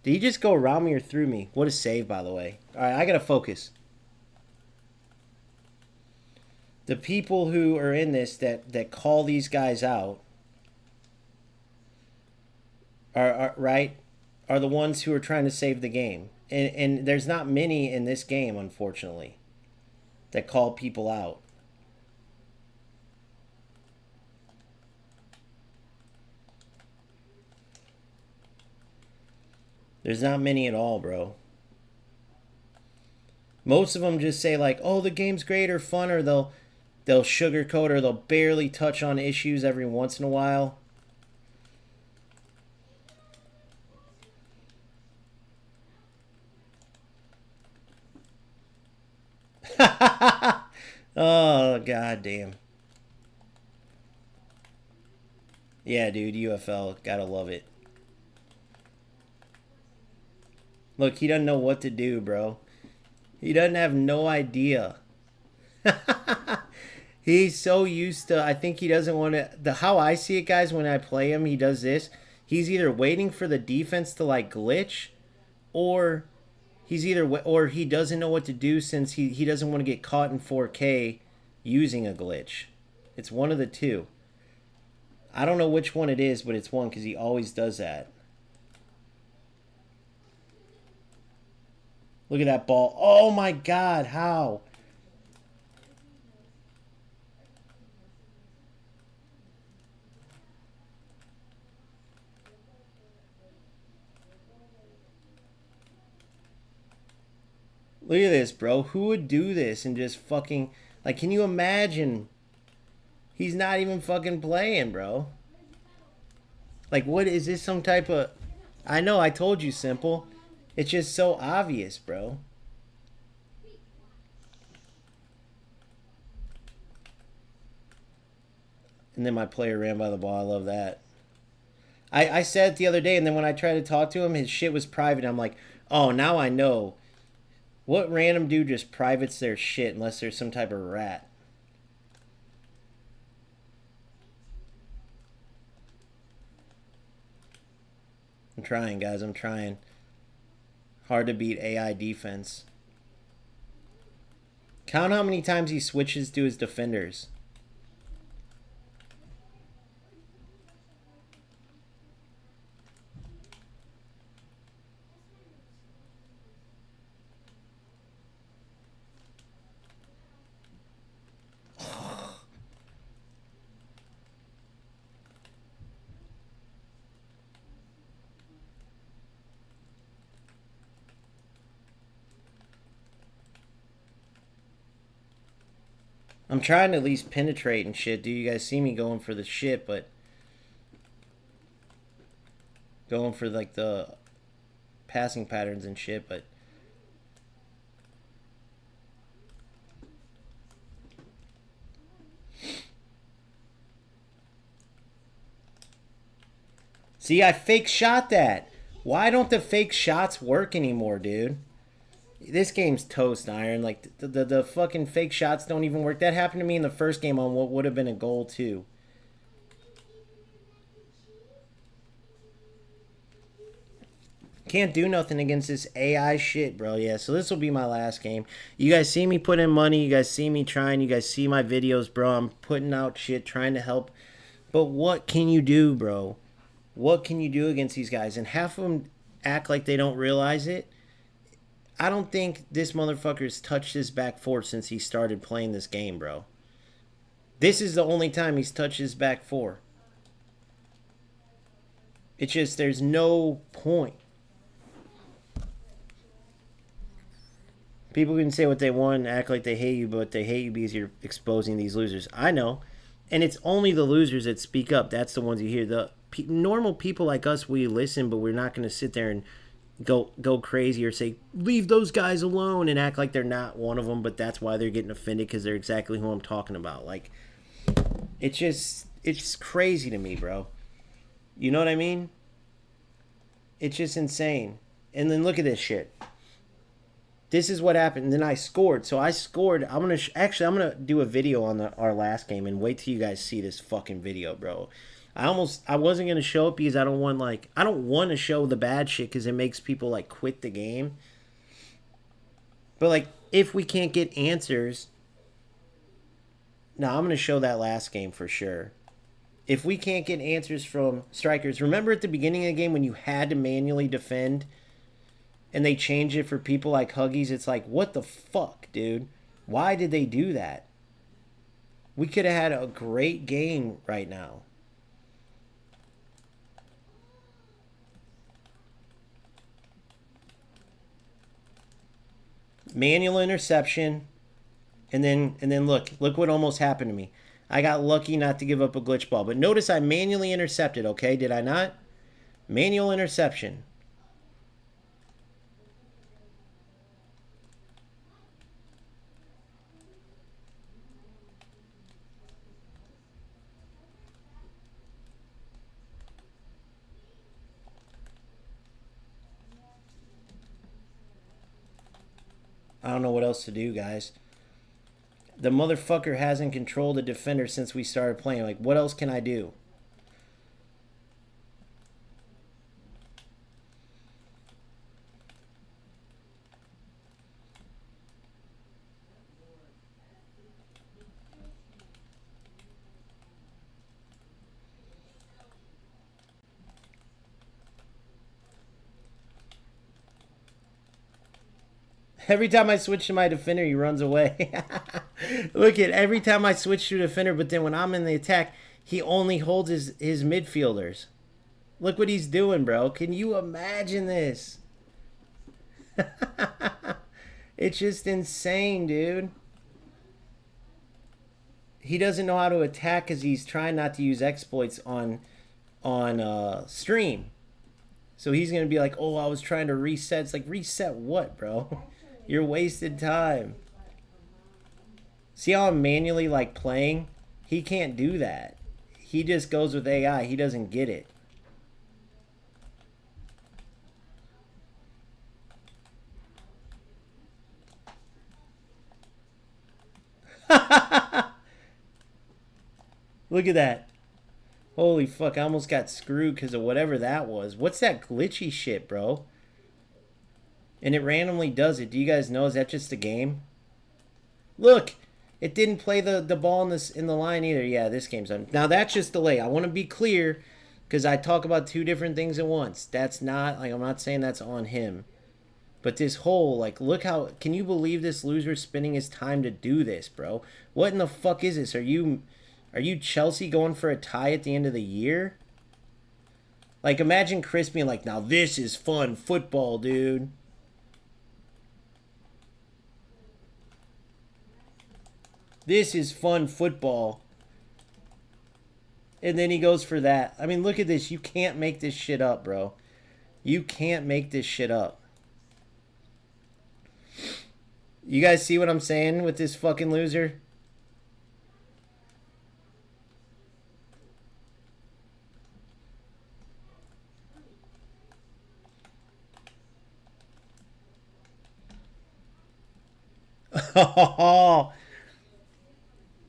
Did he just go around me or through me? What a save, by the way. All right, I gotta focus. The people who are in this that call these guys out are the ones who are trying to save the game. And there's not many in this game, unfortunately, that call people out. There's not many at all, bro. Most of them just say like, "Oh, the game's great or fun," or they'll sugarcoat, or they'll barely touch on issues every once in a while. Oh, goddamn. Yeah, dude, UFL, gotta love it. Look, he doesn't know what to do, bro. He doesn't have no idea. He's so used to, I think he doesn't want to, how I see it, guys, when I play him, he does this. He's either waiting for the defense to, like, glitch, or or he doesn't know what to do since he doesn't want to get caught in 4K using a glitch. It's one of the two. I don't know which one it is, but it's one, because he always does that. Look at that ball. Oh my god, how? Look at this, bro. Who would do this and just fucking... Like, can you imagine? He's not even fucking playing, bro. Like, what is this, some type of... I know, I told you, simple. It's just so obvious, bro. And then my player ran by the ball. I love that. I said it the other day, and then when I tried to talk to him, his shit was private. I'm like, oh, now I know. What random dude just privates their shit unless there's some type of rat? I'm trying, guys. I'm trying. Hard to beat AI defense. Count how many times he switches to his defenders. I'm trying to at least penetrate and shit, dude. You guys see me going for the shit, but... Going for, like, the passing patterns and shit, but... See, I fake shot that. Why don't the fake shots work anymore, dude? This game's toast, Iron. Like, the fucking fake shots don't even work. That happened to me in the first game on what would have been a goal, too. Can't do nothing against this AI shit, bro. Yeah, so this will be my last game. You guys see me put in money. You guys see me trying. You guys see my videos, bro. I'm putting out shit, trying to help. But what can you do, bro? What can you do against these guys? And half of them act like they don't realize it. I don't think this motherfucker's touched his back four since he started playing this game, bro. This is the only time he's touched his back four. It's just, there's no point. People can say what they want and act like they hate you, but they hate you because you're exposing these losers. I know. And it's only the losers that speak up. That's the ones you hear. The normal people like us, we listen, but we're not going to sit there and go crazy or say, leave those guys alone, and act like they're not one of them, but that's why they're getting offended, because they're exactly who I'm talking about. Like, it's crazy to me, bro. You know what I mean? It's just insane. And then look at this shit. This is what happened. And then I scored. So I scored. I'm going to do a video on our last game, and wait till you guys see this fucking video, bro. I wasn't going to show it because I don't want to show the bad shit because it makes people like quit the game. But like, if we can't get answers, I'm going to show that last game for sure. If we can't get answers from strikers, remember at the beginning of the game when you had to manually defend and they changed it for people like Huggies? It's like, what the fuck, dude? Why did they do that? We could have had a great game right now. Manual interception, and then look what almost happened to me. I got lucky not to give up a glitch ball, but notice I manually intercepted. Okay, did I not? Manual interception. I don't know what else to do, guys. The motherfucker hasn't controlled the defender since we started playing. Like, what else can I do? Every time I switch to my defender, he runs away. Look at every time I switch to defender, but then when I'm in the attack, he only holds his midfielders. Look what he's doing, bro. Can you imagine this? It's just insane, dude. He doesn't know how to attack because he's trying not to use exploits on stream. So he's going to be like, oh, I was trying to reset. It's like, reset what, bro? You're wasted time. See how I'm manually like playing? He can't do that. He just goes with AI. He doesn't get it. Look at that. Holy fuck, I almost got screwed because of whatever that was. What's that glitchy shit, bro? And it randomly does it. Do you guys know? Is that just a game? Look, it didn't play the ball in the line either. Yeah, this game's done. Now that's just delay. I want to be clear because I talk about two different things at once. That's not, like, I'm not saying that's on him. But this whole, like, look how, can you believe this loser spending his time to do this, bro? What in the fuck is this? Are you Chelsea going for a tie at the end of the year? Like, imagine Chris being like, now this is fun football, dude. This is fun football. And then he goes for that. I mean, look at this. You can't make this shit up, bro. You can't make this shit up. You guys see what I'm saying with this fucking loser? Oh,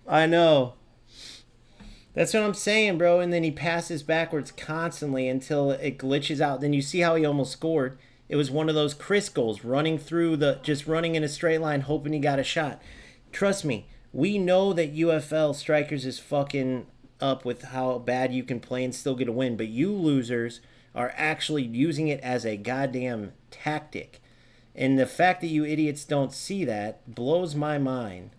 I know. That's what I'm saying, bro. And then he passes backwards constantly until it glitches out. Then you see how he almost scored. It was one of those Chris goals, running through the, just running in a straight line, hoping he got a shot. Trust me, we know that UFL strikers is fucking up with how bad you can play and still get a win, but you losers are actually using it as a goddamn tactic. And the fact that you idiots don't see that blows my mind.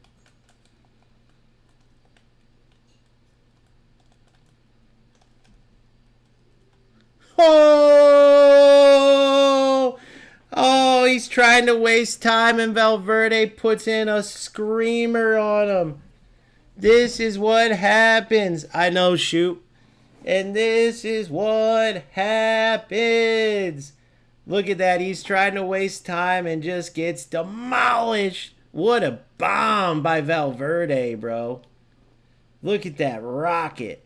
Oh! Oh, he's trying to waste time, and Valverde puts in a screamer on him. This is what happens. I know, shoot. And this is what happens. Look at that. He's trying to waste time and just gets demolished. What a bomb by Valverde, bro. Look at that rocket.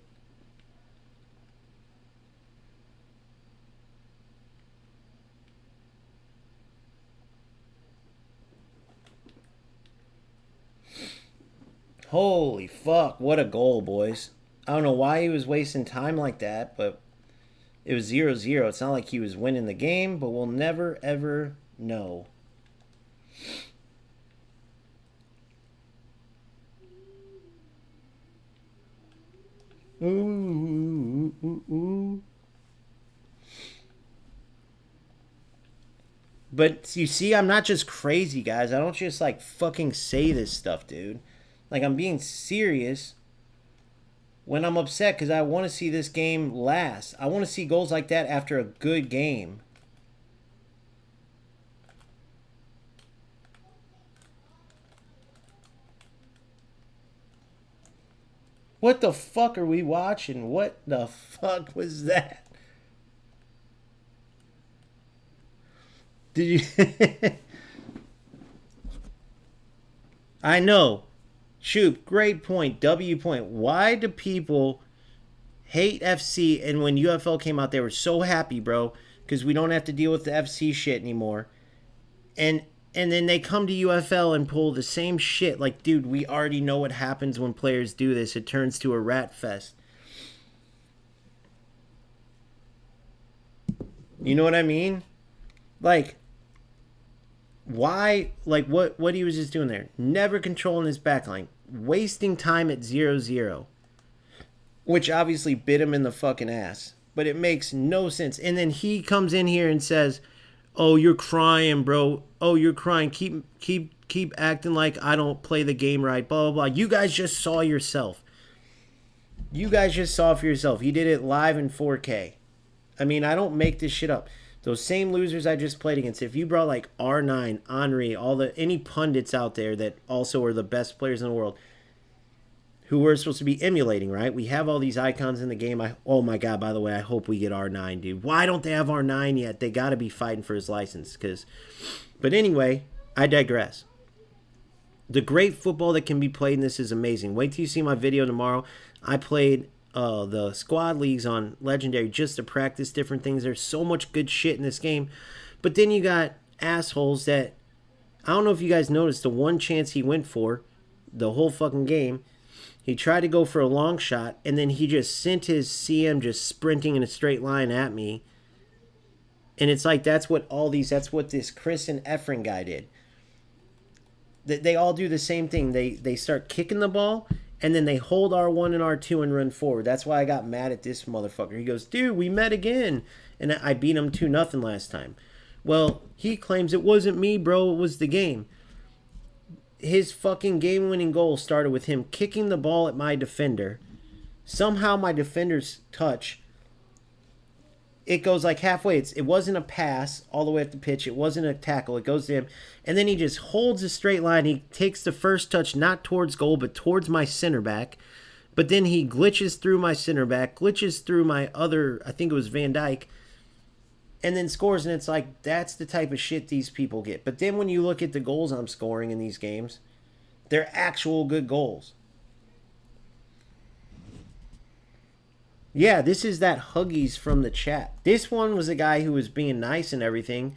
Holy fuck. What a goal, boys. I don't know why he was wasting time like that, but it was 0-0. It's not like he was winning the game, but we'll never, ever know. Ooh, ooh, ooh. But you see, I'm not just crazy, guys. I don't just like fucking say this stuff, dude. Like, I'm being serious when I'm upset because I want to see this game last. I want to see goals like that after a good game. What the fuck are we watching? What the fuck was that? Did you... I know. Shoot, great point. W point. Why do people hate FC? And when UFL came out, they were so happy, bro, because we don't have to deal with the FC shit anymore. And then they come to UFL and pull the same shit. Like, dude, we already know what happens when players do this. It turns to a rat fest. You know what I mean? Like, why? Like, what he was just doing there? Never controlling his backline. Wasting time at 0-0. Which obviously bit him in the fucking ass. But it makes no sense. And then he comes in here and says, oh, you're crying, bro. Oh, you're crying. Keep acting like I don't play the game right. Blah, blah, blah. You guys just saw yourself. You guys just saw for yourself. He did it live in 4K. I mean, I don't make this shit up. Those same losers I just played against, if you brought like R9, Henry, any pundits out there that also are the best players in the world, who we're supposed to be emulating, right? We have all these icons in the game. Oh my God, by the way, I hope we get R9, dude. Why don't they have R9 yet? They got to be fighting for his license. But anyway, I digress. The great football that can be played in this is amazing. Wait till you see my video tomorrow. I played the squad leagues on Legendary just to practice different things. There's so much good shit in this game. But then you got assholes that, I don't know if you guys noticed, the one chance he went for the whole fucking game, he tried to go for a long shot, and then he just sent his CM just sprinting in a straight line at me. And it's like, that's what this Chris and Efren guy did. They all do the same thing. They start kicking the ball, and then they hold R1 and R2 and run forward. That's why I got mad at this motherfucker. He goes, dude, we met again. And I beat him 2-0 last time. Well, he claims it wasn't me, bro. It was the game. His fucking game-winning goal started with him kicking the ball at my defender. Somehow my defender's touch, it goes like halfway. It wasn't a pass all the way up the pitch. It wasn't a tackle. It goes to him. And then he just holds a straight line. He takes the first touch not towards goal, but towards my center back. But then he glitches through my center back, glitches through my other, I think it was Van Dyke, and then scores. And it's like, that's the type of shit these people get. But then when you look at the goals I'm scoring in these games, they're actual good goals. Yeah, this is that Huggies from the chat. This one was a guy who was being nice and everything,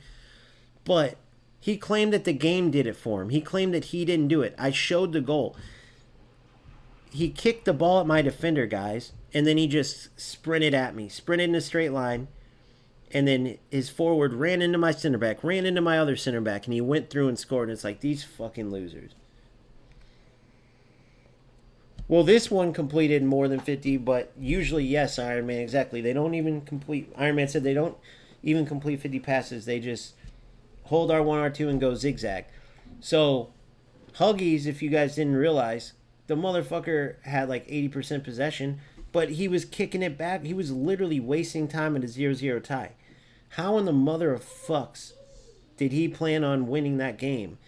but he claimed that the game did it for him. He claimed that he didn't do it. I showed the goal. He kicked the ball at my defender, guys, and then he just sprinted at me. Sprinted in a straight line. And then his forward ran into my center back, ran into my other center back, and he went through and scored. And it's like, these fucking losers. Well, this one completed more than 50, but usually, yes, Iron Man, exactly. They don't even complete. Iron Man said they don't even complete 50 passes. They just hold R1, R2, and go zigzag. So, Huggies, if you guys didn't realize, the motherfucker had like 80% possession, but he was kicking it back. He was literally wasting time at a 0-0 tie. How in the mother of fucks did he plan on winning that game?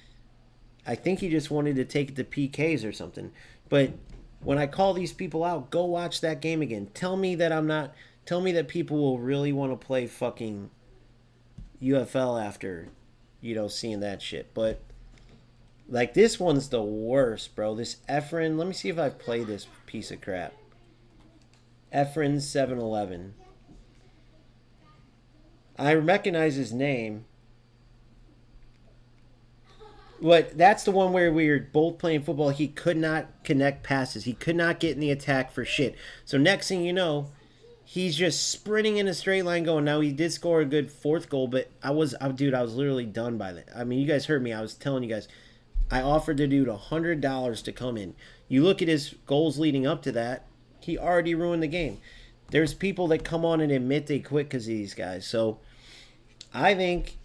I think he just wanted to take it to PKs or something. But when I call these people out, go watch that game again. Tell me that people will really want to play fucking UFL after, seeing that shit. But like, this one's the worst, bro. This Efren, let me see if I've played this piece of crap. Efren 711. I recognize his name. But that's the one where we were both playing football. He could not connect passes. He could not get in the attack for shit. So next thing you know, he's just sprinting in a straight line going. Now, he did score a good fourth goal, but I was literally done by that. I mean, you guys heard me. I was telling you guys, I offered the dude $100 to come in. You look at his goals leading up to that, he already ruined the game. There's people that come on and admit they quit because of these guys. So I think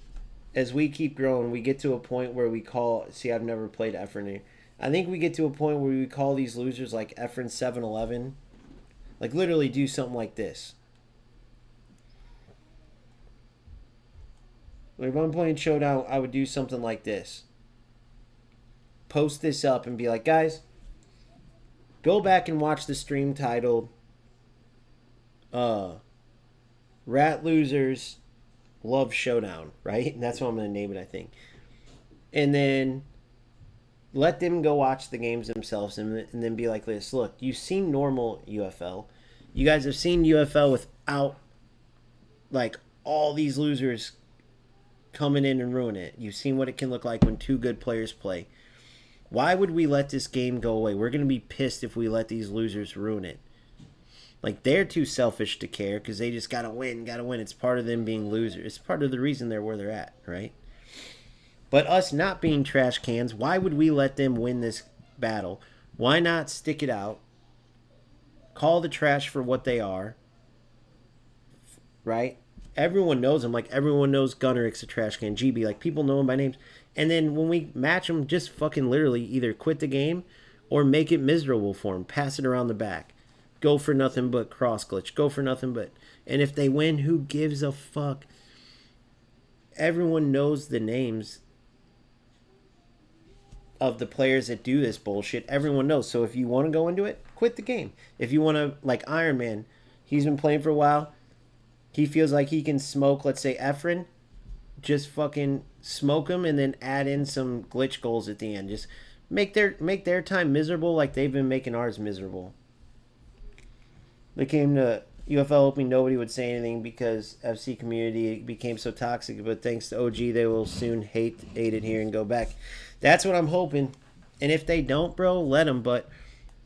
as we keep growing, we get to a point where we call... See, I've never played Efren. I think we get to a point where we call these losers like Efren 711. Like, literally do something like this. Like, if I'm playing Showdown, I would do something like this. Post this up and be like, guys, go back and watch the stream titled Rat Losers Love Showdown, right? And that's what I'm going to name it, I think. And then let them go watch the games themselves and then be like this. Look, you've seen normal UFL. You guys have seen UFL without, like, all these losers coming in and ruin it. You've seen what it can look like when two good players play. Why would we let this game go away? We're going to be pissed if we let these losers ruin it. Like, they're too selfish to care because they just got to win. It's part of them being losers. It's part of the reason they're where they're at, right? But us not being trash cans, why would we let them win this battle? Why not stick it out? Call the trash for what they are, right? Everyone knows them. Like, everyone knows Gunneric's a trash can. GB, like, people know him by names. And then when we match them, just fucking literally either quit the game or make it miserable for them. Pass it around the back. Go for nothing but cross glitch. Go for nothing but... And if they win, who gives a fuck? Everyone knows the names of the players that do this bullshit. Everyone knows. So if you want to go into it, quit the game. If you want to... Like Iron Man, he's been playing for a while. He feels like he can smoke, let's say, Efren. Just fucking smoke him and then add in some glitch goals at the end. Just make their time miserable like they've been making ours miserable. They came to UFL hoping nobody would say anything because FC community became so toxic, but thanks to OG, they will soon hate it here and go back. That's what I'm hoping. And if they don't, bro, let them. But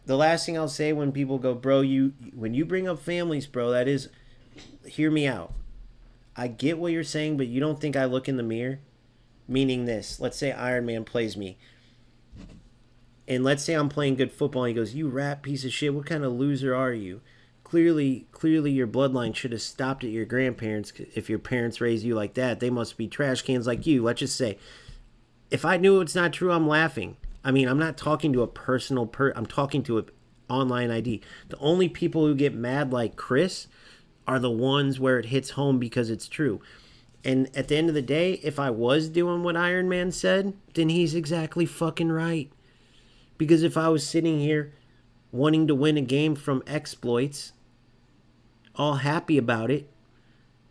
the last thing I'll say when people go, bro, when you bring up families, bro, that is, hear me out. I get what you're saying, but you don't think I look in the mirror? Meaning this. Let's say Iron Man plays me. And let's say I'm playing good football and he goes, you rat piece of shit, what kind of loser are you? Clearly your bloodline should have stopped at your grandparents. If your parents raised you like that, they must be trash cans like you. Let's just say, if I knew it's not true, I'm laughing. I mean, I'm not talking to a personal I'm talking to an online ID. The only people who get mad like Chris are the ones where it hits home because it's true. And at the end of the day, if I was doing what Iron Man said, then he's exactly fucking right. Because if I was sitting here wanting to win a game from exploits, all happy about it,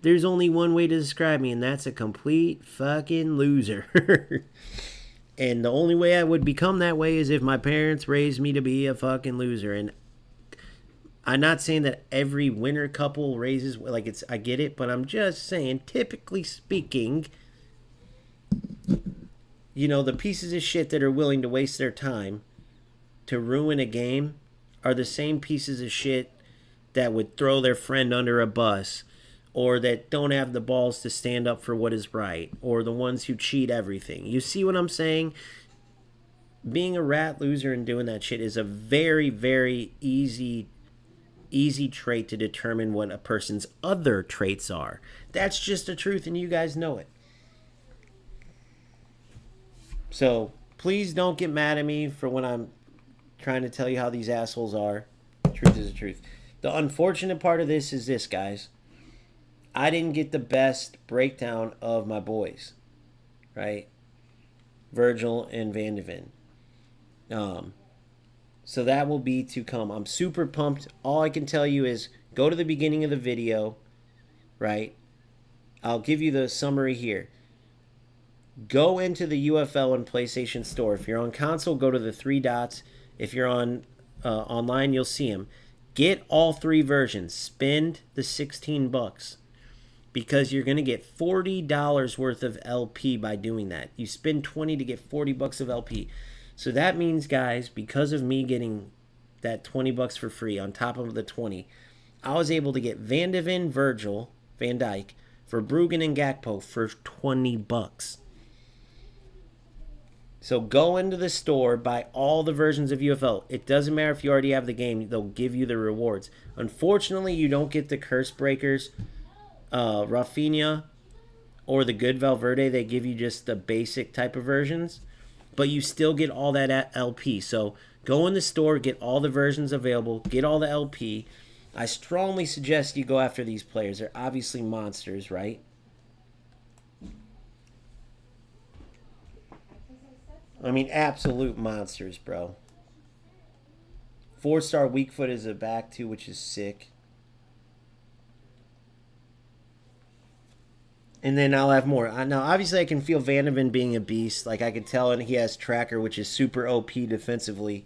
there's only one way to describe me, and that's a complete fucking loser. And the only way I would become that way is if my parents raised me to be a fucking loser. And I'm not saying that every winner couple raises, like, it's, I get it, but I'm just saying, typically speaking, the pieces of shit that are willing to waste their time to ruin a game are the same pieces of shit that would throw their friend under a bus or that don't have the balls to stand up for what is right, or the ones who cheat everything. You see what I'm saying? Being a rat loser and doing that shit is a very, very easy trait to determine what a person's other traits are. That's just the truth, and you guys know it. So please don't get mad at me for when I'm trying to tell you how these assholes are. Truth is the truth. The unfortunate part of this is this, guys. I didn't get the best breakdown of my boys, right? Virgil and Van de Ven. So that will be to come. I'm super pumped. All I can tell you is go to the beginning of the video, right? I'll give you the summary here. Go into the UFL and PlayStation Store. If you're on console, go to the three dots. If you're on online, you'll see them. Get all three versions. Spend the $16 because you're going to get $40 worth of LP by doing that. You spend $20 to get $40 of LP. So that means, guys, because of me getting that $20 for free on top of the 20, I was able to get Van de Ven, Virgil, Van Dijk, for Bruggen and Gakpo for $20. So go into the store, buy all the versions of UFL. It doesn't matter if you already have the game. They'll give you the rewards. Unfortunately, you don't get the Curse Breakers, Rafinha, or the good Valverde. They give you just the basic type of versions. But you still get all that at LP. So go in the store, get all the versions available, get all the LP. I strongly suggest you go after these players. They're obviously monsters, right? I mean, absolute monsters, bro. 4-star weak foot is a back too, which is sick. And then I'll have more. Now, obviously, I can feel Van de Ven being a beast. Like, I can tell, and he has Tracker, which is super OP defensively.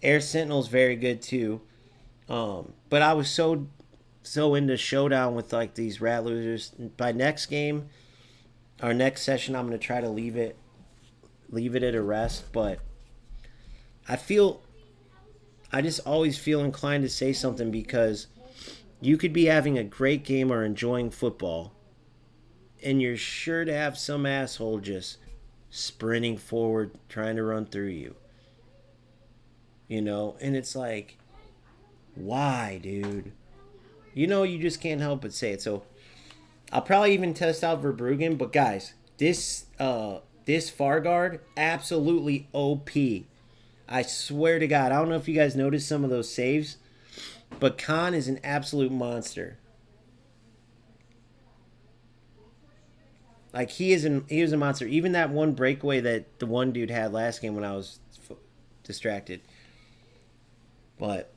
Air Sentinel's very good, too. But I was so into Showdown with, like, these rat losers. By next game, our next session, I'm going to try to leave it at a rest. But I just always feel inclined to say something because you could be having a great game or enjoying football, and you're sure to have some asshole just sprinting forward, trying to run through you. You know? And it's like, why, dude? You know, you just can't help but say it. So, I'll probably even test out Verbruggen. But, guys, this far guard, absolutely OP. I swear to God. I don't know if you guys noticed some of those saves. But Khan is an absolute monster. Like, he is a monster. Even that one breakaway that the one dude had last game when I was distracted. But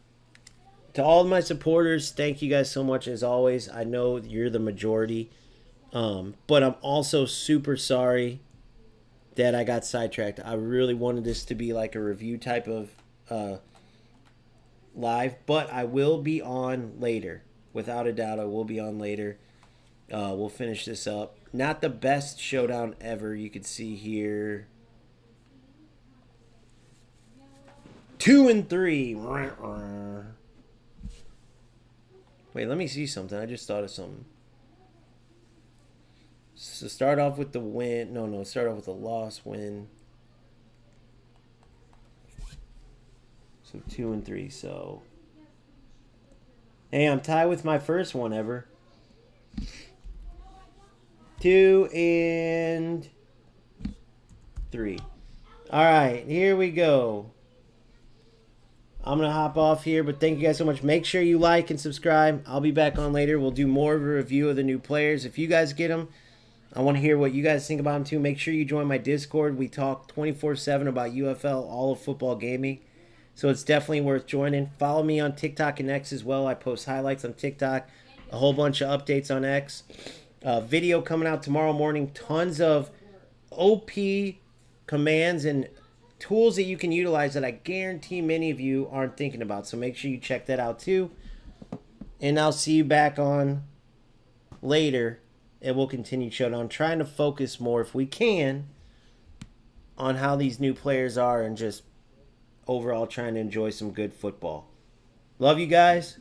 to all of my supporters, thank you guys so much as always. I know you're the majority. But I'm also super sorry that I got sidetracked. I really wanted this to be like a review type of live. But I will be on later. Without a doubt, I will be on later. We'll finish this up. Not the best showdown ever. You could see here. 2 and 3. Wait, let me see something. I just thought of something. So start off with the win. No. Start off with the loss win. So 2 and 3. So, hey, I'm tied with my first one ever. 2 and 3. All right, here we go. I'm going to hop off here, but thank you guys so much. Make sure you like and subscribe. I'll be back on later. We'll do more of a review of the new players. If you guys get them, I want to hear what you guys think about them too. Make sure you join my Discord. We talk 24/7 about UFL, all of football gaming. So it's definitely worth joining. Follow me on TikTok and X as well. I post highlights on TikTok, a whole bunch of updates on X. Video coming out tomorrow morning. Tons of OP commands and tools that you can utilize that I guarantee many of you aren't thinking about. So make sure you check that out too. And I'll see you back on later. And we'll continue Showdown. Trying to focus more, if we can, on how these new players are and just overall trying to enjoy some good football. Love you guys.